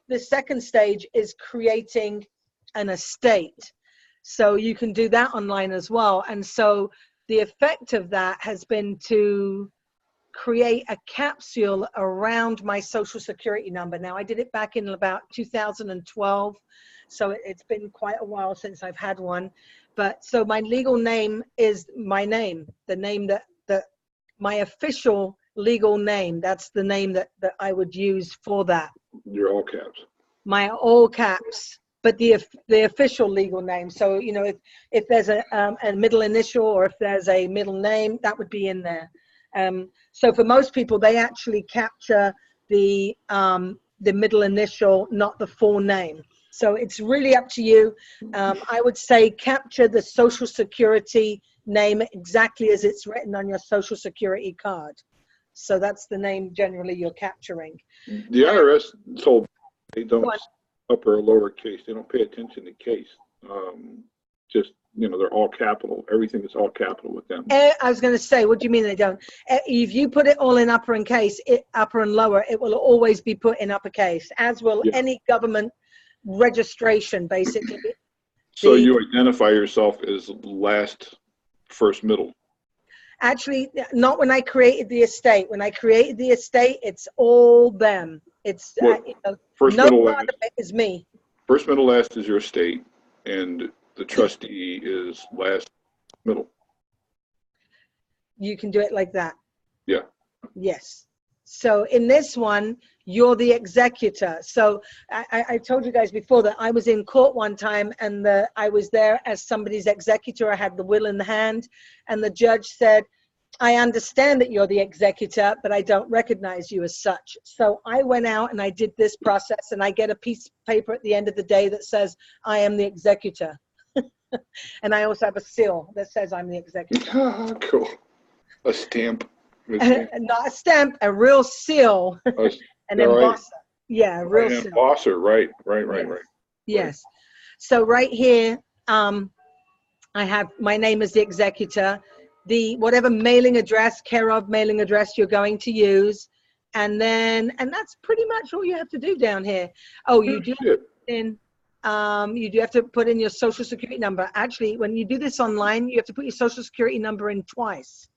The second stage is creating an estate. So you can do that online as well. And so the effect of that has been to create a capsule around my social security number. Now I did it back in about 2012. So it's been quite a while since I've had one. But so my legal name is my name, the name that my official legal name. That's the name that I would use for that. Your all caps. My all caps, but the official legal name. So, you know, if there's a middle initial or if there's a middle name, that would be in there. So for most people, they actually capture the middle initial, not the full name. So it's really up to you. I would say capture the social security name exactly as it's written on your social security card. So that's the name generally you're capturing. The IRS told they don't upper or lower case. They don't pay attention to case. Just, you know, they're all capital. Everything is all capital with them. I was going to say, what do you mean they don't? If you put it all in upper and case, upper and lower, it will always be put in uppercase, as will any government registration, basically. So you identify yourself as last, first, middle. Actually, not when I created the estate. When I created the estate, it's all them. It's you know, first, no middle, part last. of it is me. First, middle, last is your estate, and the trustee is last, middle. You can do it like that. Yeah. Yes. So in this one, you're the executor. So I told you guys before that I was in court one time, and I was there as somebody's executor. I had the will in the hand, and the judge said, I understand that you're the executor, but I don't recognize you as such. So I went out and I did this process, and I get a piece of paper at the end of the day that says, I am the executor. And I also have a seal that says I'm the executor. Cool. A stamp. Not a stamp, a real seal. An embosser. Yeah, a real seal. Embosser, right. Yes. So right here, I have my name as the executor, the whatever mailing address, care of mailing address you're going to use, and that's pretty much all you have to do down here. Oh, you do have to put in your social security number. Actually, when you do this online, you have to put your social security number in twice.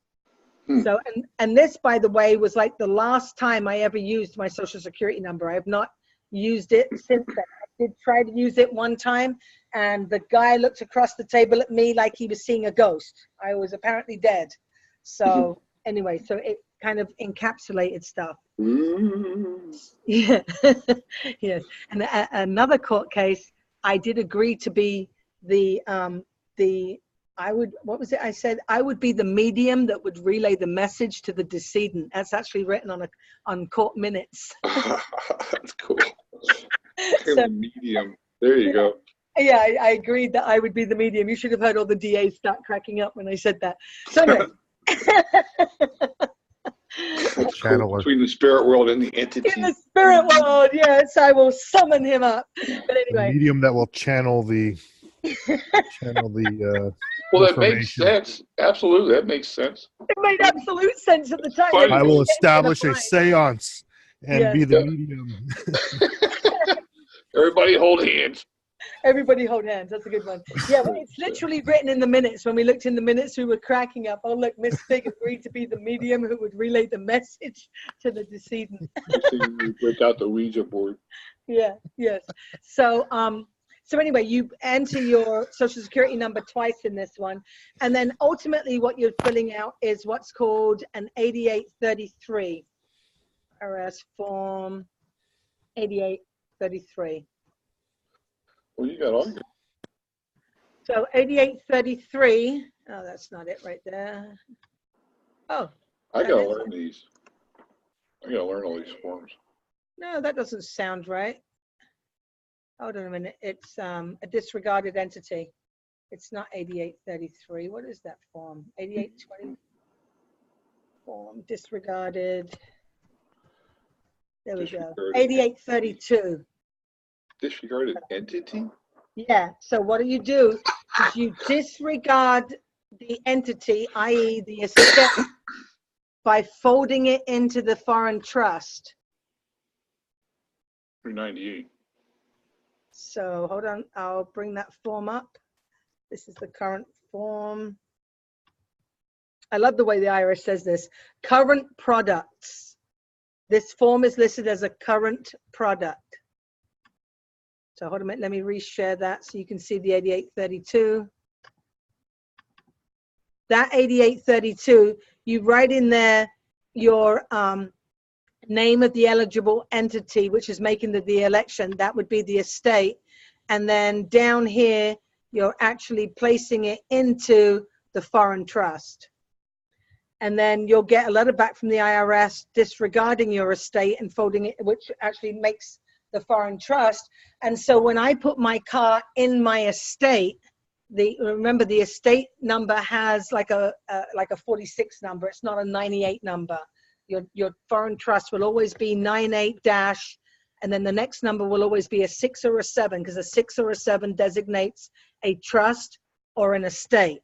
So, and this, by the way, was like the last time I ever used my social security number. I have not used it since then. I did try to use it one time, and the guy looked across the table at me like he was seeing a ghost. I was apparently dead. So anyway, so it kind of encapsulated stuff. Yeah. Yes. And another court case, I did agree to be what was it I said? I would be the medium that would relay the message to the decedent. That's actually written on court minutes. That's cool. So, medium. There you go. Yeah, I agreed that I would be the medium. You should have heard all the DAs start cracking up when I said that. So anyway. Cool. Between the spirit world and the entity. In the spirit world, yes, I will summon him up. But anyway. The medium that will channel the well, that makes sense. Absolutely, that makes sense. It made absolute sense at the time. I will establish a seance and be the medium. Everybody hold hands. Everybody hold hands. That's a good one. Yeah, well, it's literally written in the minutes. When we looked in the minutes, we were cracking up. Oh, look, Miss Fig agreed to be the medium who would relay the message to the decedent. You break out the Ouija board. Yeah, yes. So, so anyway, you enter your social security number twice in this one. And then ultimately what you're filling out is what's called an 8833. IRS form 8833. Well, you got all your. So 8833. Oh, that's not it right there. Oh. I gotta learn these. I gotta learn all these forms. No, that doesn't sound right. Hold on a minute. It's a disregarded entity. It's not 8833. What is that form? 8820 form disregarded. There we go. 8832. Disregarded entity? Yeah. So what you do is you disregard the entity, i.e. the estate, by folding it into the foreign trust. 398. So hold on, I'll bring that form up. This is the current form. I love the way the IRS says this. Current products. This form is listed as a current product. So hold on a minute, let me reshare that so you can see the 8832. That 8832, you write in there your name of the eligible entity, which is making the election. That would be the estate. And then down here, you're actually placing it into the foreign trust. And then you'll get a letter back from the IRS disregarding your estate and folding it, which actually makes the foreign trust. And so when I put my car in my estate, remember the estate number has like a 46 number. It's not a 98 number. Your foreign trust will always be 98 dash, and then the next number will always be a 6 or a 7, because a 6 or a 7 designates a trust or an estate.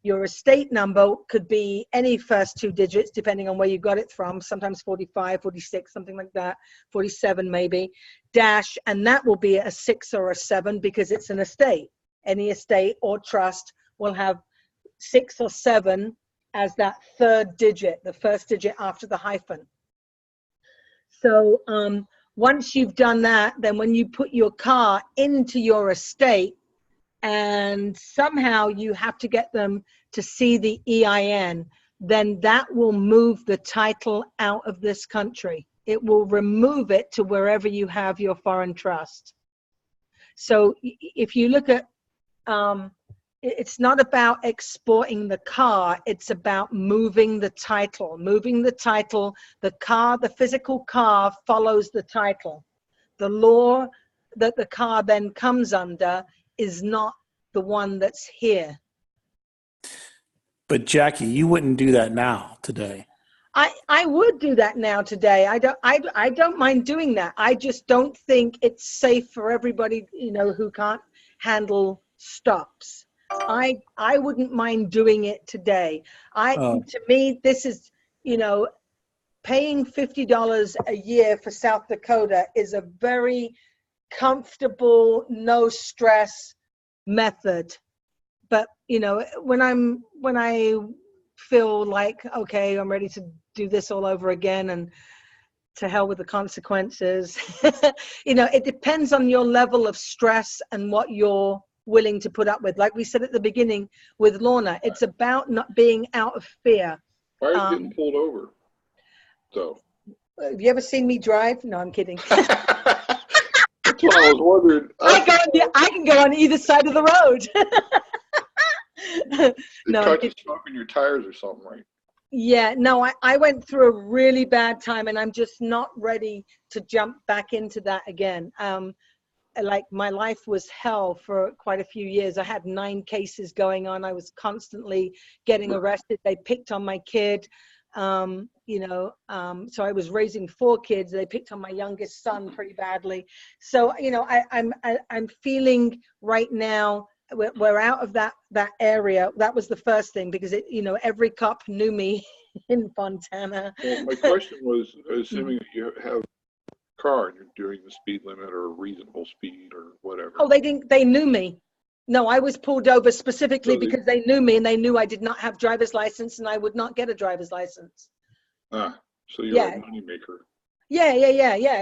Your estate number could be any first 2 digits, depending on where you got it from, sometimes 45, 46, something like that, 47 maybe, dash, and that will be a 6 or a 7 because it's an estate. Any estate or trust will have 6 or 7 as that third digit, the first digit after the hyphen. So once you've done that, then when you put your car into your estate, and somehow you have to get them to see the EIN, then that will move the title out of this country. It will remove it to wherever you have your foreign trust. So if you look at, it's not about exporting the car, it's about moving the title. Moving the title, the car, the physical car follows the title. The law that the car then comes under is not the one that's here. But Jackie, you wouldn't do that now today. I would do that now today. I don't mind doing that. I just don't think it's safe for everybody, you know, who can't handle stops. I wouldn't mind doing it today. To me, this is, you know, paying $50 a year for South Dakota is a very comfortable, no stress method. But you know, when I feel like, okay, I'm ready to do this all over again and to hell with the consequences, you know, it depends on your level of stress and what you're willing to put up with. Like we said at the beginning with Lorna, it's about not being out of fear. Why are you getting pulled over? So have you ever seen me drive? No, I'm kidding. That's what I was wondering. I can go on either side of the road. No, caught you smoking your tires or something, right? Yeah, no, I went through a really bad time, and I'm just not ready to jump back into that again. Like my life was hell for quite a few years. I had 9 cases going on. I was constantly getting arrested. They picked on my kid. You know, so I was raising 4 kids. They picked on my youngest son pretty badly. So, you know, I'm feeling right now we're out of that area. That was the first thing, because it, you know, every cop knew me in Fontana. Well, my question was, assuming that you have a car and you're doing the speed limit or reasonable speed or whatever. Oh, they knew me. No, I was pulled over specifically because they knew me, and they knew I did not have driver's license and I would not get a driver's license. Ah, so you're a moneymaker. Yeah.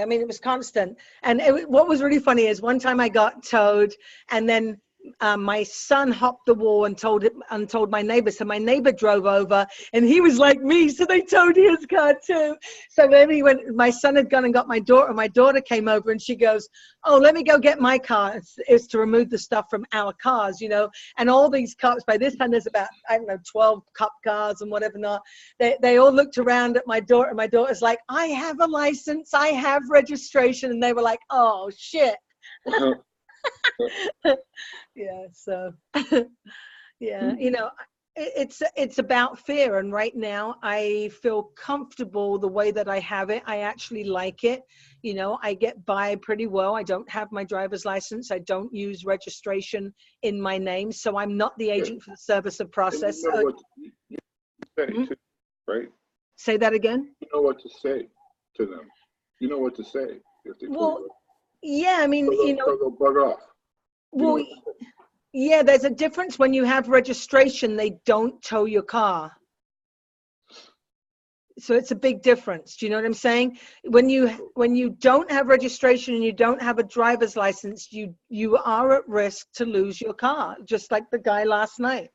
I mean, it was constant. And what was really funny is one time I got towed, and then my son hopped the wall and told my neighbor. So my neighbor drove over, and he was like me, so they towed his car too. So then my son had gone and got my daughter came over, and she goes, "Oh, let me go get my car." It's to remove the stuff from our cars, you know. And all these cops, by this time there's about, I don't know, 12 cop cars and whatever not. They all looked around at my daughter, and my daughter's like, "I have a license, I have registration," and they were like, "Oh shit." Yeah, so yeah, you know, it's about fear, and right now I feel comfortable the way that I have it. I actually like it. You know, I get by pretty well. I don't have my driver's license. I don't use registration in my name, so I'm not the agent for the service of process. You know what you say too, right? Say that again. You know what to say to them. You know what to say if they yeah, I mean, you know, they'll bug off. Well, yeah, there's a difference. When you have registration, they don't tow your car. So it's a big difference. Do you know what I'm saying? When you don't have registration and you don't have a driver's license, you are at risk to lose your car, just like the guy last night.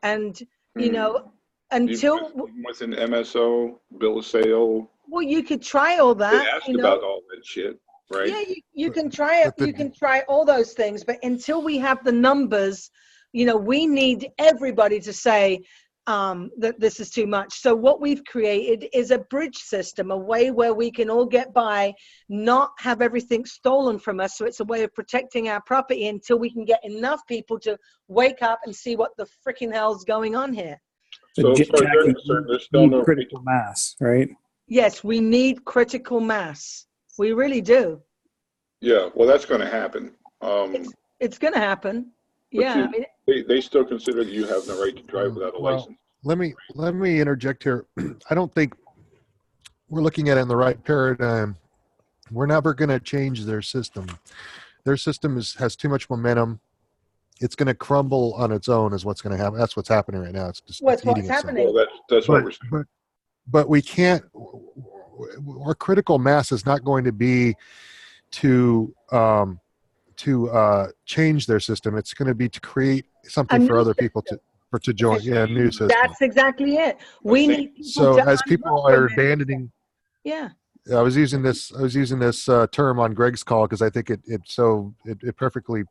And, you know, until with an MSO, bill of sale. Well, you could try all that. They ask about all that shit. Right. Yeah, you can try it. You can try all those things, but until we have the numbers, you know, we need everybody to say that this is too much. So what we've created is a bridge system, a way where we can all get by, not have everything stolen from us. So it's a way of protecting our property until we can get enough people to wake up and see what the freaking hell's going on here. So Jackie, there's still no critical mass, right? Yes, we need critical mass. We really do. Yeah, well, that's going to happen. It's going to happen. Yeah, I mean, they still consider that you have the right to drive without a license. Let me interject here. I don't think we're looking at it in the right paradigm. We're never going to change their system. Their system has too much momentum. It's going to crumble on its own. Is what's going to happen. That's what's happening right now. It's just what's happening. Well, that's what we're saying. But we can't. Our critical mass is not going to be to change their system. It's going to be to create something for other people to join. Yeah, a new system. That's exactly it. We need people so as people are abandoning. Yeah. I was using this term on Greg's call because I think it perfectly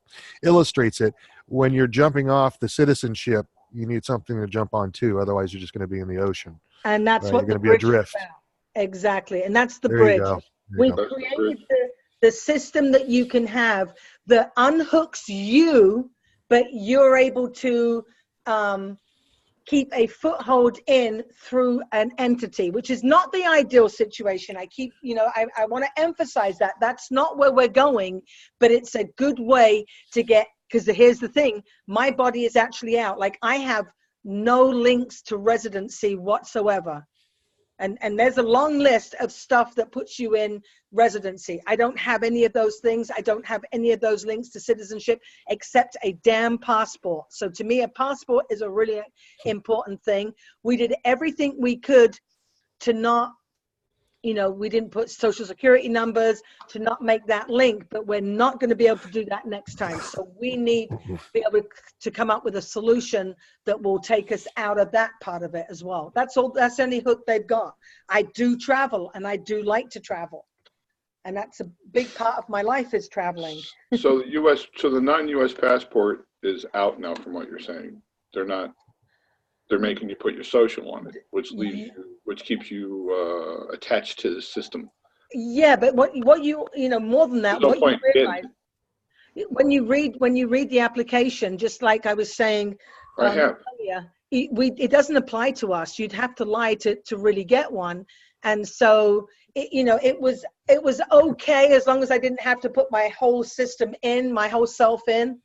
illustrates it. When you're jumping off the citizenship, you need something to jump on too. Otherwise, you're just going to be in the ocean. And that's what you're going to be adrift. Exactly, and that's the bridge. We created the system that you can have that unhooks you, but you're able to keep a foothold in through an entity, which is not the ideal situation. I want to emphasize that. That's not where we're going, but it's a good way to get, because here's the thing, my body is actually out. Like, I have no links to residency whatsoever. And there's a long list of stuff that puts you in residency. I don't have any of those things. I don't have any of those links to citizenship except a damn passport. So to me, a passport is a really important thing. We did everything we could to not, we didn't put social security numbers, to not make that link, but we're not going to be able to do that next time. So we need to be able to come up with a solution that will take us out of that part of it as well. That's all. That's the only hook they've got. I do travel, and I do like to travel. And that's a big part of my life, is traveling. So the non-US passport is out now, from what you're saying. They're making you put your social on it, which keeps you attached to the system. Yeah, but what you more than that, what you realize when you read the application, just like I was saying earlier, it doesn't apply to us. You'd have to lie to really get one, and so it was okay as long as I didn't have to put my whole system in, my whole self in.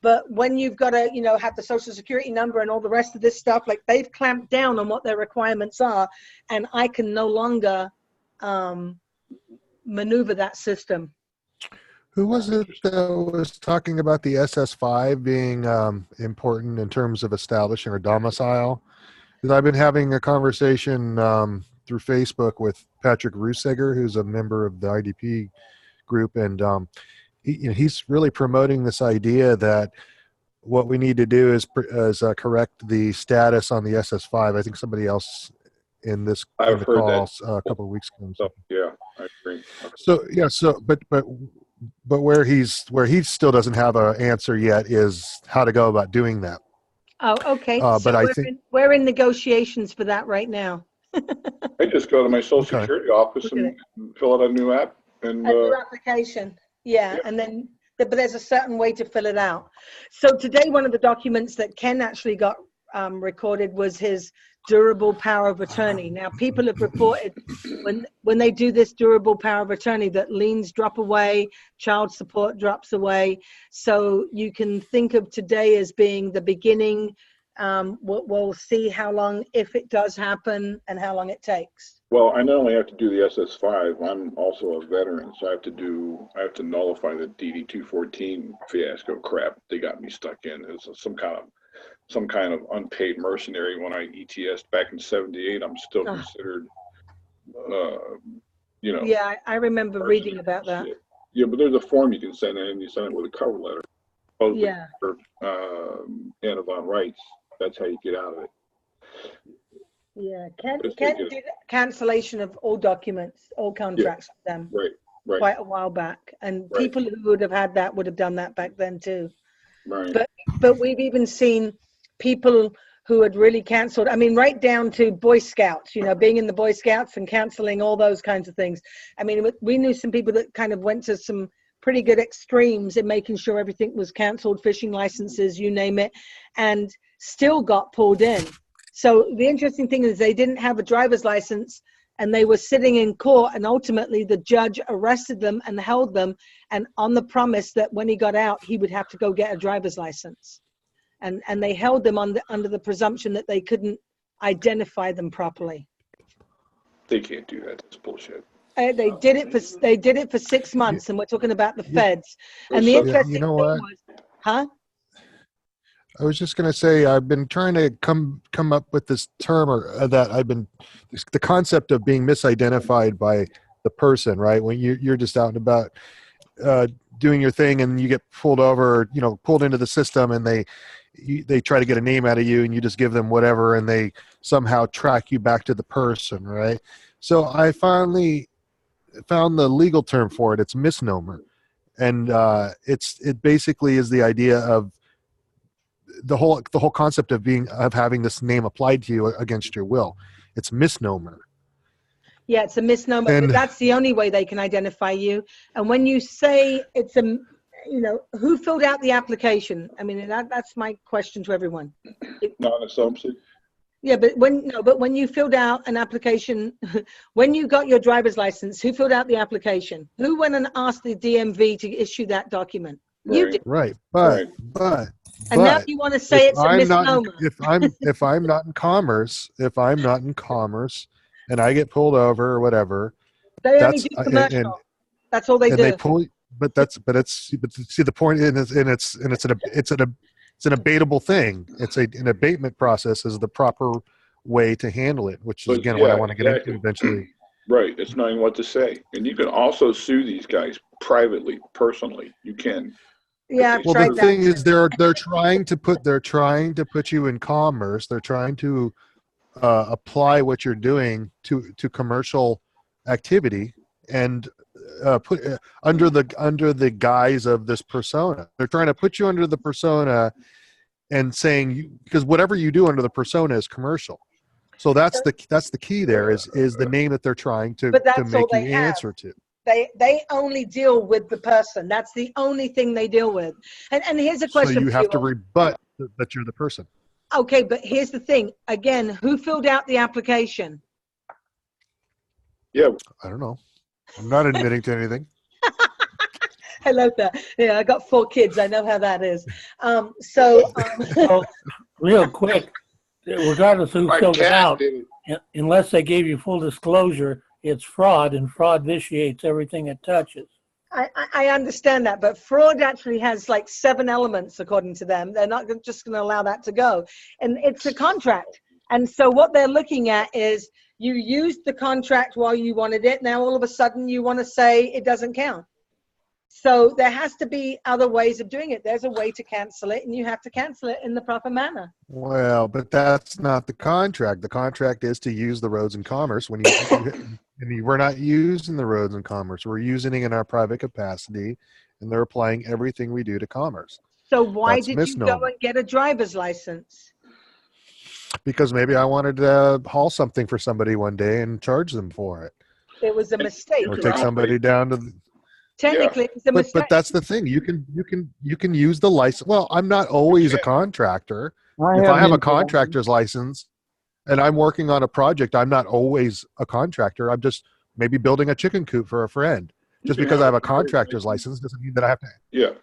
But when you've got to, have the social security number and all the rest of this stuff, like, they've clamped down on what their requirements are, and I can no longer maneuver that system. Who was it that was talking about the SS5 being important in terms of establishing a domicile? Because I've been having a conversation through Facebook with Patrick Ruseger, who's a member of the IDP group, and he's really promoting this idea that what we need to do is correct the status on the SS5. I think somebody else in the call a couple of weeks ago. So, yeah, I agree. So yeah, but where he still doesn't have an answer yet is how to go about doing that. Oh, okay. But so I think we're in negotiations for that right now. I just go to my Social Security office and fill out a new app and a new application. Yeah, and then but there's a certain way to fill it out. So today, one of the documents that Ken actually got recorded was his durable power of attorney. Now, people have reported when they do this durable power of attorney that liens drop away, child support drops away. So you can think of today as being the beginning. We'll see how long, if it does happen, and how long it takes. Well, I not only have to do the SS5, I'm also a veteran, so I have to nullify the DD 214 fiasco crap they got me stuck in. It's some kind of unpaid mercenary. When I ETS'd back in '78, I'm still considered, Yeah, I remember reading about that. Yeah, but there's a form you can send in, and you send it with a cover letter. Yeah. For Anna von Wright. That's how you get out of it. Yeah, Ken did cancellation of all documents, all contracts with them. Right. Quite a while back, and people who would have had that would have done that back then too. Right. But we've even seen people who had really canceled. I mean, right down to Boy Scouts. Being in the Boy Scouts and canceling all those kinds of things. I mean, we knew some people that kind of went to some pretty good extremes in making sure everything was canceled, fishing licenses, you name it, and still got pulled in. So the interesting thing is they didn't have a driver's license and they were sitting in court, and ultimately the judge arrested them and held them, and on the promise that when he got out, he would have to go get a driver's license. And they held them under the presumption that they couldn't identify them properly. They can't do that. That's bullshit. They did it for 6 months, and we're talking about the feds. And the interesting thing was, I was just going to say, I've been trying to come up with this term, or the concept of being misidentified by the person, right? When you're just out and about doing your thing, and you get pulled over, pulled into the system, and they try to get a name out of you, and you just give them whatever, and they somehow track you back to the person, right? So I finally found the legal term for it. It's misnomer, and it basically is the idea of the whole concept of having this name applied to you against your will. It's misnomer. Yeah, it's a misnomer. But that's the only way they can identify you. And when you say it's who filled out the application? I mean, that's my question to everyone. Non-assumption. Yeah, but when you filled out an application, when you got your driver's license, who filled out the application? Who went and asked the DMV to issue that document? Right. You did. Right, but now you want to say it's a misnomer. If I'm not in commerce, and I get pulled over or whatever, they only do commercial. That's all they do. They pull, but see the point, and it's an abatable thing. It's an abatement process is the proper way to handle it, which is what I want to get into eventually. Right. It's knowing what to say, and you can also sue these guys privately, personally. You can. Yeah. Well, the thing is, they're trying to put you in commerce. They're trying to apply what you're doing to commercial activity, and put under the guise of this persona. They're trying to put you under the persona and saying because whatever you do under the persona is commercial. So that's the key there is the name that they're trying to make you answer to. They only deal with the person. That's the only thing they deal with. And here's a question. So you have to rebut that you're the person. Okay, but here's the thing. Again, who filled out the application? Yeah. I don't know. I'm not admitting to anything. I love that. Yeah, I got 4 kids. I know how that is. Well, real quick, regardless of who filled it out, unless they gave you full disclosure, it's fraud, and fraud vitiates everything it touches. I understand that, but fraud actually has like 7 elements according to them. They're not just going to allow that to go. And it's a contract. And so what they're looking at is you used the contract while you wanted it. Now all of a sudden you want to say it doesn't count. So there has to be other ways of doing it. There's a way to cancel it, and you have to cancel it in the proper manner. Well, but that's not the contract. The contract is to use the roads and commerce when we're not using the roads and commerce. We're using it in our private capacity, and they're applying everything we do to commerce. So why That's did misnomer. you go and get a driver's license? Because maybe I wanted to haul something for somebody one day and charge them for it. It was a mistake. Or take somebody down to the, Technically, it's a mistake. but that's the thing. You can use the license. Well, I'm not always a contractor. If I have a contractor's license and I'm working on a project, I'm not always a contractor. I'm just maybe building a chicken coop for a friend. Just because I have a contractor's license doesn't mean that I have to. Yeah,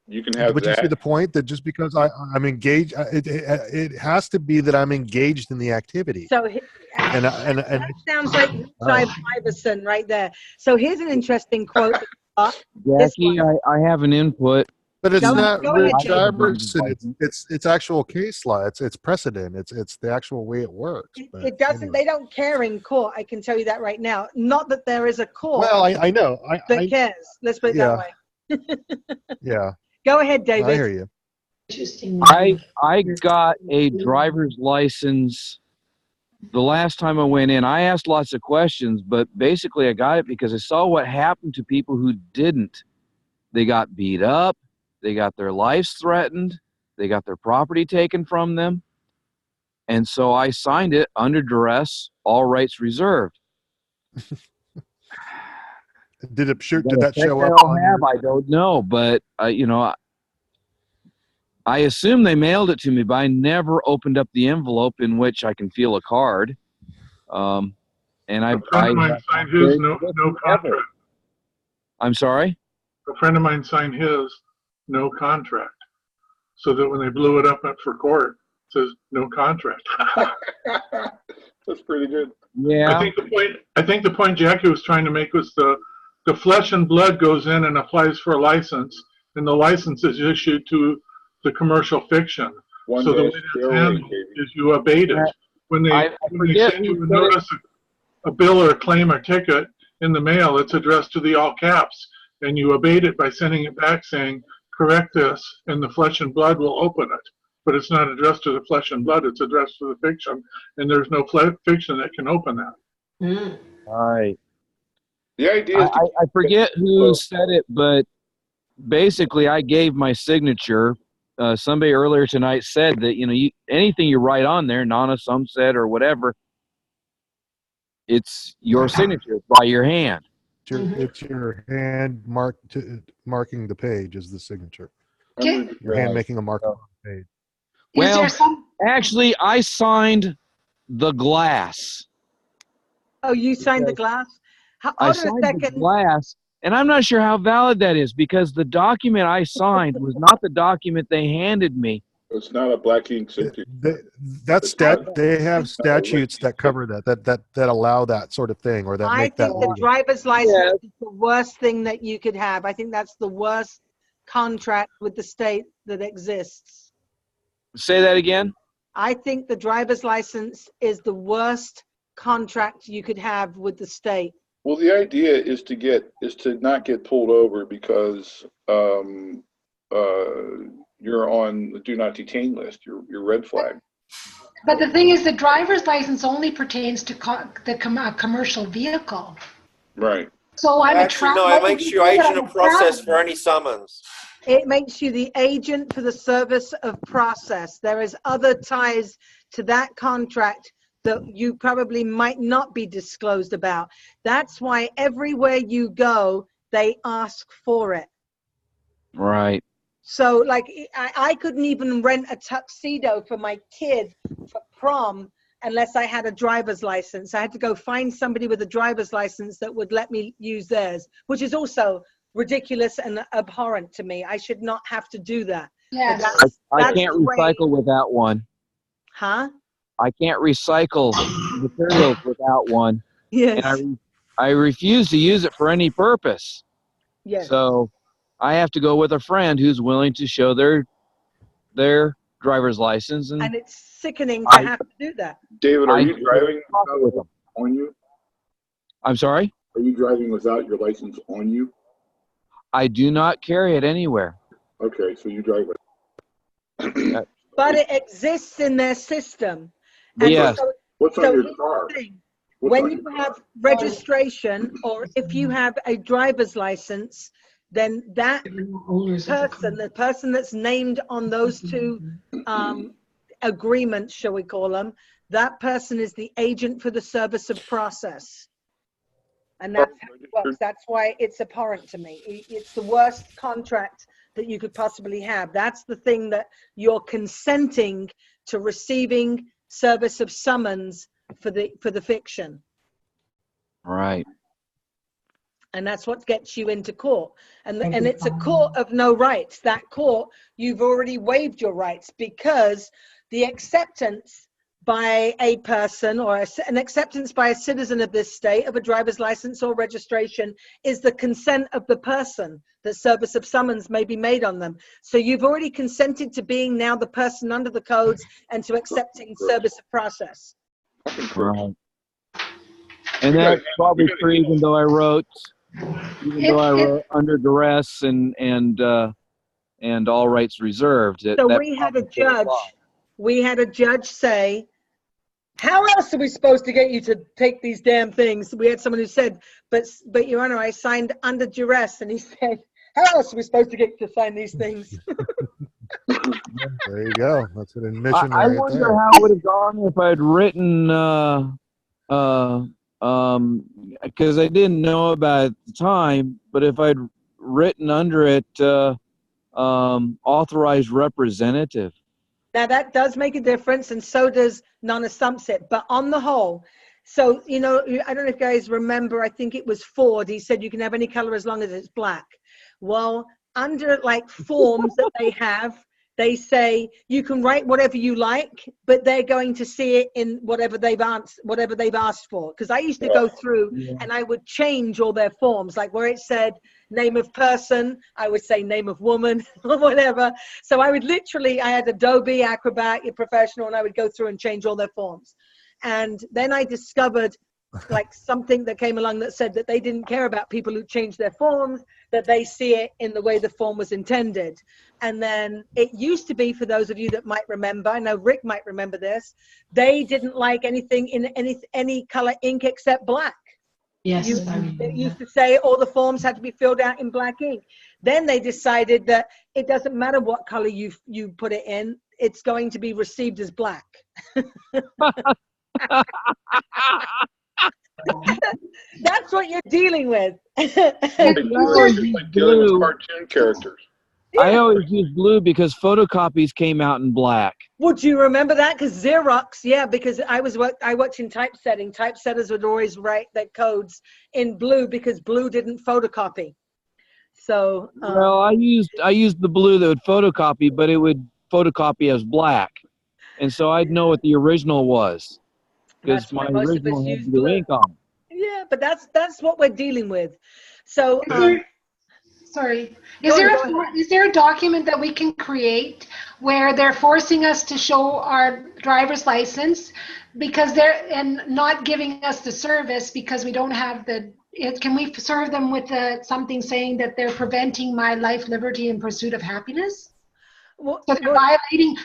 you can have But that. you see the point that just because I'm engaged, it has to be that I'm engaged in the activity. So and that sounds like Clive Iverson right there. So here's an interesting quote. Jackie, I have an input. But it's not Rich ahead, Iverson. It's actual case law. It's precedent. It's the actual way it works. But it doesn't. They don't care in court. I can tell you that right now. Not that there is a court. Well, I know. That cares. Let's put it that way. Yeah. Go ahead, David. I hear you. Interesting. I got a driver's license the last time I went in. I asked lots of questions, but basically I got it because I saw what happened to people who didn't. They got beat up. They got their lives threatened. They got their property taken from them. And so I signed it under duress, all rights reserved. Did that show up? I don't know, but I assume they mailed it to me, but I never opened up the envelope in which I can feel a card. And a friend of mine signed his no contract. I'm sorry? A friend of mine signed his no contract, so that when they blew it up for court, it says no contract. That's pretty good. Yeah. I think the point Jackie was trying to make was the flesh and blood goes in and applies for a license, and the license is issued to the commercial fiction. So the way that's handled is you abate it. When they send you a notice, a bill or a claim or ticket in the mail, it's addressed to the all caps, and you abate it by sending it back saying, correct this, and the flesh and blood will open it. But it's not addressed to the flesh and blood, it's addressed to the fiction, and there's no fiction that can open that. All right. The idea is I forget who said it, but basically I gave my signature. Somebody earlier tonight said that, anything you write on there, Nana, some said, or whatever, it's your signature by your hand. It's your hand marking the page is the signature. Okay. Your hand making a mark on the page. Well, actually, I signed the glass. Oh, you signed the glass? I signed the glass, and I'm not sure how valid that is because the document I signed was not the document they handed me. It's not a black ink signature. They have statutes that cover that allow that sort of thing, or that I make that. think the driver's license is the worst thing that you could have. I think that's the worst contract with the state that exists. Say that again? I think the driver's license is the worst contract you could have with the state. Well, the idea is to not get pulled over because you're on the do not detain list. You're red flag. But the thing is, the driver's license only pertains to the commercial vehicle. Right. So I'm it makes you agent of process for any summons. It makes you the agent for the service of process. There is other ties to that contract that you probably might not be disclosed about. That's why everywhere you go, they ask for it. Right. So like I couldn't even rent a tuxedo for my kid for prom unless I had a driver's license. I had to go find somebody with a driver's license that would let me use theirs, which is also ridiculous and abhorrent to me. I should not have to do that. Yes. I can't recycle without one. Huh? I can't recycle materials without one. Yes. And I refuse to use it for any purpose. Yes. So I have to go with a friend who's willing to show their driver's license. And it's sickening to have to do that. David, are you driving without it on you? I'm sorry? Are you driving without your license on you? I do not carry it anywhere. Okay, so you drive it. But it exists in their system. And Yes. What's on so your here's the car? thing. What's When on you your have car? registration, or if you have a driver's license, then that person, the person that's named on those two agreements, shall we call them, that person is the agent for the service of process. And that's how it works. That's why it's abhorrent to me. It's the worst contract that you could possibly have. That's the thing that you're consenting to receiving service of summons for the fiction. Right. And that's what gets you into court. And it's a court of no rights. That court, you've already waived your rights, because the acceptance by a person or an acceptance by a citizen of this state of a driver's license or registration is the consent of the person that service of summons may be made on them. So you've already consented to being now the person under the codes and to accepting service of process. Right. And that's probably true, even though I wrote under duress and all rights reserved. So we had a judge say, how else are we supposed to get you to take these damn things? We had someone who said, but Your Honor, I signed under duress. And he said, how else are we supposed to get you to sign these things? There you go. That's an admission I right wonder there. how it would have gone if I'd written, because I didn't know about it at the time, but if I'd written under it, authorized representative. Now that does make a difference, and so does non-assumpsit. But on the whole, so, I don't know if you guys remember, I think it was Ford, he said you can have any color as long as it's black. Well, under like forms that they have, they say you can write whatever you like, but they're going to see it in whatever they've asked for. Because I used to go through and I would change all their forms, like where it said name of person, I would say name of woman or whatever. So I had Adobe Acrobat, your professional, and I would go through and change all their forms. And then I discovered like something that came along that said that they didn't care about people who changed their forms, that they see it in the way the form was intended. And then it used to be, for those of you that might remember, I know Rick might remember this, they didn't like anything in any color ink except black. Yes. It used to say all the forms had to be filled out in black ink. Then they decided that it doesn't matter what color you put it in, it's going to be received as black. That's what you're dealing with. It's like dealing with cartoon characters. Yeah. I always use blue because photocopies came out in black. Would you remember that? Because Xerox, because I worked in typesetting. Typesetters would always write their codes in blue because blue didn't photocopy. So well, I used the blue that would photocopy, but it would photocopy as black, and so I'd know what the original was because my original had blue ink on it. Yeah, but that's what we're dealing with. So. Sorry. Is there a document that we can create where they're forcing us to show our driver's license because and not giving us the service because we don't have can we serve them with something saying that they're preventing my life, liberty, and pursuit of happiness? So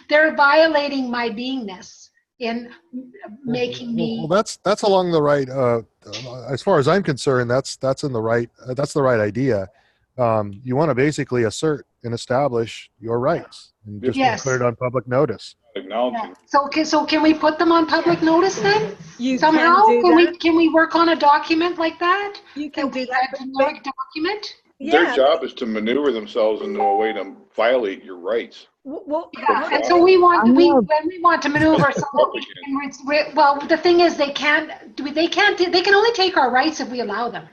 they're violating my beingness in making me. Well, that's along the right. As far as I'm concerned, that's in the right. That's the right idea. You want to basically assert and establish your rights and just put it on public notice. Acknowledging. Yeah. So can we put them on public notice then? Somehow can we work on a document like that? You can do that. A generic document. Their job is to maneuver themselves into a way to violate your rights. And so when we want to maneuver, well, the thing is they can only take our rights if we allow them.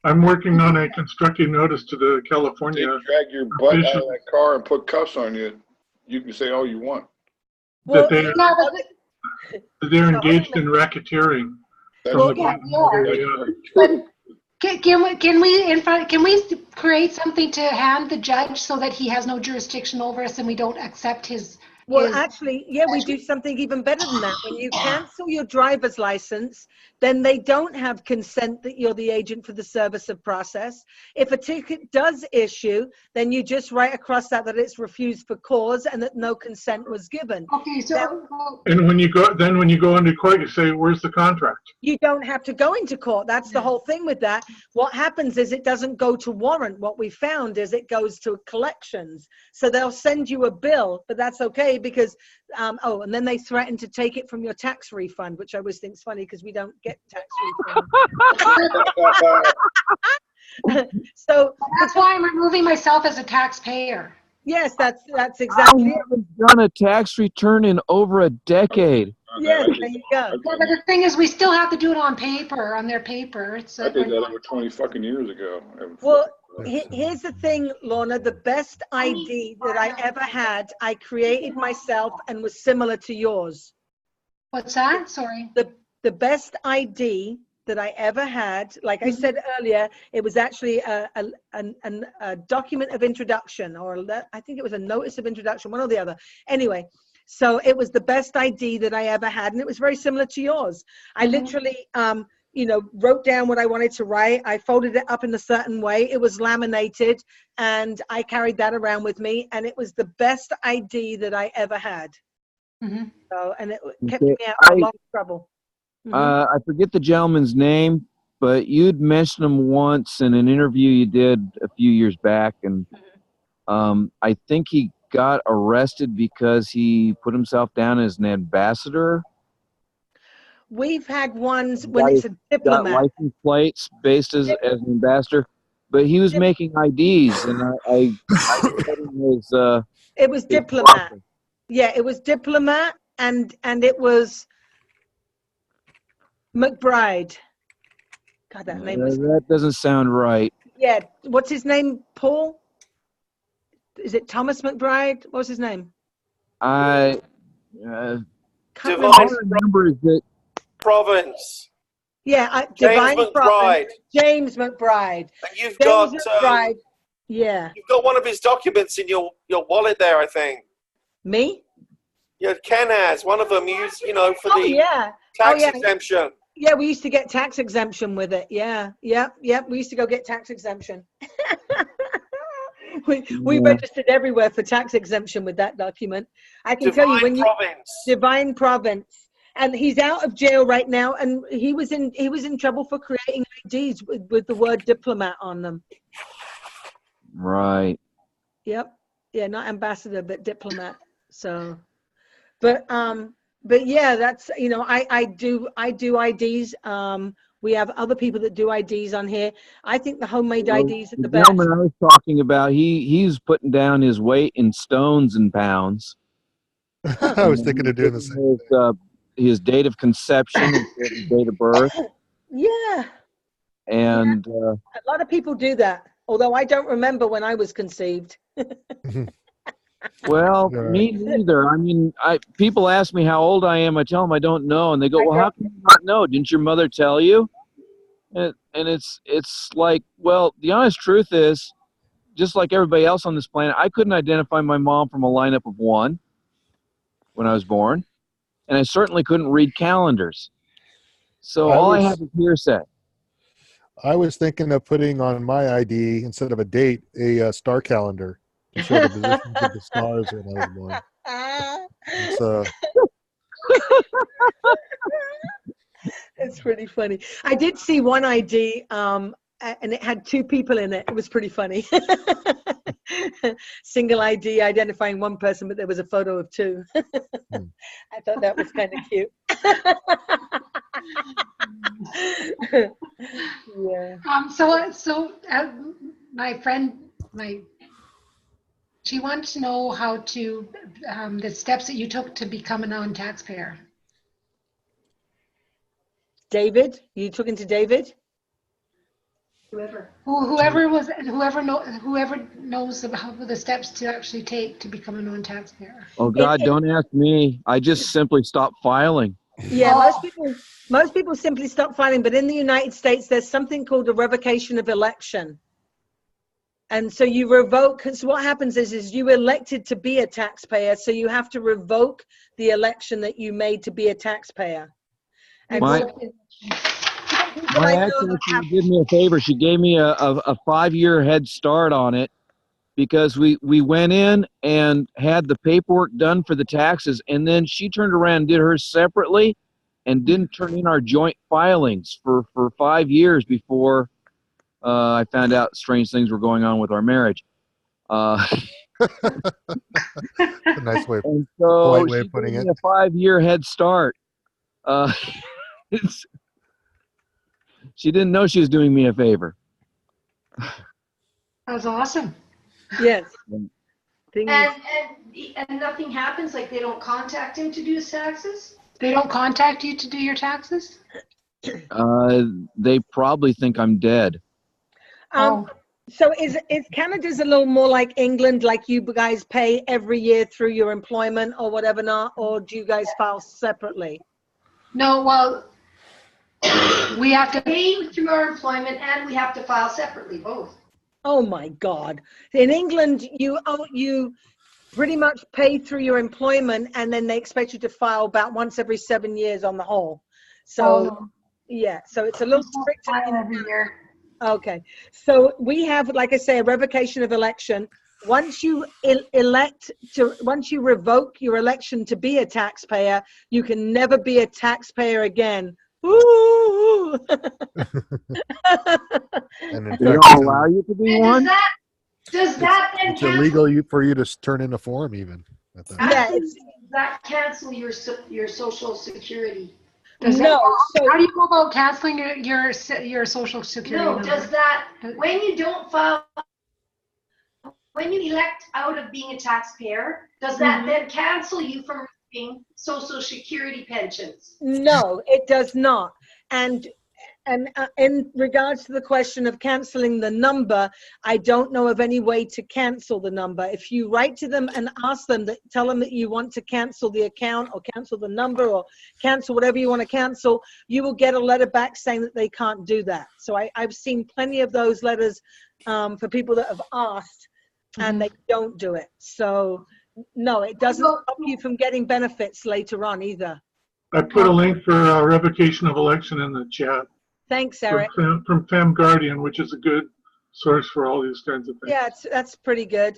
I'm working on a constructive notice to the California. They drag your butt out of that car and put cuffs on you. You can say all you want. That they're engaged in racketeering. Can we create something to hand the judge so that he has no jurisdiction over us and we don't accept his Well, actually, yeah, we do something even better than that. When you cancel your driver's license, then they don't have consent that you're the agent for the service of process. If a ticket does issue, then you just write across that it's refused for cause and that no consent was given. Okay, so And when you go into court, you say, "Where's the contract?" You don't have to go into court. That's the whole thing with that. What happens is it doesn't go to warrant. What we found is it goes to collections. So they'll send you a bill, but that's okay because, and then they threaten to take it from your tax refund, which I always think is funny because we don't get tax refund. So that's why I'm removing myself as a taxpayer. Yes, that's exactly I haven't done a tax return in over a decade. Yes, there you go. Yeah, but the thing is, we still have to do it on paper, on their paper. I did that over 20 fucking years ago. Well, here's the thing, Lorna. The best ID that I ever had, I created myself and was similar to yours. What's that? Sorry. The best ID that I ever had, like I said earlier, it was actually a document of introduction, or I think it was a notice of introduction, one or the other. Anyway, so it was the best ID that I ever had, and it was very similar to yours. I literally, wrote down what I wanted to write. I folded it up in a certain way. It was laminated, and I carried that around with me, and it was the best ID that I ever had. So, and it kept me out of a lot of trouble. I forget the gentleman's name, but you'd mentioned him once in an interview you did a few years back, and I think he got arrested because he put himself down as an ambassador. We've had ones when it's a diplomat. Got license plates based as an ambassador, but he was making IDs, and I said it was diplomat. Yeah, it was diplomat, and it was McBride. God, that name was... That doesn't sound right. Yeah, what's his name? Paul? Is it Thomas McBride? What was his name? Divine remember is that Province. Yeah, James Divine Province. James McBride. And you've got McBride. Yeah. You've got one of his documents in your wallet there, I think. Me? Yeah, Ken has one of them. For the tax exemption. Yeah, we used to get tax exemption with it. Yeah. We used to go get tax exemption. We registered everywhere for tax exemption with that document. I can tell you Divine Province, and he's out of jail right now, and he was in trouble for creating IDs with the word diplomat on them. Right. Yep. Yeah, not ambassador, but diplomat. So, but yeah, that's I do IDs. We have other people that do IDs on here. I think the homemade IDs are the best. The gentleman I was talking about, he's putting down his weight in stones and pounds. I was thinking of doing the same. His date of conception and his date of birth. Yeah. And a lot of people do that, although I don't remember when I was conceived. Well, me neither. I mean, people ask me how old I am. I tell them I don't know, and they go, "Well, how can you not know? Didn't your mother tell you?" And it's like, well, the honest truth is, just like everybody else on this planet, I couldn't identify my mom from a lineup of one when I was born, and I certainly couldn't read calendars. So all I have is hearsay. I was thinking of putting on my ID, instead of a date, a star calendar to show the positions of the stars when I was born. So it's pretty funny. I did see one ID, and it had two people in it. It was pretty funny. Single ID identifying one person, but there was a photo of two. I thought that was kind of cute. Yeah. So my friend, she wanted to know how to the steps that you took to become a non-taxpayer. David, you took into David? Whoever knows about the steps to actually take to become a non-taxpayer. Oh God, don't ask me. I just simply stopped filing. Yeah, most people simply stop filing, but in the United States, there's something called a revocation of election. And so you revoke, because what happens is you elected to be a taxpayer, so you have to revoke the election that you made to be a taxpayer. And My ex actually did me a favor. She gave me a 5-year head start on it because we went in and had the paperwork done for the taxes, and then she turned around and did hers separately and didn't turn in our joint filings for 5 years before I found out strange things were going on with our marriage. That's a nice way, and polite so way she of putting gave it. me a 5-year head start. She didn't know she was doing me a favor. That's awesome. Yes. And nothing happens, like they don't contact him to do his taxes? They don't contact you to do your taxes? They probably think I'm dead. So is Canada's a little more like England, like you guys pay every year through your employment or whatever not, or do you guys file separately? No, well, we have to pay through our employment and we have to file separately, both. Oh my God. In England, you pretty much pay through your employment and then they expect you to file about once every 7 years on the whole. So, yeah, so it's a little stricter every year. Okay. So we have, like I say, a revocation of election. Once you once you revoke your election to be a taxpayer, you can never be a taxpayer again. Ooh. And in They fact, don't allow you to be one? Does that then it's illegal for you to turn in a form even. does that cancel your social security? So how do you go about canceling your social security No, number? does that, when you don't file, when you elect out of being a taxpayer, does that then cancel you from receiving social security pensions? No, it does not. And in regards to the question of canceling the number, I don't know of any way to cancel the number. If you write to them and ask them, tell them that you want to cancel the account or cancel the number or cancel whatever you want to cancel, you will get a letter back saying that they can't do that. So I've seen plenty of those letters for people that have asked and they don't do it. So no, it doesn't stop you from getting benefits later on either. I put a link for revocation of election in the chat. Thanks, Eric. From Fem Guardian, which is a good source for all these kinds of things. Yeah, that's pretty good.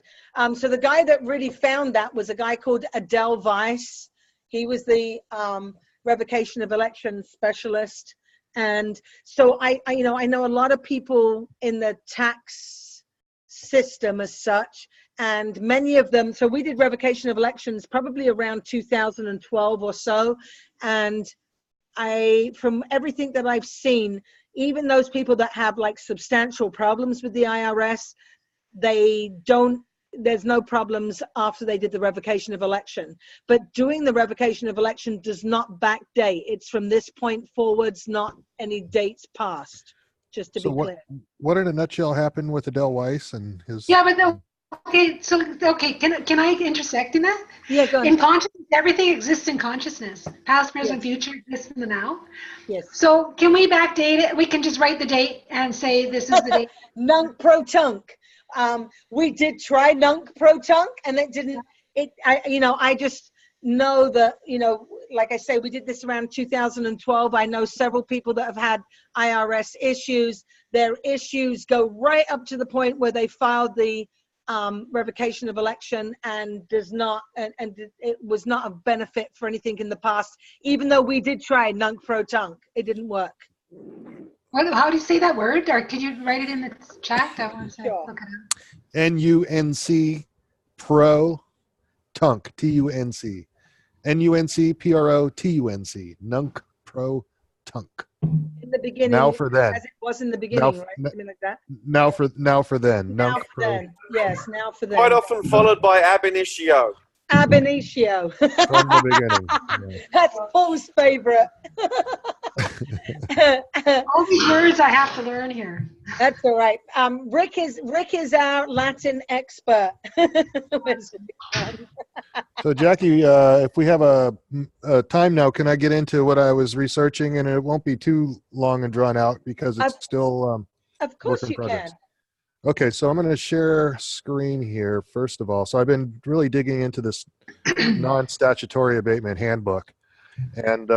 So the guy that really found that was a guy called Adele Weiss. He was the revocation of election specialist. And so I know a lot of people in the tax system as such, and many of them, so we did revocation of elections probably around 2012 or so. And from everything that I've seen, even those people that have like substantial problems with the IRS, there's no problems after they did the revocation of election. But doing the revocation of election does not backdate. It's from this point forwards, not any dates past, just to be clear. What in a nutshell happened with Adele Weiss and his... Yeah, but no. Okay, can I intersect in that? Yeah, go ahead. In consciousness, everything exists in consciousness. Past, present, future exists in the now. Yes. So can we backdate it? We can just write the date and say this is the date. Nunc pro tunc. We did try nunc pro tunc, and it didn't. I just know that, like I say, we did this around 2012. I know several people that have had IRS issues. Their issues go right up to the point where they filed the revocation of election and it was not a benefit for anything in the past, even though we did try nunc pro tunc. It didn't work. How do you say that word? Or could you write it in the chat? I want to look it up. NUNC pro tunc, TUNC. NUNC PROTUNC. Nunc pro tunc. In the beginning, now for then, as it was in the beginning, right? Something like that. Now for then. Now for then. Yes, now for then. Quite often followed by ab initio. Ab initio. From the beginning. Yeah. That's Paul's favorite. All these words I have to learn here. That's all right. Rick is our Latin expert. So Jackie, if we have a time now, can I get into what I was researching? And it won't be too long and drawn out because it's still of course you can. Okay, so I'm going to share screen here first of all. So I've been really digging into this non-statutory abatement handbook, and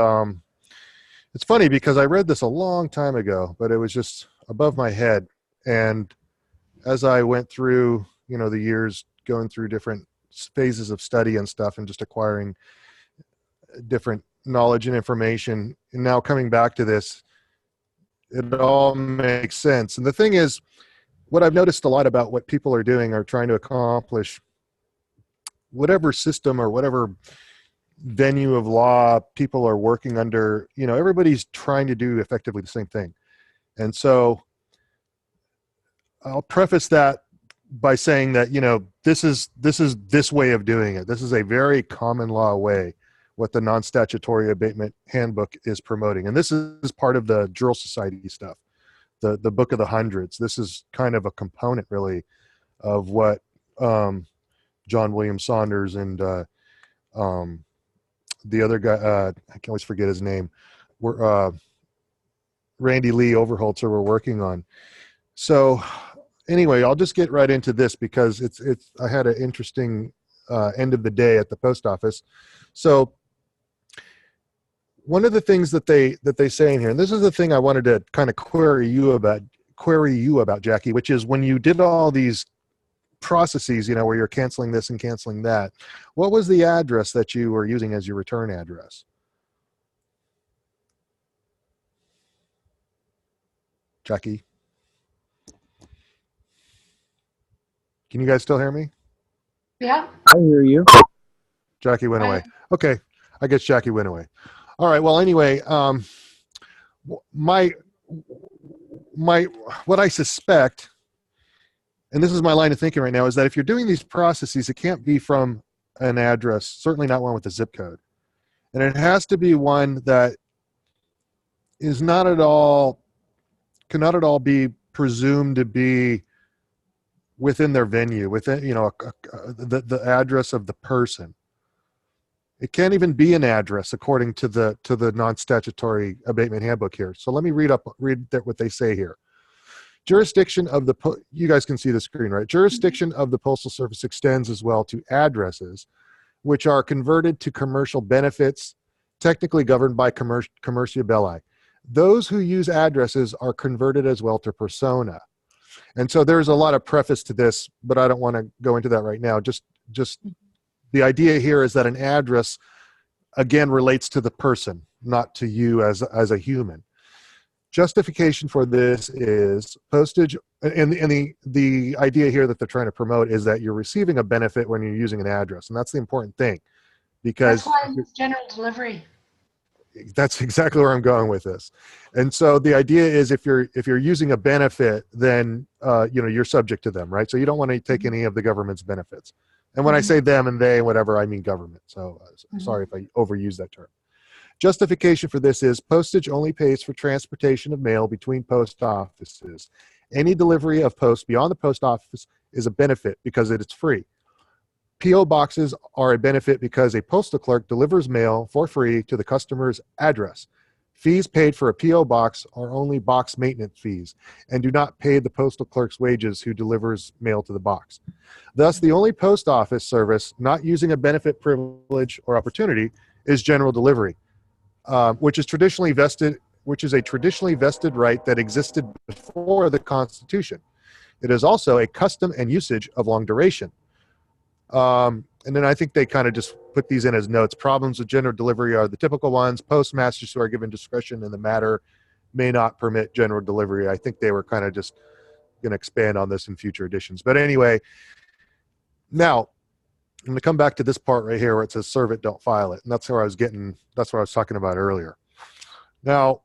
it's funny because I read this a long time ago, but it was just above my head. And as I went through, the years going through different phases of study and stuff, and just acquiring different knowledge and information, and now coming back to this, it all makes sense. And the thing is, what I've noticed a lot about what people are doing are trying to accomplish whatever system or whatever venue of law people are working under. Everybody's trying to do effectively the same thing. And so I'll preface that by saying that, this is this way of doing it. This is a very common law way, what the non-statutory abatement handbook is promoting. And this is part of the Juror Society stuff. The Book of the Hundreds. This is kind of a component, really, of what John William Saunders and the other guy, I can always forget his name, Randy Lee Overholtzer were working on. So anyway, I'll just get right into this because I had an interesting end of the day at the post office. So one of the things that they say in here, and this is the thing I wanted to kind of query you about, Jackie, which is when you did all these processes, where you're canceling this and canceling that, what was the address that you were using as your return address? Jackie? Can you guys still hear me? Yeah. I hear you. Jackie went away. Okay. I guess Jackie went away. All right. Well, anyway, what I suspect, and this is my line of thinking right now, is that if you're doing these processes, it can't be from an address, certainly not one with a zip code. And it has to be one that is cannot at all be presumed to be within their venue, within, the address of the person. It can't even be an address according to the non-statutory abatement handbook here. So let me read what they say here. Jurisdiction of you guys can see the screen, right? Jurisdiction of the Postal Service extends as well to addresses which are converted to commercial benefits, technically governed by Commercia Belli. Those who use addresses are converted as well to persona. And so there's a lot of preface to this, but I don't want to go into that right now. Just the idea here is that an address, again, relates to the person, not to you as a human. Justification for this is postage, and the idea here that they're trying to promote is that you're receiving a benefit when you're using an address, and that's the important thing, because that's why it's general delivery. That's exactly where I'm going with this. And so the idea is if you're using a benefit, then you're subject to them, right? So you don't want to take any of the government's benefits. And when I say them and they and whatever, I mean government. So sorry if I overuse that term. Justification for this is postage only pays for transportation of mail between post offices. Any delivery of post beyond the post office is a benefit because it's free. P.O. boxes are a benefit because a postal clerk delivers mail for free to the customer's address. Fees paid for a P.O. box are only box maintenance fees and do not pay the postal clerk's wages who delivers mail to the box. Thus, the only post office service not using a benefit, privilege, or opportunity is general delivery, which is a traditionally vested right that existed before the Constitution. It is also a custom and usage of long duration. And then I think they kind of just put these in as notes. Problems with general delivery are the typical ones. Postmasters who are given discretion in the matter may not permit general delivery. I think they were kind of just going to expand on this in future editions. But anyway, now I'm going to come back to this part right here where it says serve it, don't file it. And that's what I was talking about earlier. Now,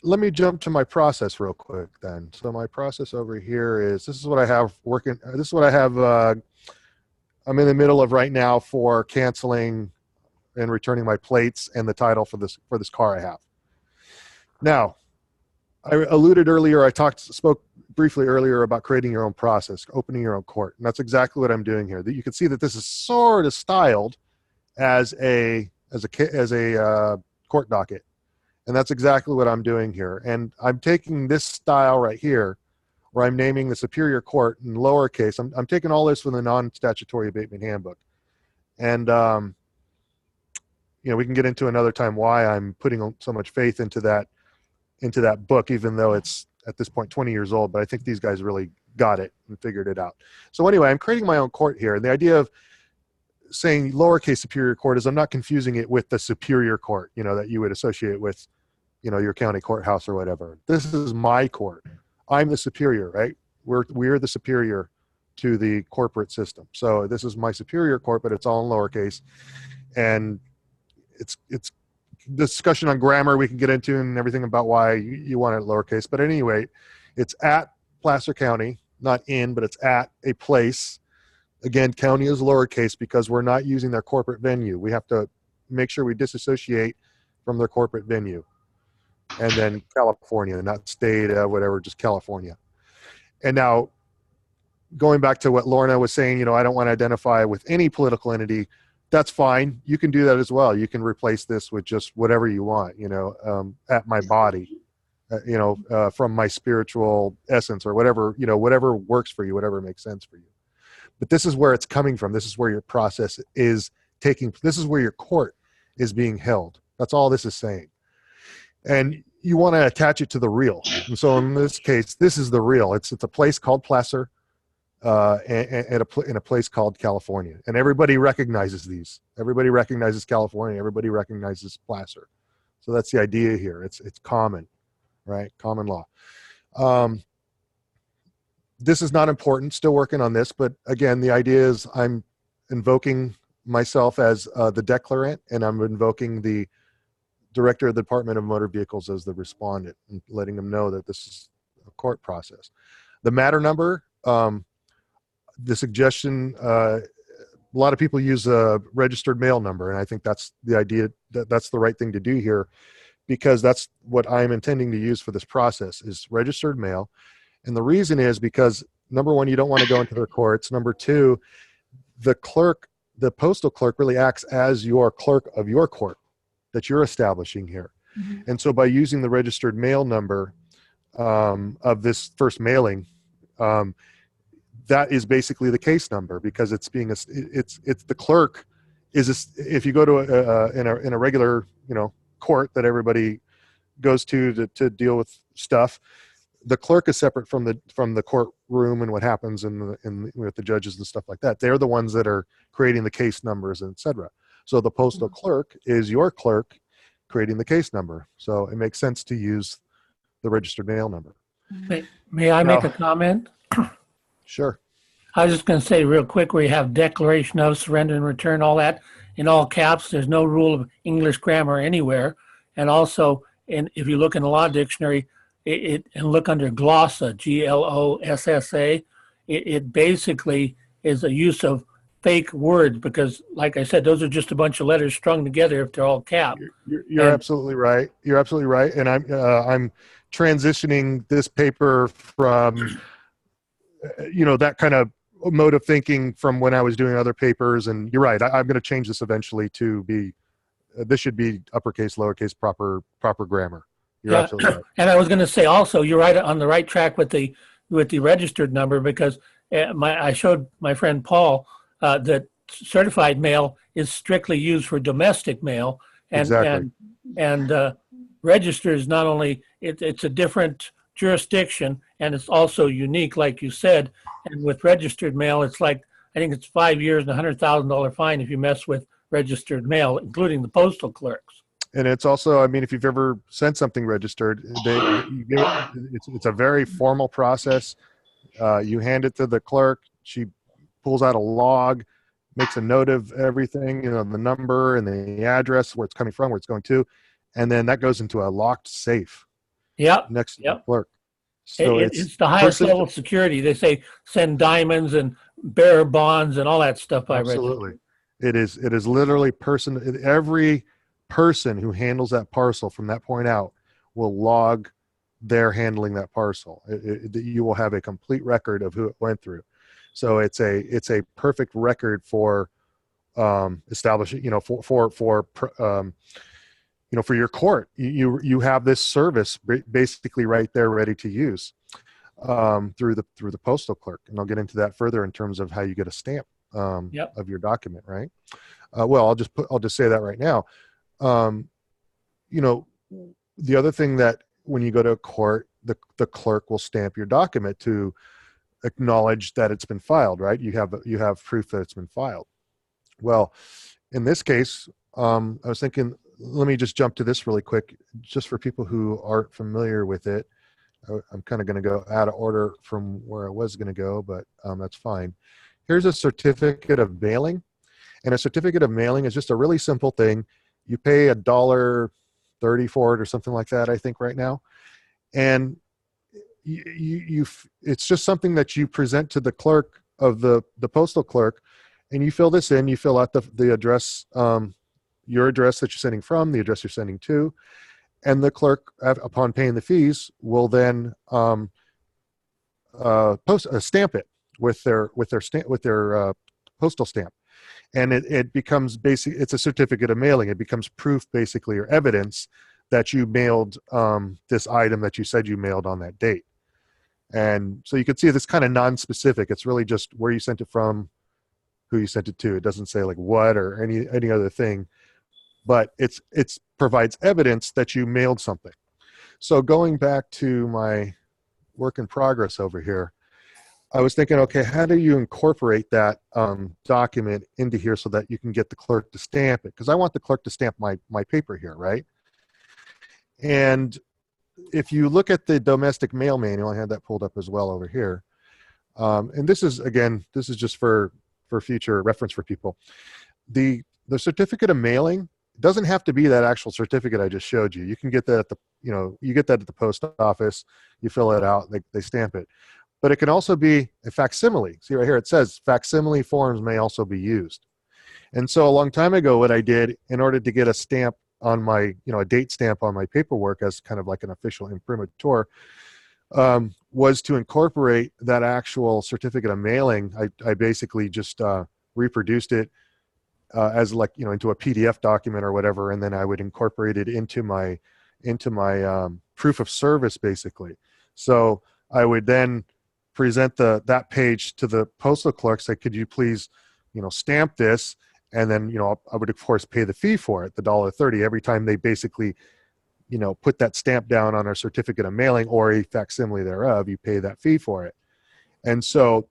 let me jump to my process real quick then. So my process over here is, this is what I have working. This is what I have, I'm in the middle of right now for canceling and returning my plates and the title for this car I have. Now, I alluded earlier, spoke briefly earlier about creating your own process, opening your own court. And that's exactly what I'm doing here. You can see that this is sort of styled as a court docket. And that's exactly what I'm doing here. And I'm taking this style right here where I'm naming the superior court in lowercase. I'm taking all this from the non-statutory abatement handbook. And, we can get into another time why I'm putting so much faith into that book, even though it's at this point 20 years old, but I think these guys really got it and figured it out. So anyway, I'm creating my own court here. And the idea of saying lowercase superior court is I'm not confusing it with the superior court, that you would associate with, your county courthouse or whatever. This is my court. I'm the superior, right? We're the superior to the corporate system. So this is my superior court, but it's all in lowercase. And it's discussion on grammar we can get into and everything about why you want it lowercase. But anyway, it's at Placer County, not in, but it's at a place. Again, county is lowercase because we're not using their corporate venue. We have to make sure we disassociate from their corporate venue. And then California, not state, whatever, just California. And now, going back to what Lorna was saying, I don't want to identify with any political entity. That's fine. You can do that as well. You can replace this with just whatever you want, at my body, from my spiritual essence or whatever, whatever works for you, whatever makes sense for you. But this is where it's coming from. This is where your process is taking. This is where your court is being held. That's all this is saying. And you want to attach it to the real. And so in this case, this is the real. It's a place called Placer, in a place called California. And everybody recognizes these. Everybody recognizes California. Everybody recognizes Placer. So that's the idea here. It's common, right? Common law. This is not important. Still working on this. But again, the idea is I'm invoking myself as the declarant, and I'm invoking the director of the Department of Motor Vehicles as the respondent and letting them know that this is a court process. The matter number, the suggestion, a lot of people use a registered mail number, and I think that's the idea, that's the right thing to do here, because that's what I'm intending to use for this process is registered mail. And the reason is because, number one, you don't want to go into their courts. Number two, the postal clerk really acts as your clerk of your court that you're establishing here. Mm-hmm. And so by using the registered mail number of this first mailing, that is basically the case number, because it's the clerk is, if you go to in a regular court that everybody goes to deal with stuff, the clerk is separate from the courtroom and what happens in with the judges and stuff like that. They're the ones that are creating the case numbers, and et cetera. So the postal clerk is your clerk creating the case number. So it makes sense to use the registered mail number. May I make a comment? Sure. I was just going to say real quick, where you have declaration of surrender and return, all that in all caps. There's no rule of English grammar anywhere. And also, if you look in the law dictionary, and look under glossa, Glossa, it basically is a use of fake words, because like I said, those are just a bunch of letters strung together if they're all capped. You're absolutely right. You're absolutely right. And I'm transitioning this paper from that kind of mode of thinking from when I was doing other papers. And you're right. I'm going to change this eventually to be this should be uppercase, lowercase, proper grammar. You're absolutely right. And I was going to say also, you're right on the right track with the registered number, because I showed my friend Paul that certified mail is strictly used for domestic mail, and exactly. and register is not only it's a different jurisdiction, and it's also unique, like you said. And with registered mail, it's like, I think it's 5 years and $100,000 fine if you mess with registered mail, including the postal clerks. And it's also, I mean, if you've ever sent something registered, it's a very formal process. You hand it to the clerk. She pulls out a log, makes a note of everything, the number and the address, where it's coming from, where it's going to, and then that goes into a locked safe. Next to the clerk. So it's the highest level of security. They say send diamonds and bearer bonds and all that stuff. Absolutely. It is literally every person who handles that parcel from that point out will log their handling that parcel. You will have a complete record of who it went through. So it's a perfect record for establishing, for your court. You have this service basically right there ready to use. through the postal clerk, and I'll get into that further in terms of how you get a stamp of your document, right? Well, I'll just say that right now. You know, the other thing that when you go to a court, the clerk will stamp your document to acknowledge that it's been filed, right? You have proof that it's been filed. Well, in this case, I was thinking, let me just jump to this really quick, just for people who aren't familiar with it. I'm kind of going to go out of order from where I was going to go, but that's fine. Here's a certificate of mailing, and a certificate of mailing is just a really simple thing. You pay $1.30 for it or something like that, I think, right now, and it's just something that you present to the clerk of the postal clerk, and you fill this in. You fill out the address, your address that you're sending from, the address you're sending to, and the clerk, upon paying the fees, will then stamp it with their postal stamp, and it becomes it's a certificate of mailing. It becomes proof, basically, or evidence that you mailed this item that you said you mailed on that date. And so you can see this kind of non-specific. It's really just where you sent it from, who you sent it to. It doesn't say like what or any other thing, but it's provides evidence that you mailed something. So going back to my work in progress over here, I was thinking, okay, how do you incorporate that document into here so that you can get the clerk to stamp it? Because I want the clerk to stamp my paper here, right? And if you look at the domestic mail manual, I had that pulled up as well over here. And this is just for future reference for people. The certificate of mailing doesn't have to be that actual certificate I just showed you. You can get that at you get that at the post office, you fill it out, they stamp it. But it can also be a facsimile. See right here, it says facsimile forms may also be used. And so a long time ago, what I did in order to get a stamp on my, a date stamp on my paperwork as kind of like an official imprimatur, was to incorporate that actual certificate of mailing. I basically just reproduced it as like, into a PDF document or whatever, and then I would incorporate it into my proof of service, basically. So I would then present that page to the postal clerk, say, could you please, stamp this? And then, I would of course pay the fee for it, the $1.30 every time they basically, put that stamp down on our certificate of mailing or a facsimile thereof, you pay that fee for it. And so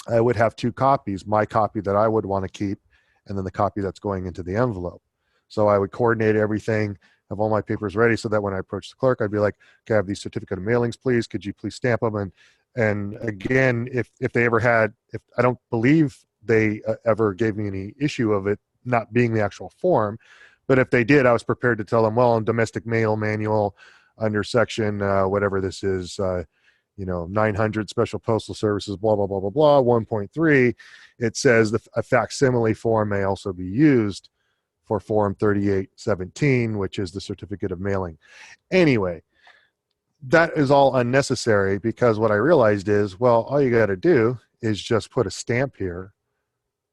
I would have two copies, my copy that I would want to keep, and then the copy that's going into the envelope. So I would coordinate everything, have all my papers ready, so that when I approach the clerk, I'd be like, okay, I have these certificate of mailings, please. Could you please stamp them? And again, if they ever had, if I don't believe they ever gave me any issue of it not being the actual form, but if they did, I was prepared to tell them, well, in domestic mail manual under section, whatever this is, 900 special postal services, blah, blah, blah, blah, blah, 1.3, it says a facsimile form may also be used for form 3817, which is the certificate of mailing. Anyway, that is all unnecessary, because what I realized is, well, all you got to do is just put a stamp here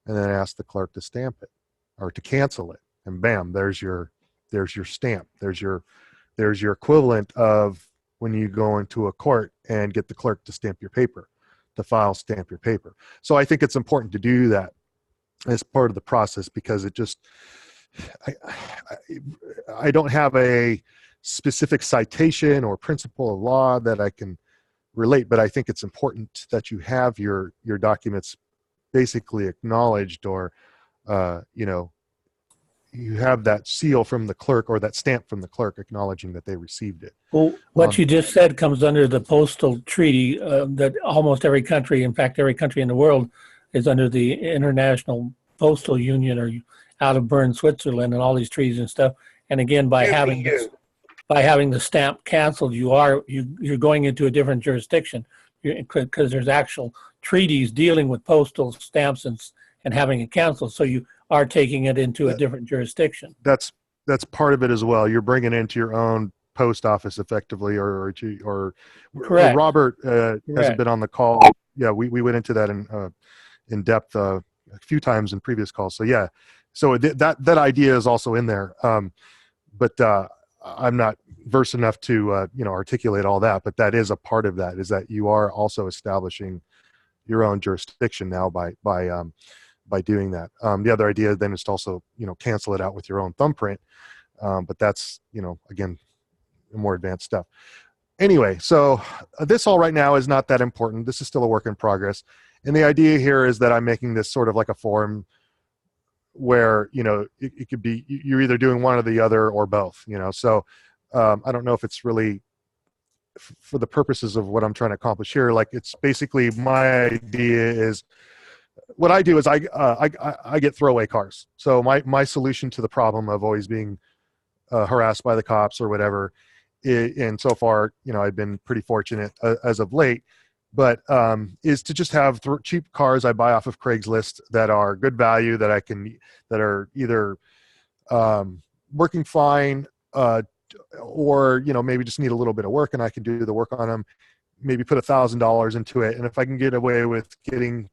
and then ask the clerk to stamp it or to cancel it. And bam, there's your stamp. There's your equivalent of when you go into a court and get the clerk to stamp your paper, to file stamp your paper. So I think it's important to do that as part of the process, because it just, I don't have a specific citation or principle of law that I can relate, but I think it's important that you have your documents basically acknowledged, or you have that seal from the clerk or that stamp from the clerk acknowledging that they received it. Well, what you just said comes under the postal treaty that almost every country, in fact, every country in the world, is under the International Postal Union, or out of Bern, Switzerland, and all these treaties and stuff. And again, by having the stamp canceled, you're going into a different jurisdiction, because there's actual treaties dealing with postal stamps and having it canceled. So you are taking it into a different jurisdiction. That's part of it as well. You're bringing it into your own post office effectively, or correct. Robert hasn't been on the call. Yeah, we went into that in depth a few times in previous calls. So yeah, so that idea is also in there. But I'm not versed enough to articulate all that, but that is a part of that, is that you are also establishing your own jurisdiction now by doing that. The other idea then is to also cancel it out with your own thumbprint, but that's again more advanced stuff. Anyway, so this all right now is not that important. This is still a work in progress, and the idea here is that I'm making this sort of like a form where it could be you're either doing one or the other or both. So I don't know if it's really for the purposes of what I'm trying to accomplish here. Like, it's basically, my idea is, what I do is I get throwaway cars. So my solution to the problem of always being harassed by the cops or whatever, and so far, I've been pretty fortunate as of late, but is to just have cheap cars I buy off of Craigslist that are good value, that are either working fine, or maybe just need a little bit of work and I can do the work on them, maybe put $1,000 into it. And if I can get away with getting,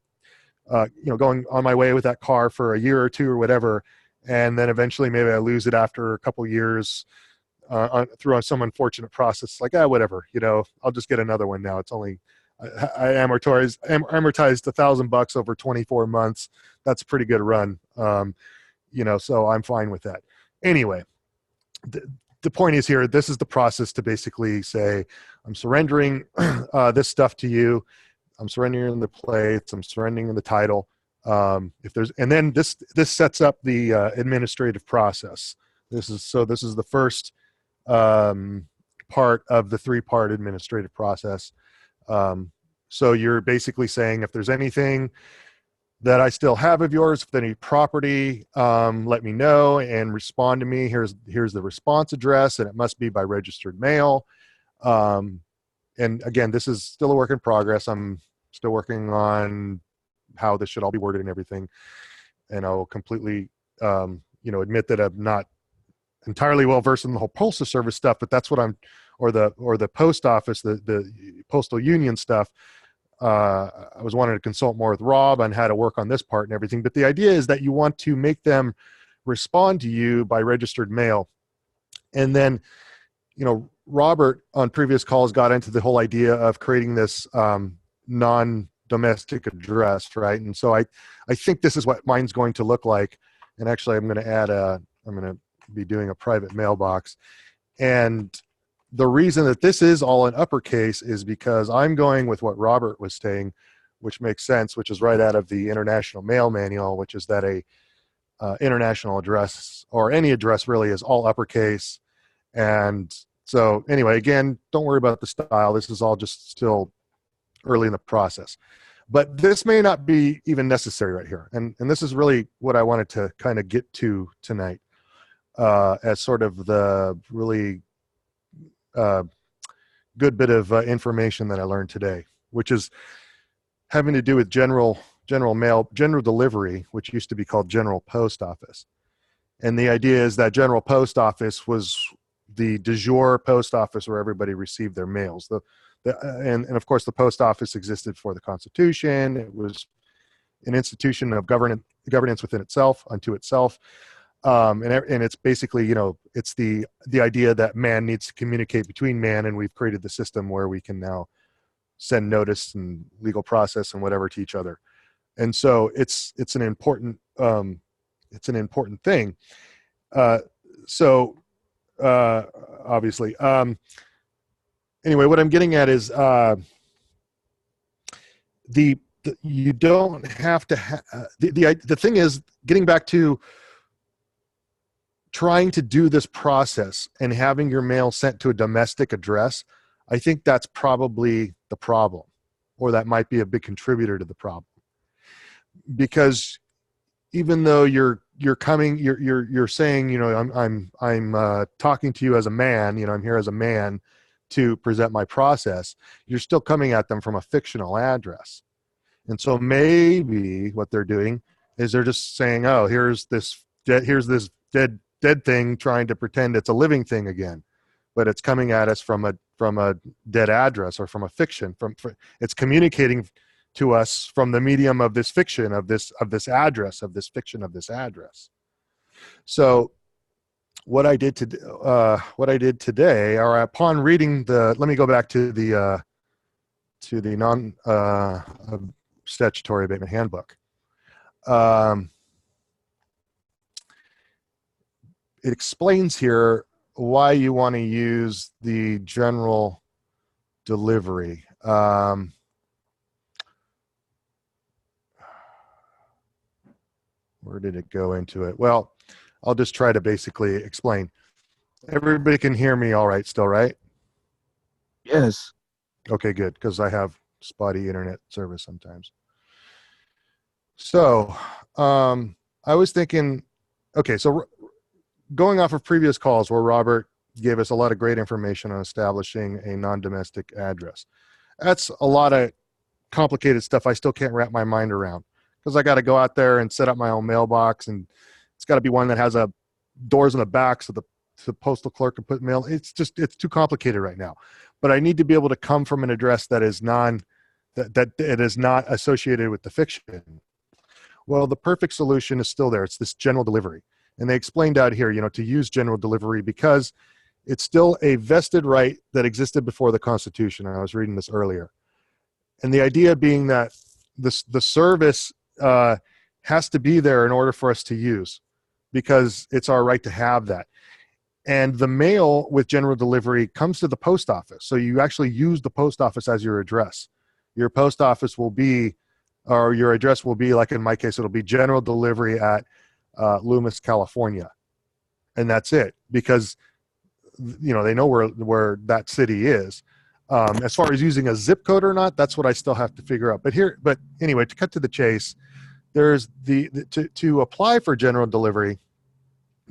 going on my way with that car for a year or two or whatever, and then eventually maybe I lose it after a couple years through some unfortunate process, like, whatever, I'll just get another one now. It's only, I amortized $1,000 over 24 months. That's a pretty good run. So I'm fine with that. Anyway, the point is here, this is the process to basically say, I'm surrendering this stuff to you. I'm surrendering the plates. I'm surrendering the title. And then this sets up the administrative process. This is the first part of the 3-part administrative process. So you're basically saying, if there's anything that I still have of yours, if any property, let me know and respond to me. Here's the response address, and it must be by registered mail. And again, this is still a work in progress. I'm still working on how this should all be worded and everything. And I'll completely, admit that I'm not entirely well versed in the whole postal service stuff, but that's what or the post office, the postal union stuff. I was wanting to consult more with Rob on how to work on this part and everything. But the idea is that you want to make them respond to you by registered mail. And then, Robert on previous calls got into the whole idea of creating this non-domestic address, right? And so I think this is what mine's going to look like. And actually, I'm going to be doing a private mailbox. And the reason that this is all in uppercase is because I'm going with what Robert was saying, which makes sense, which is right out of the International Mail Manual, which is that a international address, or any address really, is all uppercase. And so anyway, again, don't worry about the style. This is all just still early in the process. But this may not be even necessary right here. And this is really what I wanted to kind of get to tonight, as sort of the really good bit of information that I learned today, which is having to do with general mail, general delivery, which used to be called general post office. And the idea is that general post office was the de jure post office where everybody received their mails. And of course, the post office existed for the Constitution. It was an institution of governance within itself, unto itself. And it's basically, it's the idea that man needs to communicate between man, and we've created the system where we can now send notice and legal process and whatever to each other. And so it's an important thing. Obviously, anyway, what I'm getting at is you don't have to. The thing is, getting back to trying to do this process and having your mail sent to a domestic address, I think that's probably the problem, or that might be a big contributor to the problem. Because even though you're saying, I'm talking to you as a man, I'm here as a man to present my process, you're still coming at them from a fictional address. And so maybe what they're doing is they're just saying, oh, here's this dead thing trying to pretend it's a living thing again, but it's coming at us from a dead address, or from a fiction. It's communicating to us from the medium of this fiction, of this address, of this fiction, of this address. So what I did today, or upon reading let me go back to the non statutory abatement handbook. It explains here why you want to use the general delivery. Where did it go into it? Well, I'll just try to basically explain. Everybody can hear me all right still, right? Yes. Okay, good, because I have spotty internet service sometimes. So I was thinking, okay, so going off of previous calls where Robert gave us a lot of great information on establishing a non-domestic address. That's a lot of complicated stuff I still can't wrap my mind around, because I got to go out there and set up my own mailbox, and it's got to be one that has doors in the back so the postal clerk can put mail. It's too complicated right now. But I need to be able to come from an address that is that it is not associated with the fiction. Well, the perfect solution is still there. It's this general delivery. And they explained out here, to use general delivery because it's still a vested right that existed before the Constitution. I was reading this earlier. And the idea being that the service has to be there in order for us to use, because it's our right to have that. And the mail with general delivery comes to the post office. So you actually use the post office as your address. Your post office will be, or your address will be, like in my case, it'll be general delivery at Loomis, California. And that's it, because they know where that city is. As far as using a zip code or not, that's what I still have to figure out. But anyway, to cut to the chase, there's to apply for general delivery.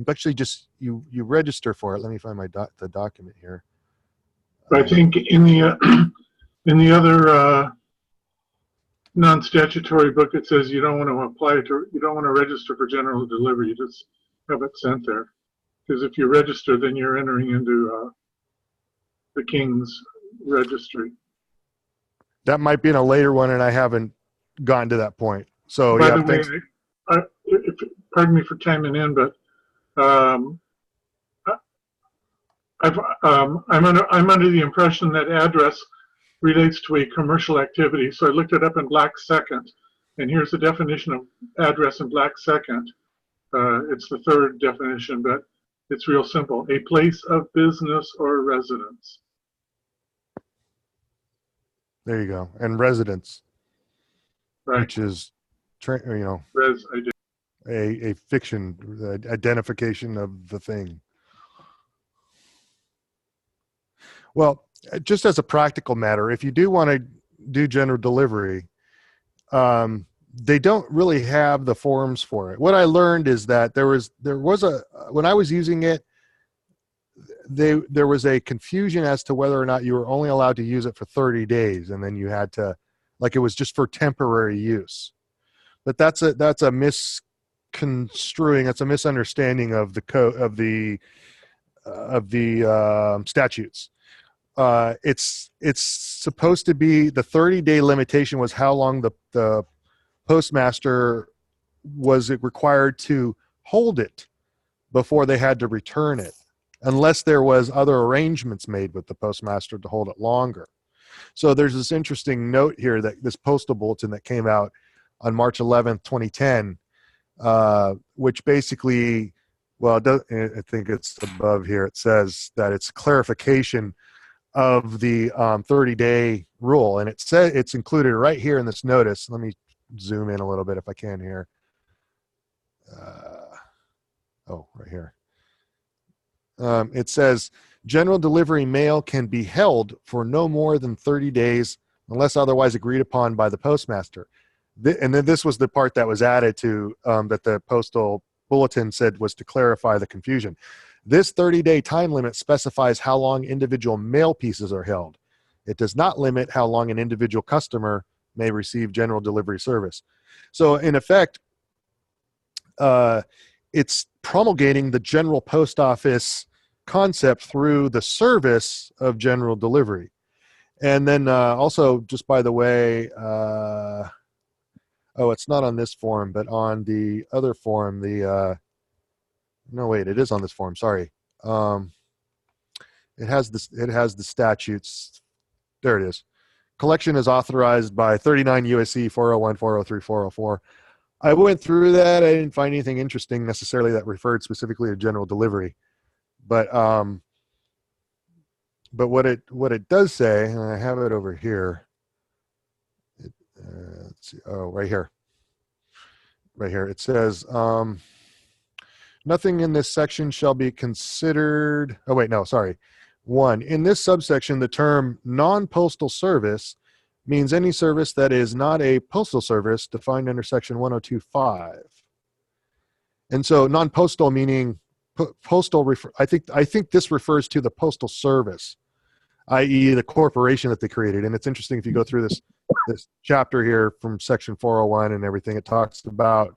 Actually, just you register for it. Let me find the document here. I think in the other non-statutory book, it says you don't want to register for general delivery. You just have it sent there, because if you register, then you're entering into the King's registry. That might be in a later one, and I haven't gotten to that point. So by yeah, the way, pardon me for chiming in, but I'm under the impression that address relates to a commercial activity. So I looked it up in Black Second, and here's the definition of address in Black Second. It's the third definition, but it's real simple: a place of business or residence. There you go. And residence, right, which is res ID. A fiction, the identification of the thing. Well, just as a practical matter, if you do want to do general delivery, they don't really have the forms for it. What I learned is that there was when I was using it, there was a confusion as to whether or not you were only allowed to use it for 30 days, and then you had to, like, it was just for temporary use. But that's a misconstruing. It's a misunderstanding of the code of the statutes. It's supposed to be, the 30-day limitation was how long the postmaster was required to hold it before they had to return it, unless there was other arrangements made with the postmaster to hold it longer. So there's this interesting note here, that this postal bulletin that came out on March 11th, 2010, which basically, well, I think it's above here. It says that it's clarification of the 30-day rule, and it's included right here in this notice. Let me zoom in a little bit if I can here. Right here. It says general delivery mail can be held for no more than 30 days unless otherwise agreed upon by the postmaster. And then this was the part that was added to, that the postal bulletin said was to clarify the confusion. This 30-day time limit specifies how long individual mail pieces are held. It does not limit how long an individual customer may receive general delivery service. So in effect, it's promulgating the general post office concept through the service of general delivery. And then also, just by the way, it's not on this form, but on the other form, the No, wait, it is on this form. Sorry. It has this. It has the statutes. There it is. Collection is authorized by 39 USC 401, 403, 404. I went through that. I didn't find anything interesting necessarily that referred specifically to general delivery, but what it does say, and I have it over here. Let's see. Oh, right here. Right here. It says, nothing in this section shall be considered. Oh, wait, no, sorry. 1. In this subsection, the term non-postal service means any service that is not a postal service defined under section 102.5. And so non-postal meaning postal, I think this refers to the postal service, i.e. the corporation that they created. And it's interesting if you go through this chapter here from section 401 and everything, it talks about,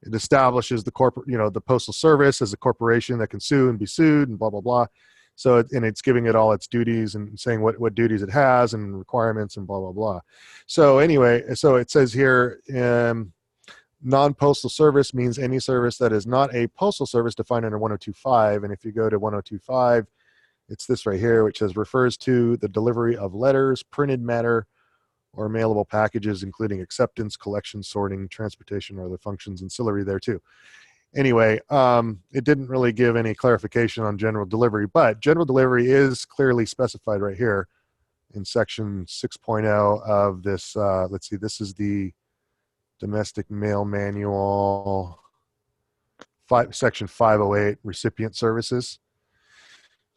it establishes the corporate, the postal service as a corporation that can sue and be sued and blah, blah, blah. So, and it's giving it all its duties and saying what duties it has and requirements and blah, blah, blah. So anyway, so it says here, non-postal service means any service that is not a postal service defined under 102.5. And if you go to 102.5, it's this right here, which says refers to the delivery of letters, printed matter, or mailable packages, including acceptance, collection, sorting, transportation, or other functions ancillary thereto. Anyway, it didn't really give any clarification on general delivery, but general delivery is clearly specified right here in section 6.0 of this. Let's see, this is the domestic mail manual, section 508, recipient services.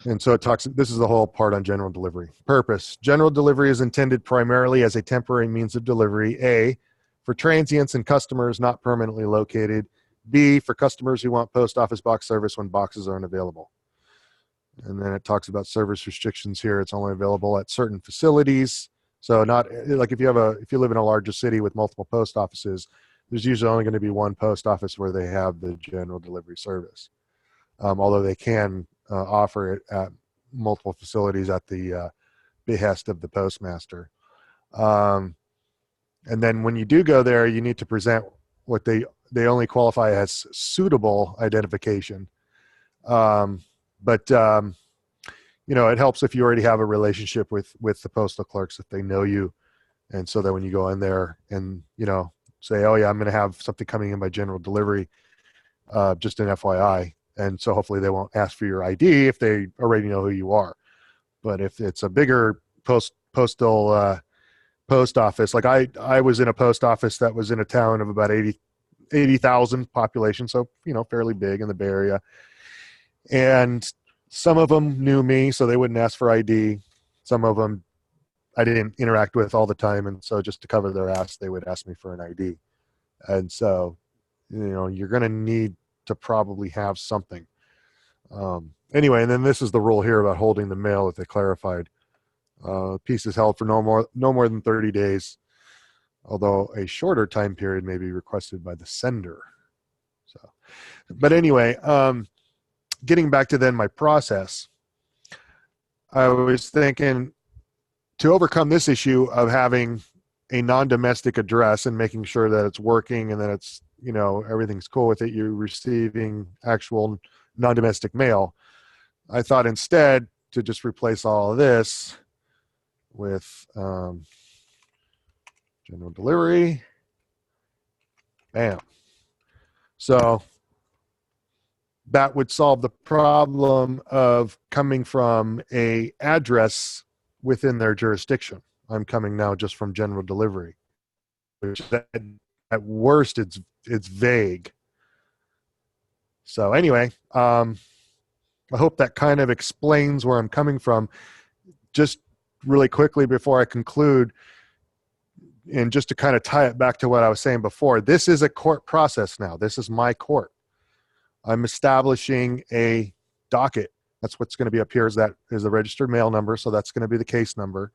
And so it talks, this is the whole part on general delivery. Purpose. General delivery is intended primarily as a temporary means of delivery. A, for transients and customers not permanently located. B, for customers who want post office box service when boxes aren't available. And then it talks about service restrictions here. It's only available at certain facilities. So not like if you live in a larger city with multiple post offices, there's usually only going to be one post office where they have the general delivery service. Although they can offer it at multiple facilities at the behest of the postmaster. And then when you do go there, you need to present what they only qualify as suitable identification. But it helps if you already have a relationship with the postal clerks, if they know you. And so that when you go in there and, say, oh yeah, I'm going to have something coming in by general delivery, just an FYI. And so hopefully they won't ask for your ID if they already know who you are. But if it's a bigger postal post office, like I was in a post office that was in a town of about 80,000 population, so fairly big in the Bay Area, and some of them knew me, so they wouldn't ask for ID. Some of them I didn't interact with all the time, and so just to cover their ass, they would ask me for an ID. And so you're going to need to probably have something. Anyway, and then this is the rule here about holding the mail that they clarified. Piece is held for no more than 30 days. Although a shorter time period may be requested by the sender. So, but anyway, getting back to then my process, I was thinking to overcome this issue of having a non-domestic address and making sure that it's working and that it's, everything's cool with it, you're receiving actual non-domestic mail. I thought instead to just replace all of this with, general delivery, bam. So that would solve the problem of coming from a address within their jurisdiction. I'm coming now just from general delivery, which at worst it's vague. So anyway, I hope that kind of explains where I'm coming from. Just really quickly before I conclude, and just to kind of tie it back to what I was saying before, this is a court process now. This is my court. I'm establishing a docket. That's what's going to be up here is the registered mail number. So that's going to be the case number.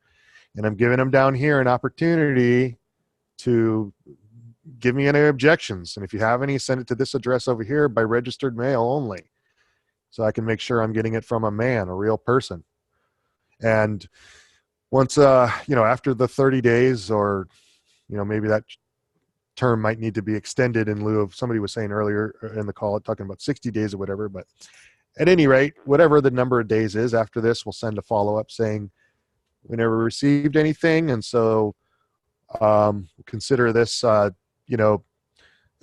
And I'm giving them down here an opportunity to give me any objections. And if you have any, send it to this address over here by registered mail only. So I can make sure I'm getting it from a man, a real person. And once, after the 30 days or, maybe that term might need to be extended in lieu of, somebody was saying earlier in the call, talking about 60 days or whatever. But at any rate, whatever the number of days is after this, we'll send a follow-up saying we never received anything. And so consider this,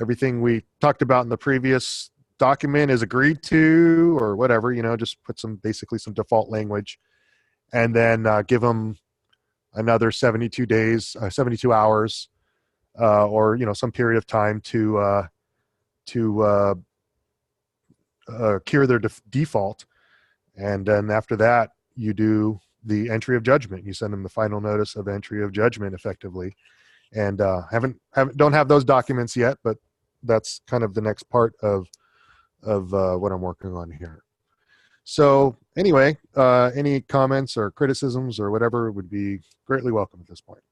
everything we talked about in the previous document is agreed to, or whatever, just put basically some default language, and then give them another 72 days, 72 hours, or, some period of time to cure their default. And then after that, you do the entry of judgment. You send them the final notice of entry of judgment effectively. And don't have those documents yet, but that's kind of the next part of what I'm working on here. So anyway, any comments or criticisms or whatever would be greatly welcome at this point.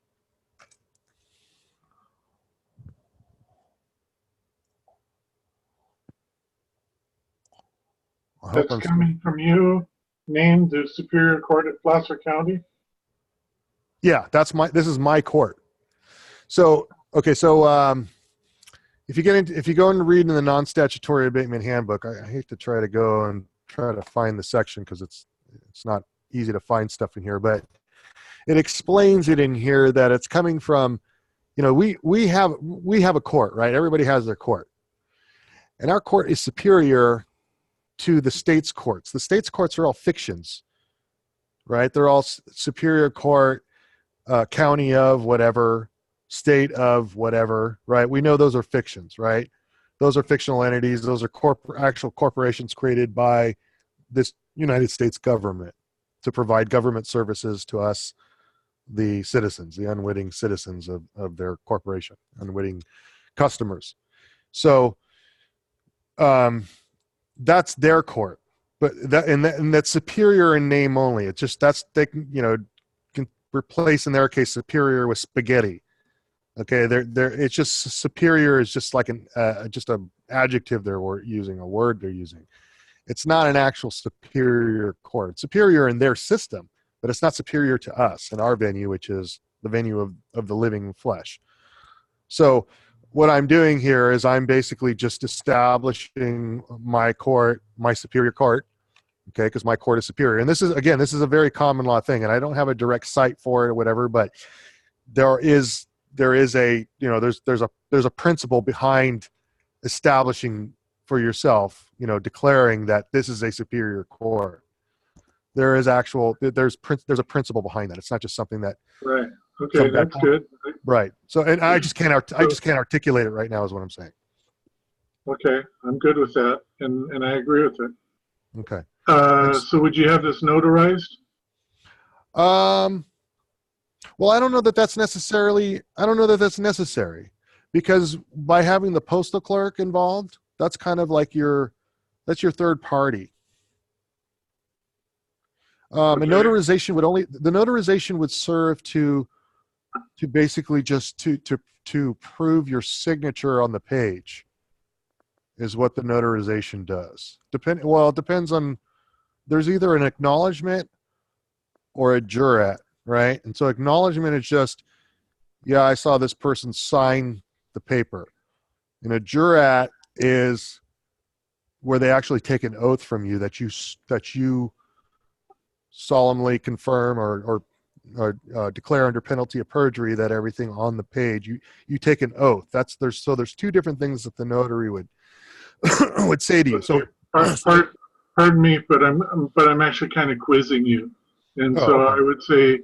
That's coming from you, named the Superior Court at Placer County? Yeah, this is my court. So, okay, so if you go and read in the non-statutory abatement handbook, I hate to try to find the section because it's not easy to find stuff in here, but it explains it in here that it's coming from, we have a court, right? Everybody has their court, and our court is superior to the state's courts. The state's courts are all fictions, right? They're all superior court, county of whatever, state of whatever, right? We know those are fictions, right? Those are fictional entities. Those are actual corporations created by this United States government to provide government services to us, the citizens, the unwitting citizens of their corporation, unwitting customers. So that's their court, but that's superior in name only. It's just they can replace in their case superior with spaghetti. Okay, it's just superior is just like just an adjective they're using, a word they're using. It's not an actual superior court. It's superior in their system, but it's not superior to us in our venue, which is the venue of the living flesh. So what I'm doing here is I'm basically just establishing my court, my superior court, okay, because my court is superior. And this is a very common law thing, and I don't have a direct cite for it or whatever, but there's a principle behind establishing for yourself, declaring that this is a superior court. There's a principle behind that. It's not just something that. Right. Okay, that's good. Right. So, and I just can't articulate it right now is what I'm saying. Okay, I'm good with that, and I agree with it. Okay. So would you have this notarized? Well, I don't know that that's necessary because by having the postal clerk involved, that's kind of like that's your third party. Okay. The notarization would serve to basically just to prove your signature on the page is what the notarization does. It depends on, there's either an acknowledgement or a jurat, right? And so acknowledgement is just, yeah, I saw this person sign the paper. And a jurat is where they actually take an oath from you that you solemnly confirm or declare under penalty of perjury that everything on the page you take an oath. There's two different things that the notary would say to you. So pardon me, but I'm actually kind of quizzing you, and so okay. I would say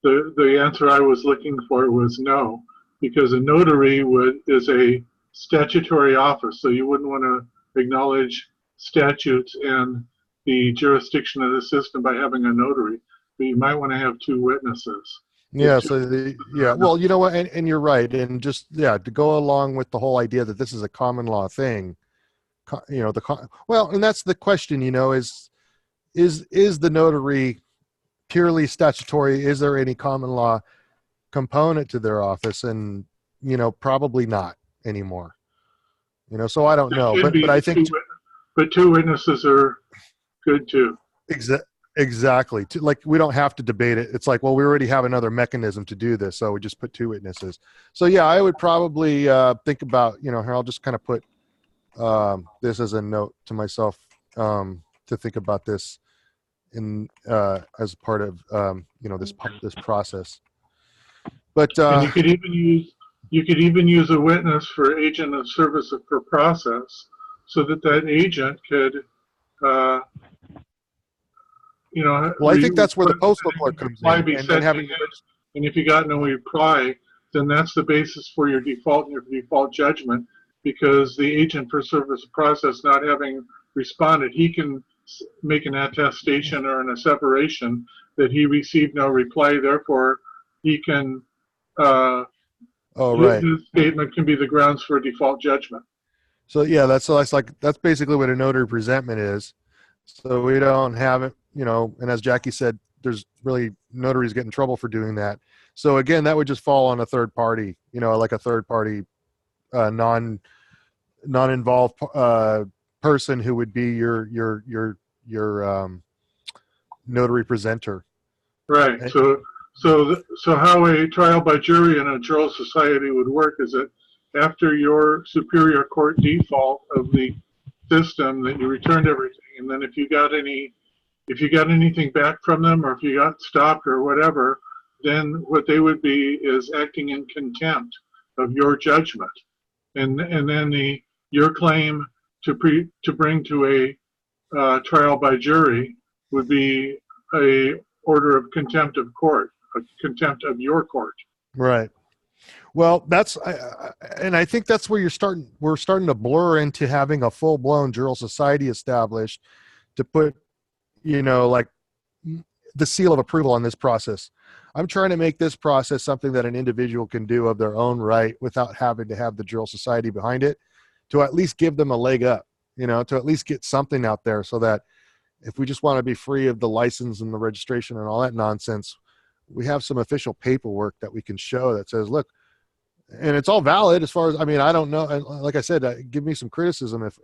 the answer I was looking for was no, because a notary is a statutory office, so you wouldn't want to acknowledge statutes and the jurisdiction of the system by having a notary, but you might want to have two witnesses. Yeah. Well, you know what, and you're right, and just to go along with the whole idea that this is a common law thing, and that's the question. Is the notary purely statutory? Is there any common law component to their office? And probably not anymore. So I don't know, but I think. But two witnesses are good too. Exactly. Like, we don't have to debate it. It's like, well, we already have another mechanism to do this, so we just put 2 witnesses. So yeah, I would probably think about, here, I'll just kind of put this as a note to myself, to think about this in as part of this process. But and you could even use a witness for agent of service for process, so that agent could well, I think that's where the postal clerk comes in, and then having and if you got no reply, then that's the basis for your default judgment, because the agent for service of process not having responded, he can make an attestation or an asseveration that he received no reply. Therefore, he can. Right. His statement can be the grounds for a default judgment. So yeah, that's basically what a notary presentment is. So we don't have it, and as Jackie said, there's really notaries get in trouble for doing that. So again, that would just fall on a third party, like a third party, non-involved person who would be your notary presenter. Right. So how a trial by jury in a juror society would work is that after your superior court default of the system, that you returned everything, and then if you got anything back from them, or if you got stopped or whatever, then what they would be is acting in contempt of your judgment, and then your claim to bring to a trial by jury would be a order of contempt of court, a contempt of your court. Right. Well, and I think that's where we're starting to blur into having a full-blown juror society established to put, like the seal of approval on this process. I'm trying to make this process something that an individual can do of their own right without having to have the juror society behind it, to at least give them a leg up, to at least get something out there, so that if we just want to be free of the license and the registration and all that nonsense, we have some official paperwork that we can show that says, look, and it's all valid as far as, I don't know. And like I said, give me some criticism if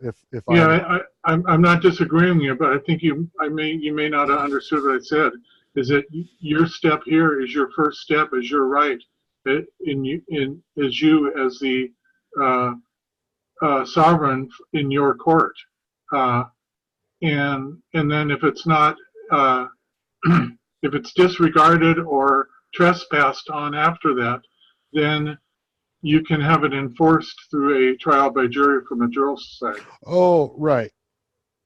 I'm not disagreeing with you, but I think you may not have understood what I said, is that your step here is your first step, is your right as the sovereign in your court. And then if it's not, if it's disregarded or trespassed on after that, then you can have it enforced through a trial by jury from a juror society. Oh, right.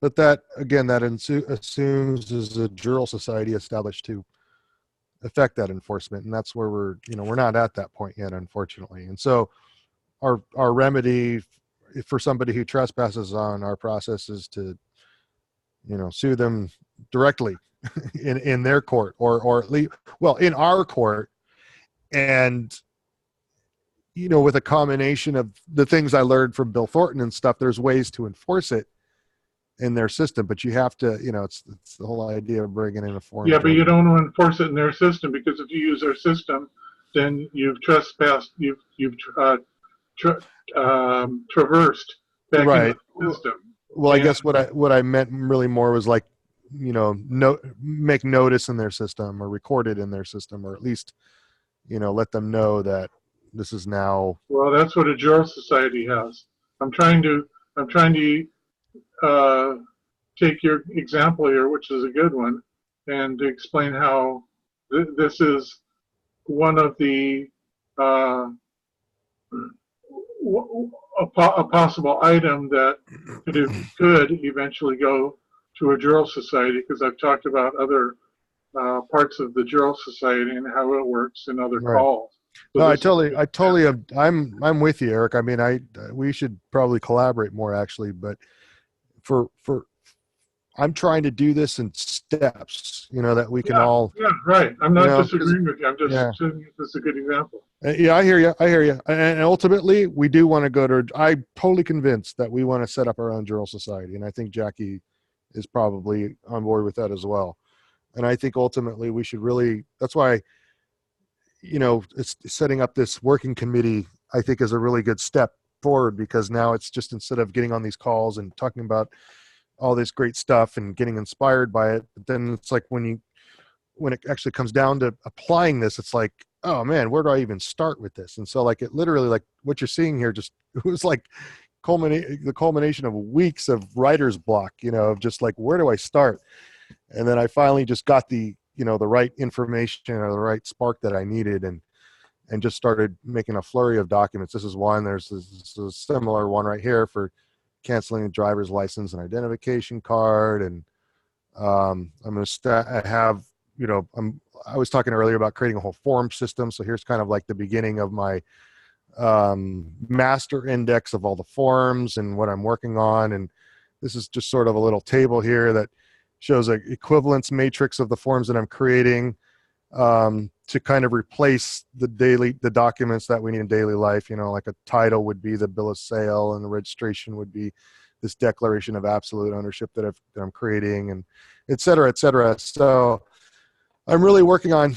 But that, again, that assumes there's a juror society established to affect that enforcement. And that's where we're not at that point yet, unfortunately. And so our remedy for somebody who trespasses on our process is to, sue them directly in their court, or at least, well, in our court. And, with a combination of the things I learned from Bill Thornton and stuff, there's ways to enforce it in their system, but you have to, it's the whole idea of bringing in a foreign. Yeah, but you don't want to enforce it in their system, because if you use their system, then you've trespassed, you've traversed back into the system. Well, I guess what I meant really more was like, make notice in their system, or record it in their system, or at least, let them know that this is now. Well, that's what a juror society has. I'm trying to take your example here, which is a good one, and to explain how this is one of the a possible item that could eventually go to a juror society, because I've talked about other parts of the juror society and how it works in other calls. So no, I'm with you, Eric. We should probably collaborate more, actually, but I'm trying to do this in steps, that we can all. Yeah, right. I'm not disagreeing with you. I'm just saying this is a good example. Yeah, I hear you. And ultimately, we do want to go to. I'm totally convinced that we want to set up our own juror society, and I think Jackie is probably on board with that as well. And I think ultimately we should really. That's why, it's setting up this working committee, I think, is a really good step forward, because now it's just, instead of getting on these calls and talking about all this great stuff and getting inspired by it. But then it's like when it actually comes down to applying this, it's like, oh man, where do I even start with this? And so like it literally, like what you're seeing here, just it was like the culmination of weeks of writer's block, of just like, where do I start? And then I finally just got the right information or the right spark that I needed, and just started making a flurry of documents. This is one. There's a similar one right here for canceling a driver's license and identification card. And I was talking earlier about creating a whole form system. So here's kind of like the beginning of my master index of all the forms and what I'm working on. And this is just sort of a little table here that shows an equivalence matrix of the forms that I'm creating to kind of replace the documents that we need in daily life. Like a title would be the bill of sale, and the registration would be this declaration of absolute ownership that I'm creating, and et cetera, et cetera. So I'm really working on,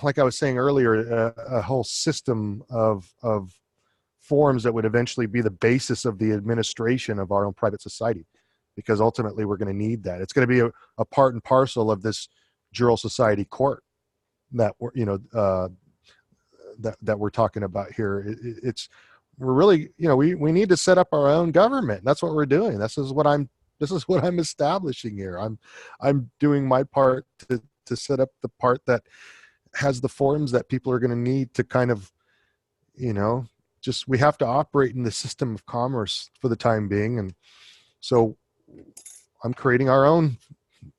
like I was saying earlier, a whole system of forms that would eventually be the basis of the administration of our own private society, because ultimately we're going to need that. It's going to be a part and parcel of this jural society court that that we're talking about here. We're really, we need to set up our own government. That's what we're doing. This is what I'm establishing here. I'm doing my part to set up the part that has the forms that people are going to need to kind of, we have to operate in the system of commerce for the time being. And so I'm creating our own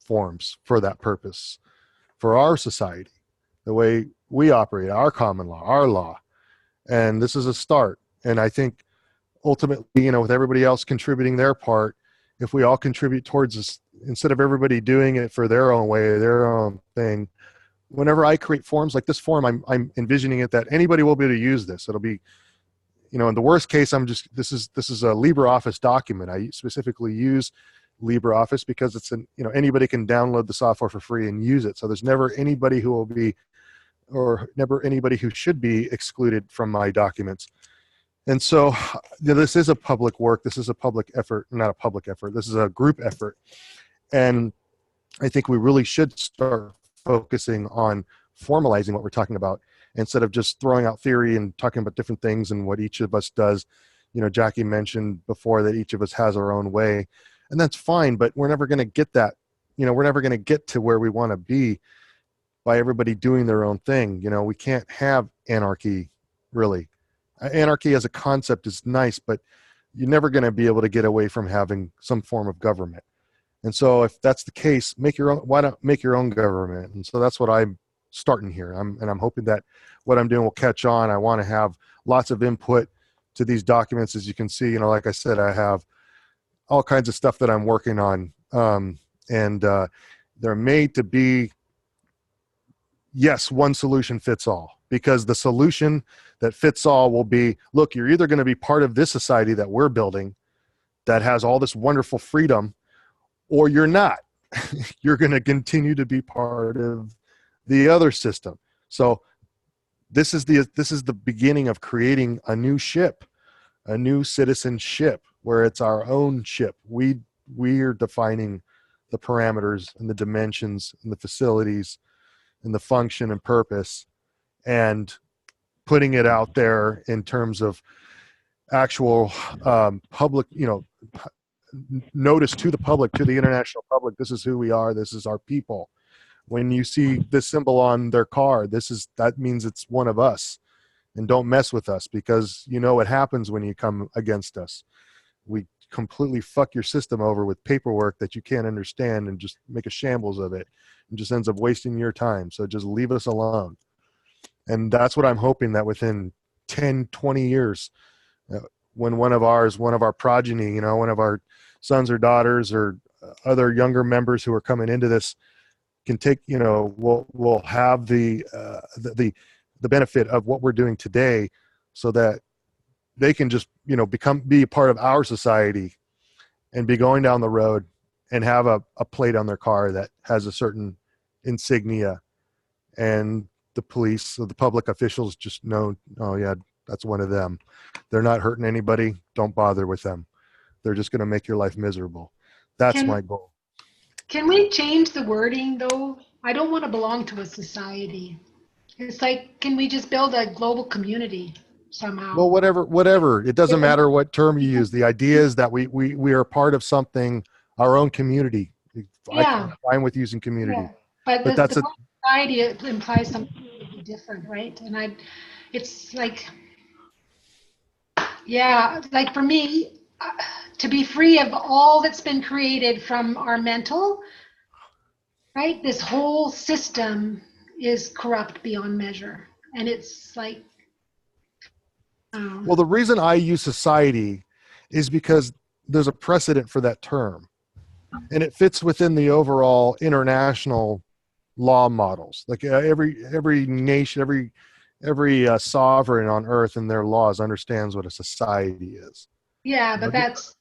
forms for that purpose, for our society, the way we operate, our common law, our law. And this is a start. And I think ultimately, with everybody else contributing their part, if we all contribute towards this, instead of everybody doing it for their own way, their own thing, whenever I create forms like this form, I'm envisioning it that anybody will be able to use this. It'll be, in the worst case, this is a LibreOffice document. I specifically use LibreOffice because it's anybody can download the software for free and use it. So there's never anybody who will be, or never anybody who should be excluded from my documents. And so this is a public work. This is a public effort, not a public effort. This is a group effort. And I think we really should start focusing on formalizing what we're talking about instead of just throwing out theory and talking about different things and what each of us does. Jackie mentioned before that each of us has our own way, and that's fine, but we're never going to get that. We're never going to get to where we want to be by everybody doing their own thing. We can't have anarchy, really. Anarchy as a concept is nice, but you're never going to be able to get away from having some form of government. And so if that's the case, why not make your own government? And so that's what I'm starting here. I'm hoping that what I'm doing will catch on. I want to have lots of input to these documents. As you can see, like I said, I have all kinds of stuff that I'm working on. And they're made to be, yes, one solution fits all, because the solution that fits all will be, look, you're either going to be part of this society that we're building that has all this wonderful freedom, or you're not. You're going to continue to be part of the other system. So this is the beginning of creating a new ship, a new citizenship, where it's our own ship. We are defining the parameters and the dimensions and the facilities and the function and purpose, and putting it out there in terms of actual public, notice to the public, to the international public. This is who we are. This is our people. When you see this symbol on their car, that means it's one of us, and don't mess with us, because what happens when you come against us. We completely fuck your system over with paperwork that you can't understand and just make a shambles of it, and just ends up wasting your time. So just leave us alone. And that's what I'm hoping, that within 10, 20 years, when one of our progeny, one of our sons or daughters or other younger members who are coming into this can take, we'll have the benefit of what we're doing today, so that they can just, be a part of our society and be going down the road and have a plate on their car that has a certain insignia, and the police or the public officials just know, oh yeah, that's one of them. They're not hurting anybody. Don't bother with them. They're just going to make your life miserable. That's my goal. Can we change the wording though? I don't want to belong to a society. It's like, can we just build a global community somehow? Well, whatever. It doesn't matter what term you use. The idea is that we are part of something, our own community. Yeah. I'm fine with using community. Yeah. But that's the society implies something different, right? And it's like, yeah, like for me, to be free of all that's been created from our mental, right? This whole system is corrupt beyond measure. And it's like, well, the reason I use society is because there's a precedent for that term, and it fits within the overall international law models. Like every nation, every sovereign on earth in their laws understands what a society is. yeah, but that's,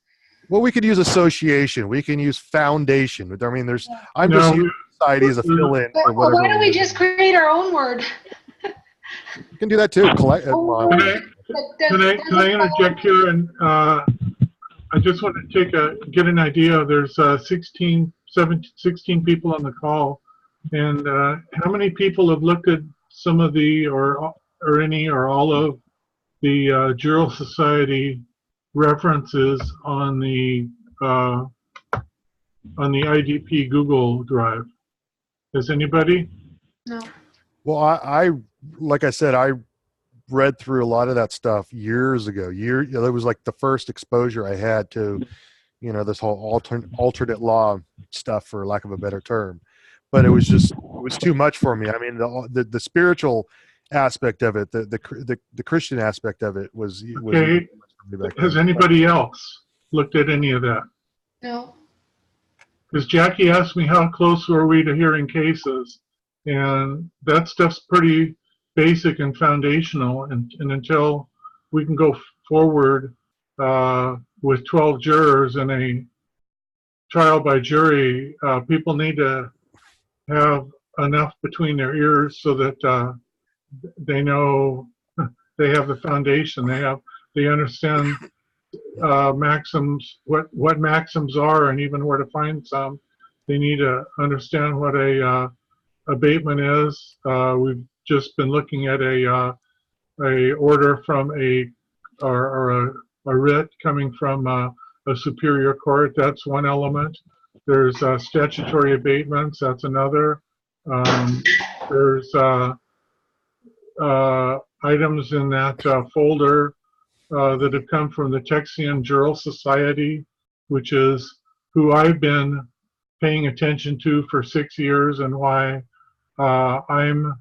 well, we could use association. We can use foundation. I mean, I'm just using society as a fill-in for whatever. Why don't we just create our own word? You can do that too. Can I interject here? And I just want to get an idea. There's 16 people on the call, and how many people have looked at some of the or any or all of the Jural Society references on the IDP Google Drive? Has anybody? No. Well, I like I said, I read through a lot of that stuff years ago. It was like the first exposure I had to, this whole alternate law stuff, for lack of a better term. But it was too much for me. I mean, the spiritual aspect of it, the Christian aspect of it was okay. Has anybody else looked at any of that? No. Because Jackie asked me how close were we to hearing cases, and that stuff's pretty basic and foundational, and until we can go forward with 12 jurors in a trial by jury, people need to have enough between their ears so that they know they have the foundation. They understand maxims, what maxims are, and even where to find some. They need to understand what a abatement is. We've just been looking at a order from a writ coming from a superior court. That's one element. There's statutory abatements. That's another. There's items in that folder that have come from the Texian Jural Society, which is who I've been paying attention to for 6 years, and why I'm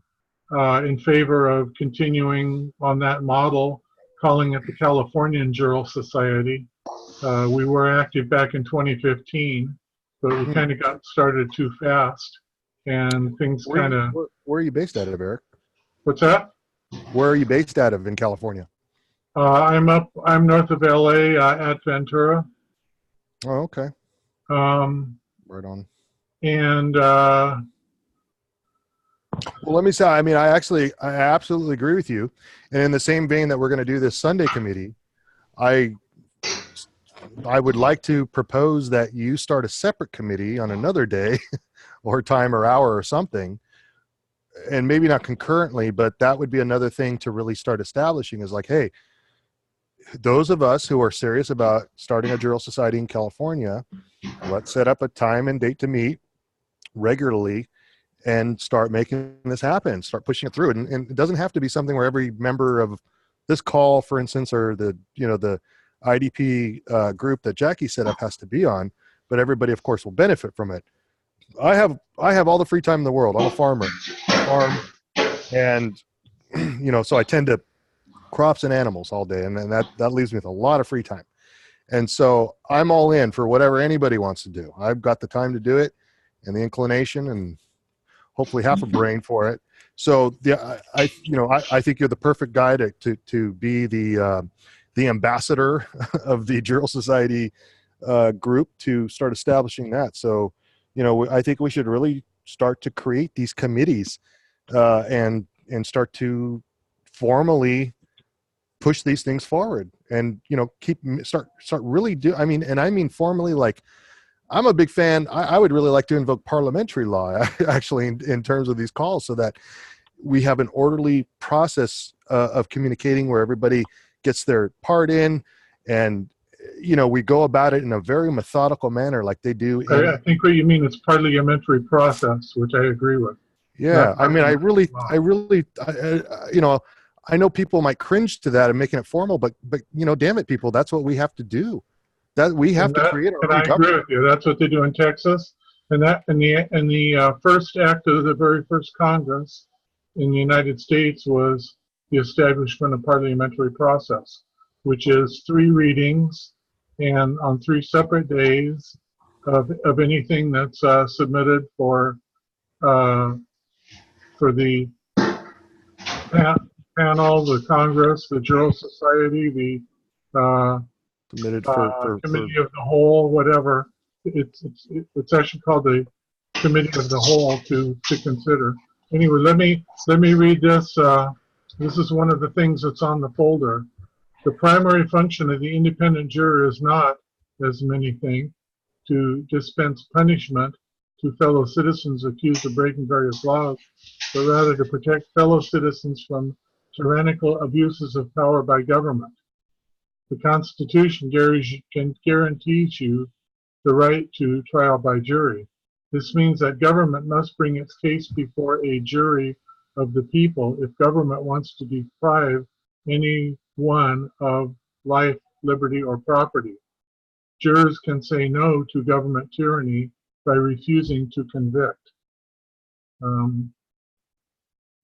in favor of continuing on that model, calling it the Californian Jural Society. We were active back in 2015, but we kind of got started too fast, and things kind of... Where are you based out of, Eric? What's that? Where are you based out of in California? I'm north of LA at Ventura. Oh, okay. Right on. And well, let me say, I mean, I absolutely agree with you. And in the same vein that we're going to do this Sunday committee, I would like to propose that you start a separate committee on another day or time or hour or something, and maybe not concurrently, but that would be another thing to really start establishing, is like, hey, those of us who are serious about starting a Jural Society in California, let's set up a time and date to meet regularly and start making this happen, start pushing it through. And it doesn't have to be something where every member of this call, for instance, or the IDP group that Jackie set up has to be on, but everybody, of course, will benefit from it. I have all the free time in the world. I'm a farmer, and so I tend to crops and animals all day, and that leaves me with a lot of free time. And so I'm all in for whatever anybody wants to do. I've got the time to do it, and the inclination, and hopefully half a brain for it. So I think you're the perfect guy to be the ambassador of the Jural Society group to start establishing that. So, I think we should really start to create these committees and start to formally push these things forward, and start really do. I mean formally, like I'm a big fan. I would really like to invoke parliamentary law, actually, in terms of these calls, so that we have an orderly process of communicating where everybody gets their part in, and we go about it in a very methodical manner, like they do. I think what you mean is parliamentary process, which I agree with. Yeah, I mean, I know people might cringe to that and making it formal, but damn it, people, that's what we have to do. That we have to create our own government. I agree with you. That's what they do in Texas, and that in the first act of the very first Congress in the United States was the establishment of parliamentary process, which is 3 readings and on 3 separate days of anything that's submitted for the panel, the Congress, the Jural Society, the submitted for Committee of the Whole, whatever. It's actually called the Committee of the Whole to consider. Anyway, let me read this. This is one of the things that's on the folder. The primary function of the independent juror is not, as many think, to dispense punishment to fellow citizens accused of breaking various laws, but rather to protect fellow citizens from tyrannical abuses of power by government. The Constitution guarantees you the right to trial by jury. This means that government must bring its case before a jury of the people if government wants to deprive anyone of life, liberty, or property. Jurors can say no to government tyranny by refusing to convict.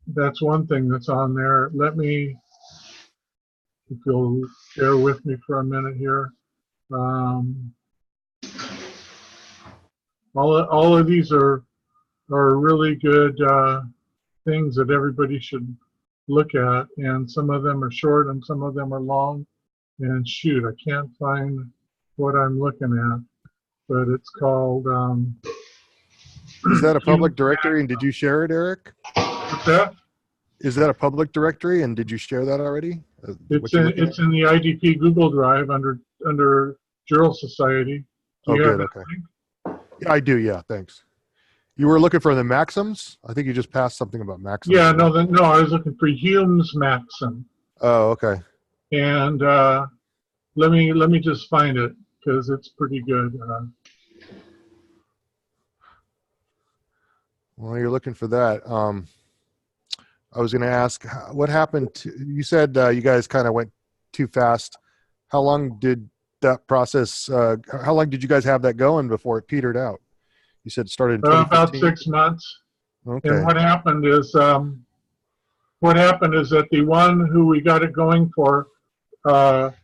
That's one thing that's on there. Let me, if you'll bear with me for a minute here. All of these are really good things that everybody should look at, and some of them are short and some of them are long. And shoot, I can't find what I'm looking at, but it's called. Is that a public directory, and did you share it, Eric? What's that? Is that a public directory, and did you share that already? It's in the IDP Google Drive under Jural Society. Oh, good. Okay. Yeah, I do. Yeah, thanks. You were looking for the maxims? I think you just passed something about maxims. Yeah, no, I was looking for Hume's maxim. Oh, okay. And let me just find it because it's pretty good. Well, you're looking for that. I was going to ask, what happened to, you said you guys kind of went too fast. How long did that process, how long did you guys have that going before it petered out? You said it started in 2015? About 6 months. Okay. And what happened is that the one who we got it going for, it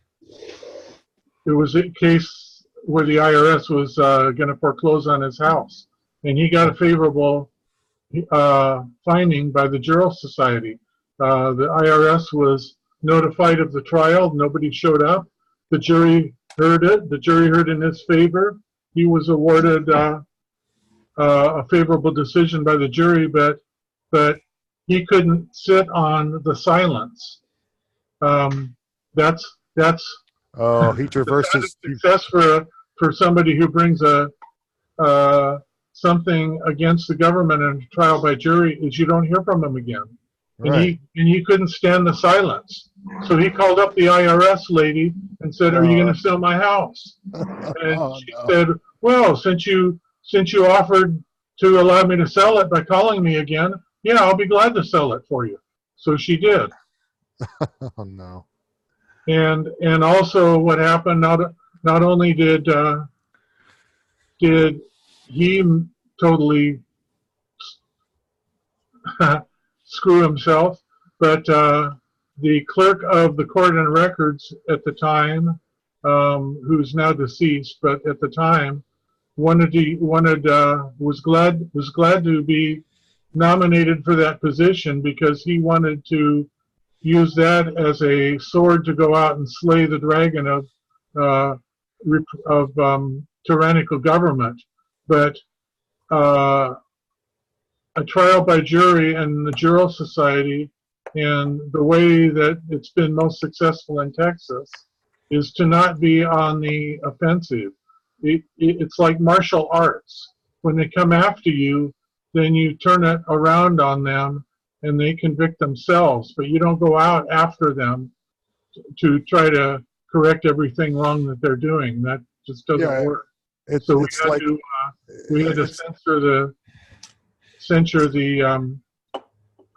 was a case where the IRS was going to foreclose on his house, and he got a favorable finding by the Jural Society. The IRS was notified of the trial. Nobody showed up. The jury heard it. The jury heard in his favor. He was awarded a favorable decision by the jury, but he couldn't sit on the silence. That's oh, he traversed his success for somebody who brings something against the government in a trial by jury is you don't hear from him again. Right. And he couldn't stand the silence. So he called up the IRS lady and said, "Are you going to sell my house?" And she said, "Well, since you offered to allow me to sell it by calling me again, yeah, I'll be glad to sell it for you." So she did. Oh no. And also what happened, not only did he totally screw himself, but the clerk of the court and records at the time, who's now deceased, but at the time was glad to be nominated for that position because he wanted to use that as a sword to go out and slay the dragon of tyrannical government. But a trial by jury and the Jural Society, and the way that it's been most successful in Texas, is to not be on the offensive. it's like martial arts. When they come after you, then you turn it around on them and they convict themselves, but you don't go out after them to try to correct everything wrong that they're doing. That just doesn't work. So we had to censure the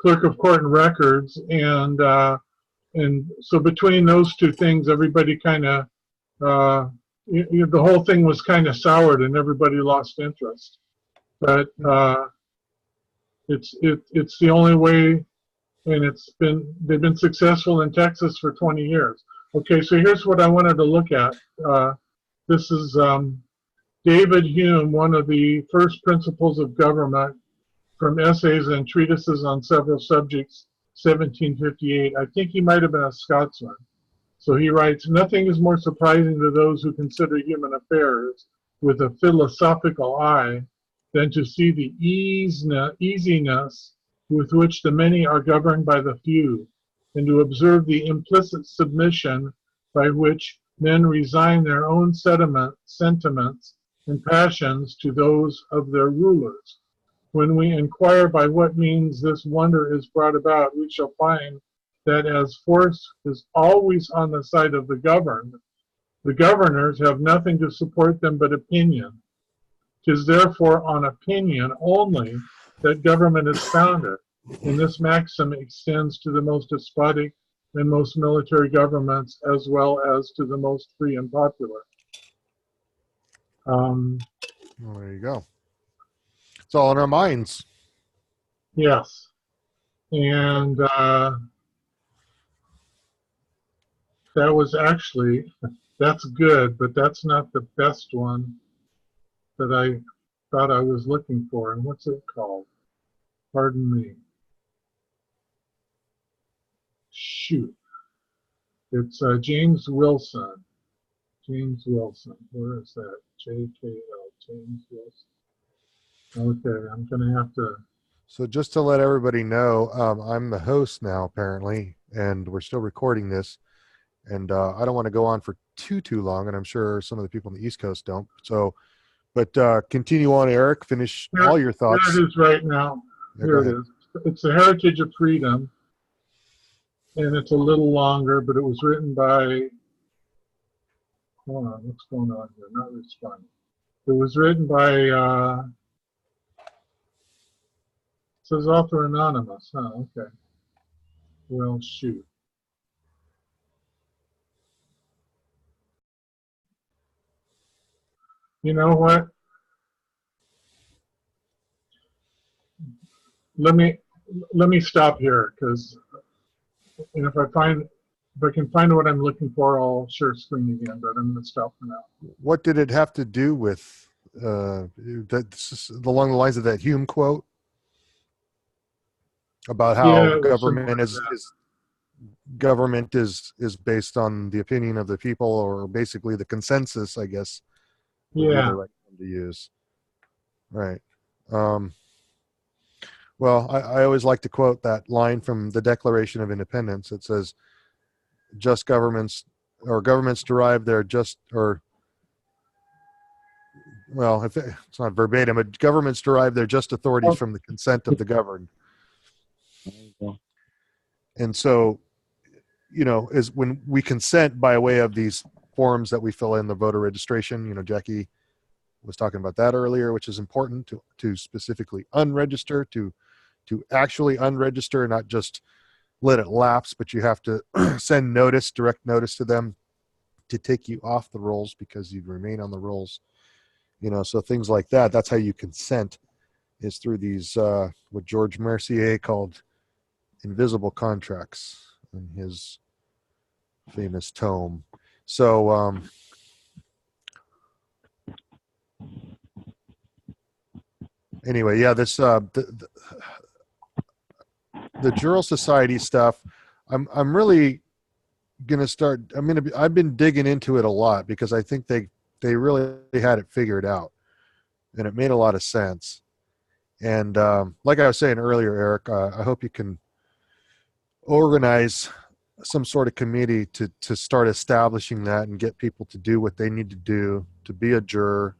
clerk of court and records, and so between those two things, everybody kind of the whole thing was kind of soured, and everybody lost interest. But it's the only way, and they've been successful in Texas for 20 years. Okay, so here's what I wanted to look at. This is David Hume, one of the first principles of government, from Essays and Treatises on Several Subjects, 1758. I think he might have been a Scotsman. So he writes, "Nothing is more surprising to those who consider human affairs with a philosophical eye than to see the easiness with which the many are governed by the few, and to observe the implicit submission by which men resign their own sentiments and passions to those of their rulers. When we inquire by what means this wonder is brought about, we shall find that as force is always on the side of the governed, the governors have nothing to support them but opinion. 'Tis therefore on opinion only that government is founded, and this maxim extends to the most despotic and most military governments, as well as to the most free and popular." Well, there you go. It's all in our minds. Yes. And that was actually, that's good, but that's not the best one that I thought I was looking for. And what's it called? Pardon me. Shoot. It's James Wilson. James Wilson. Where is that? JKL. James Wilson. Okay, I'm going to have to. So just to let everybody know, I'm the host now, apparently, and we're still recording this. And I don't want to go on for too long, and I'm sure some of the people on the East Coast don't. So, but continue on, Eric. Finish all your thoughts. There it is right now. Here it is. It's The Heritage of Freedom, and it's a little longer, but it was written by, hold on, what's going on here? Not responding. It was written by, it says author anonymous. Huh, okay. Well, shoot. You know what? Let me stop here, because if I can find what I'm looking for, I'll share screen again. But I'm going to stop for now. What did it have to do with that's along the lines of that Hume quote about how government is based on the opinion of the people, or basically the consensus, I guess. Yeah. The right one to use. Right. Well, I always like to quote that line from the Declaration of Independence. It says, "Just governments, or governments derive their just, or well, if it's not verbatim, but governments derive their just authorities from the consent of the governed." And so, you know, is when we consent by way of these forms that we fill in, the voter registration, you know, Jackie was talking about that earlier, which is important to specifically unregister, to actually unregister, not just let it lapse, but you have to send notice, direct notice to them to take you off the rolls because you'd remain on the rolls. You know, so things like that. That's how you consent, is through these, what George Mercier called invisible contracts in his famous tome. So, anyway, yeah, this, the Jural Society stuff, I'm really going to start, I've been digging into it a lot, because I think they really had it figured out, and it made a lot of sense. And like I was saying earlier, Eric, I hope you can organize some sort of committee to start establishing that and get people to do what they need to do to be a juror,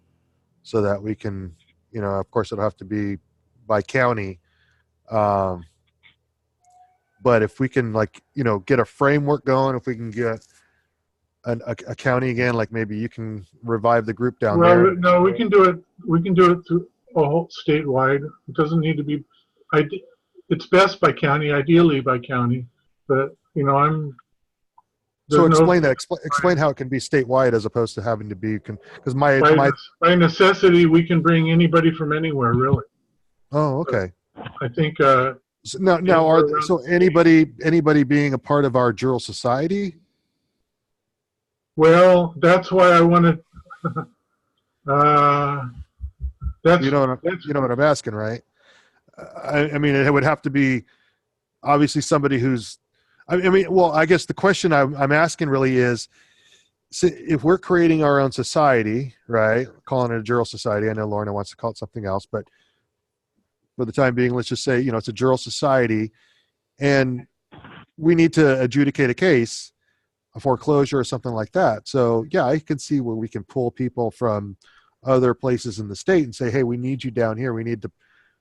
so that we can, of course it'll have to be by county. But if we can, like, get a framework going, if we can get a county again, like maybe you can revive the group down there. Well, no, we can do it. We can do it through a whole statewide. It doesn't need to be. It's best by county, ideally by county. But So explain that. Explain how it can be statewide as opposed to having to be, because by necessity we can bring anybody from anywhere, really. Oh, okay. I think. So so anybody being a part of our jural society? Well, that's why I wanted. That's you know what I'm asking, right? I mean, it would have to be obviously somebody who's. Well, I guess the question I'm asking really is, if we're creating our own society, right? Calling it a jural society. I know Lorna wants to call it something else, but for the time being, let's just say, it's a jural society, and we need to adjudicate a case, a foreclosure or something like that. So yeah, I can see where we can pull people from other places in the state and say, hey, we need you down here. We need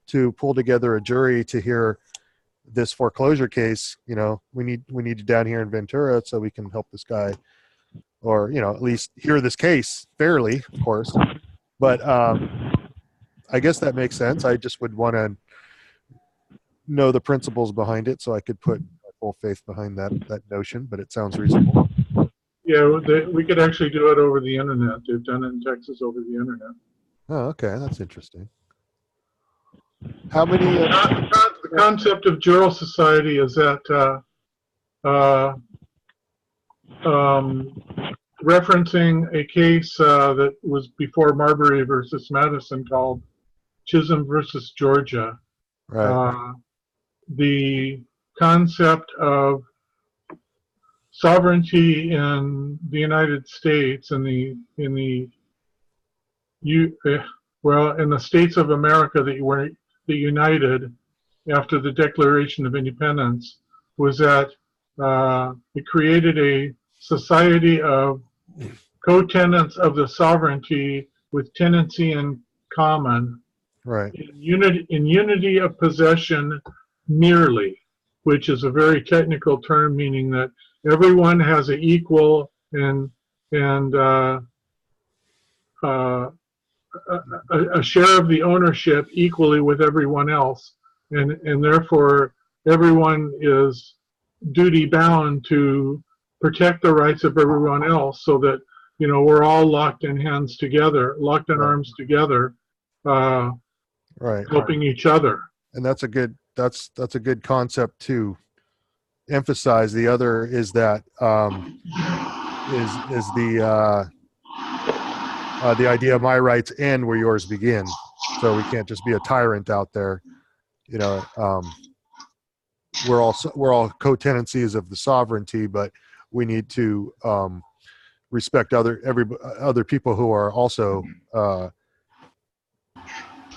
to pull together a jury to hear this foreclosure case. We need you down here in Ventura so we can help this guy, or at least hear this case fairly, of course. But I guess that makes sense. I just would want to know the principles behind it so I could put my full faith behind that notion, but it sounds reasonable. Yeah, we could actually do it over the internet. They've done it in Texas over the internet. Oh, okay. That's interesting. How many... the concept of jural society is that referencing a case that was before Marbury versus Madison called Chisholm versus Georgia. Right. The concept of sovereignty in the United States in the states of America that were united after the Declaration of Independence was that it created a society of co-tenants of the sovereignty with tenancy in common. Right. In unity of possession merely, which is a very technical term meaning that everyone has an equal and a share of the ownership equally with everyone else, and therefore everyone is duty bound to protect the rights of everyone else, so that we're all locked in arms together, right, helping each other. And that's a good concept to emphasize. The other is that is the idea of my rights end where yours begin. So we can't just be a tyrant out there. We're all co-tenancies of the sovereignty, but we need to respect other people who are also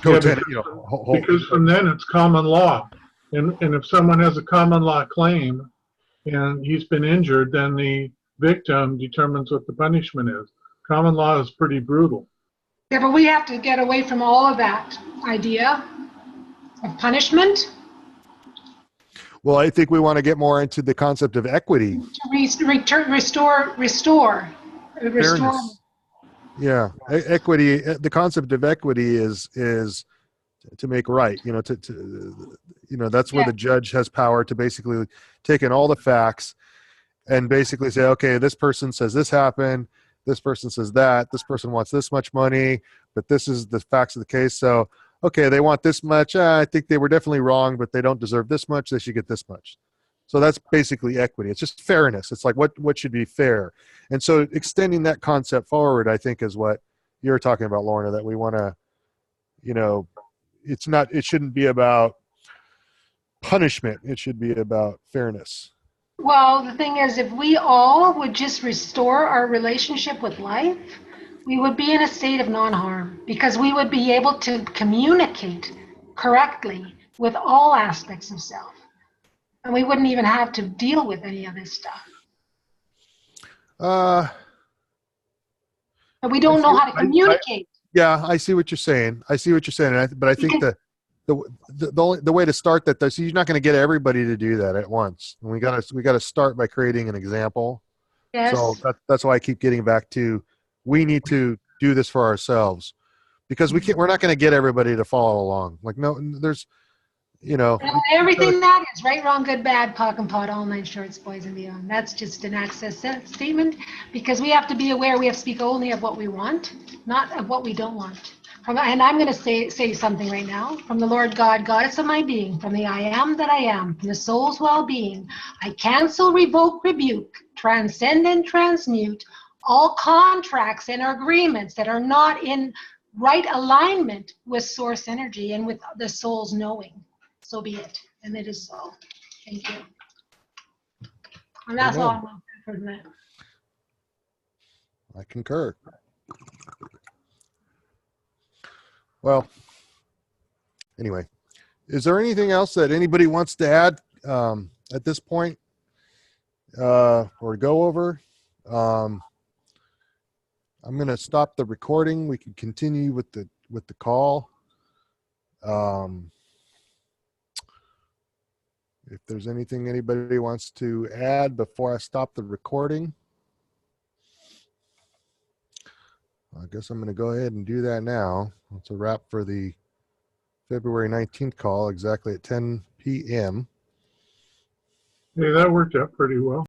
co-tenant. Because from then it's common law, and if someone has a common law claim and he's been injured, then the victim determines what the punishment is. Common law is pretty brutal. Yeah, but we have to get away from all of that idea of punishment. Well, I think we want to get more into the concept of equity. To restore. Fairness. Yeah, equity. The concept of equity is to make right. That's where the judge has power to basically take in all the facts and basically say, okay, this person says this happened, this person says that, this person wants this much money, but this is the facts of the case. So, okay, they want this much. I think they were definitely wrong, but they don't deserve this much. They should get this much. So that's basically equity. It's just fairness. It's like what should be fair. And so extending that concept forward, I think, is what you're talking about, Lorna, that we want to, it shouldn't be about punishment. It should be about fairness. Well, the thing is, if we all would just restore our relationship with life, we would be in a state of non-harm, because we would be able to communicate correctly with all aspects of self. And we wouldn't even have to deal with any of this stuff. Uh, But we don't know how to communicate. Yeah, I see what you're saying. I see what you're saying, but I think the way to start that, though, so you're not going to get everybody to do that at once. And we got to start by creating an example. Yes. So that's why I keep getting back to, we need to do this for ourselves, because we're not going to get everybody to follow along. Like, no, there's, everything that is right, wrong, good, bad, POC and POD, all 9 shorts, boys and beyond. That's just an access statement, because we have to be aware we have to speak only of what we want, not of what we don't want. And I'm going to say something right now. From the Lord God, goddess of my being, from the I am that I am, from the soul's well-being, I cancel, revoke, rebuke, transcend, and transmute all contracts and agreements that are not in right alignment with source energy and with the soul's knowing. So be it. And it is so. Thank you. And that's all I want for that. I concur. Well, anyway, is there anything else that anybody wants to add at this point or go over? I'm going to stop the recording. We can continue with the call. If there's anything anybody wants to add before I stop the recording, I guess I'm going to go ahead and do that now. It's a wrap for the February 19th call, exactly at 10 p.m. Hey, that worked out pretty well.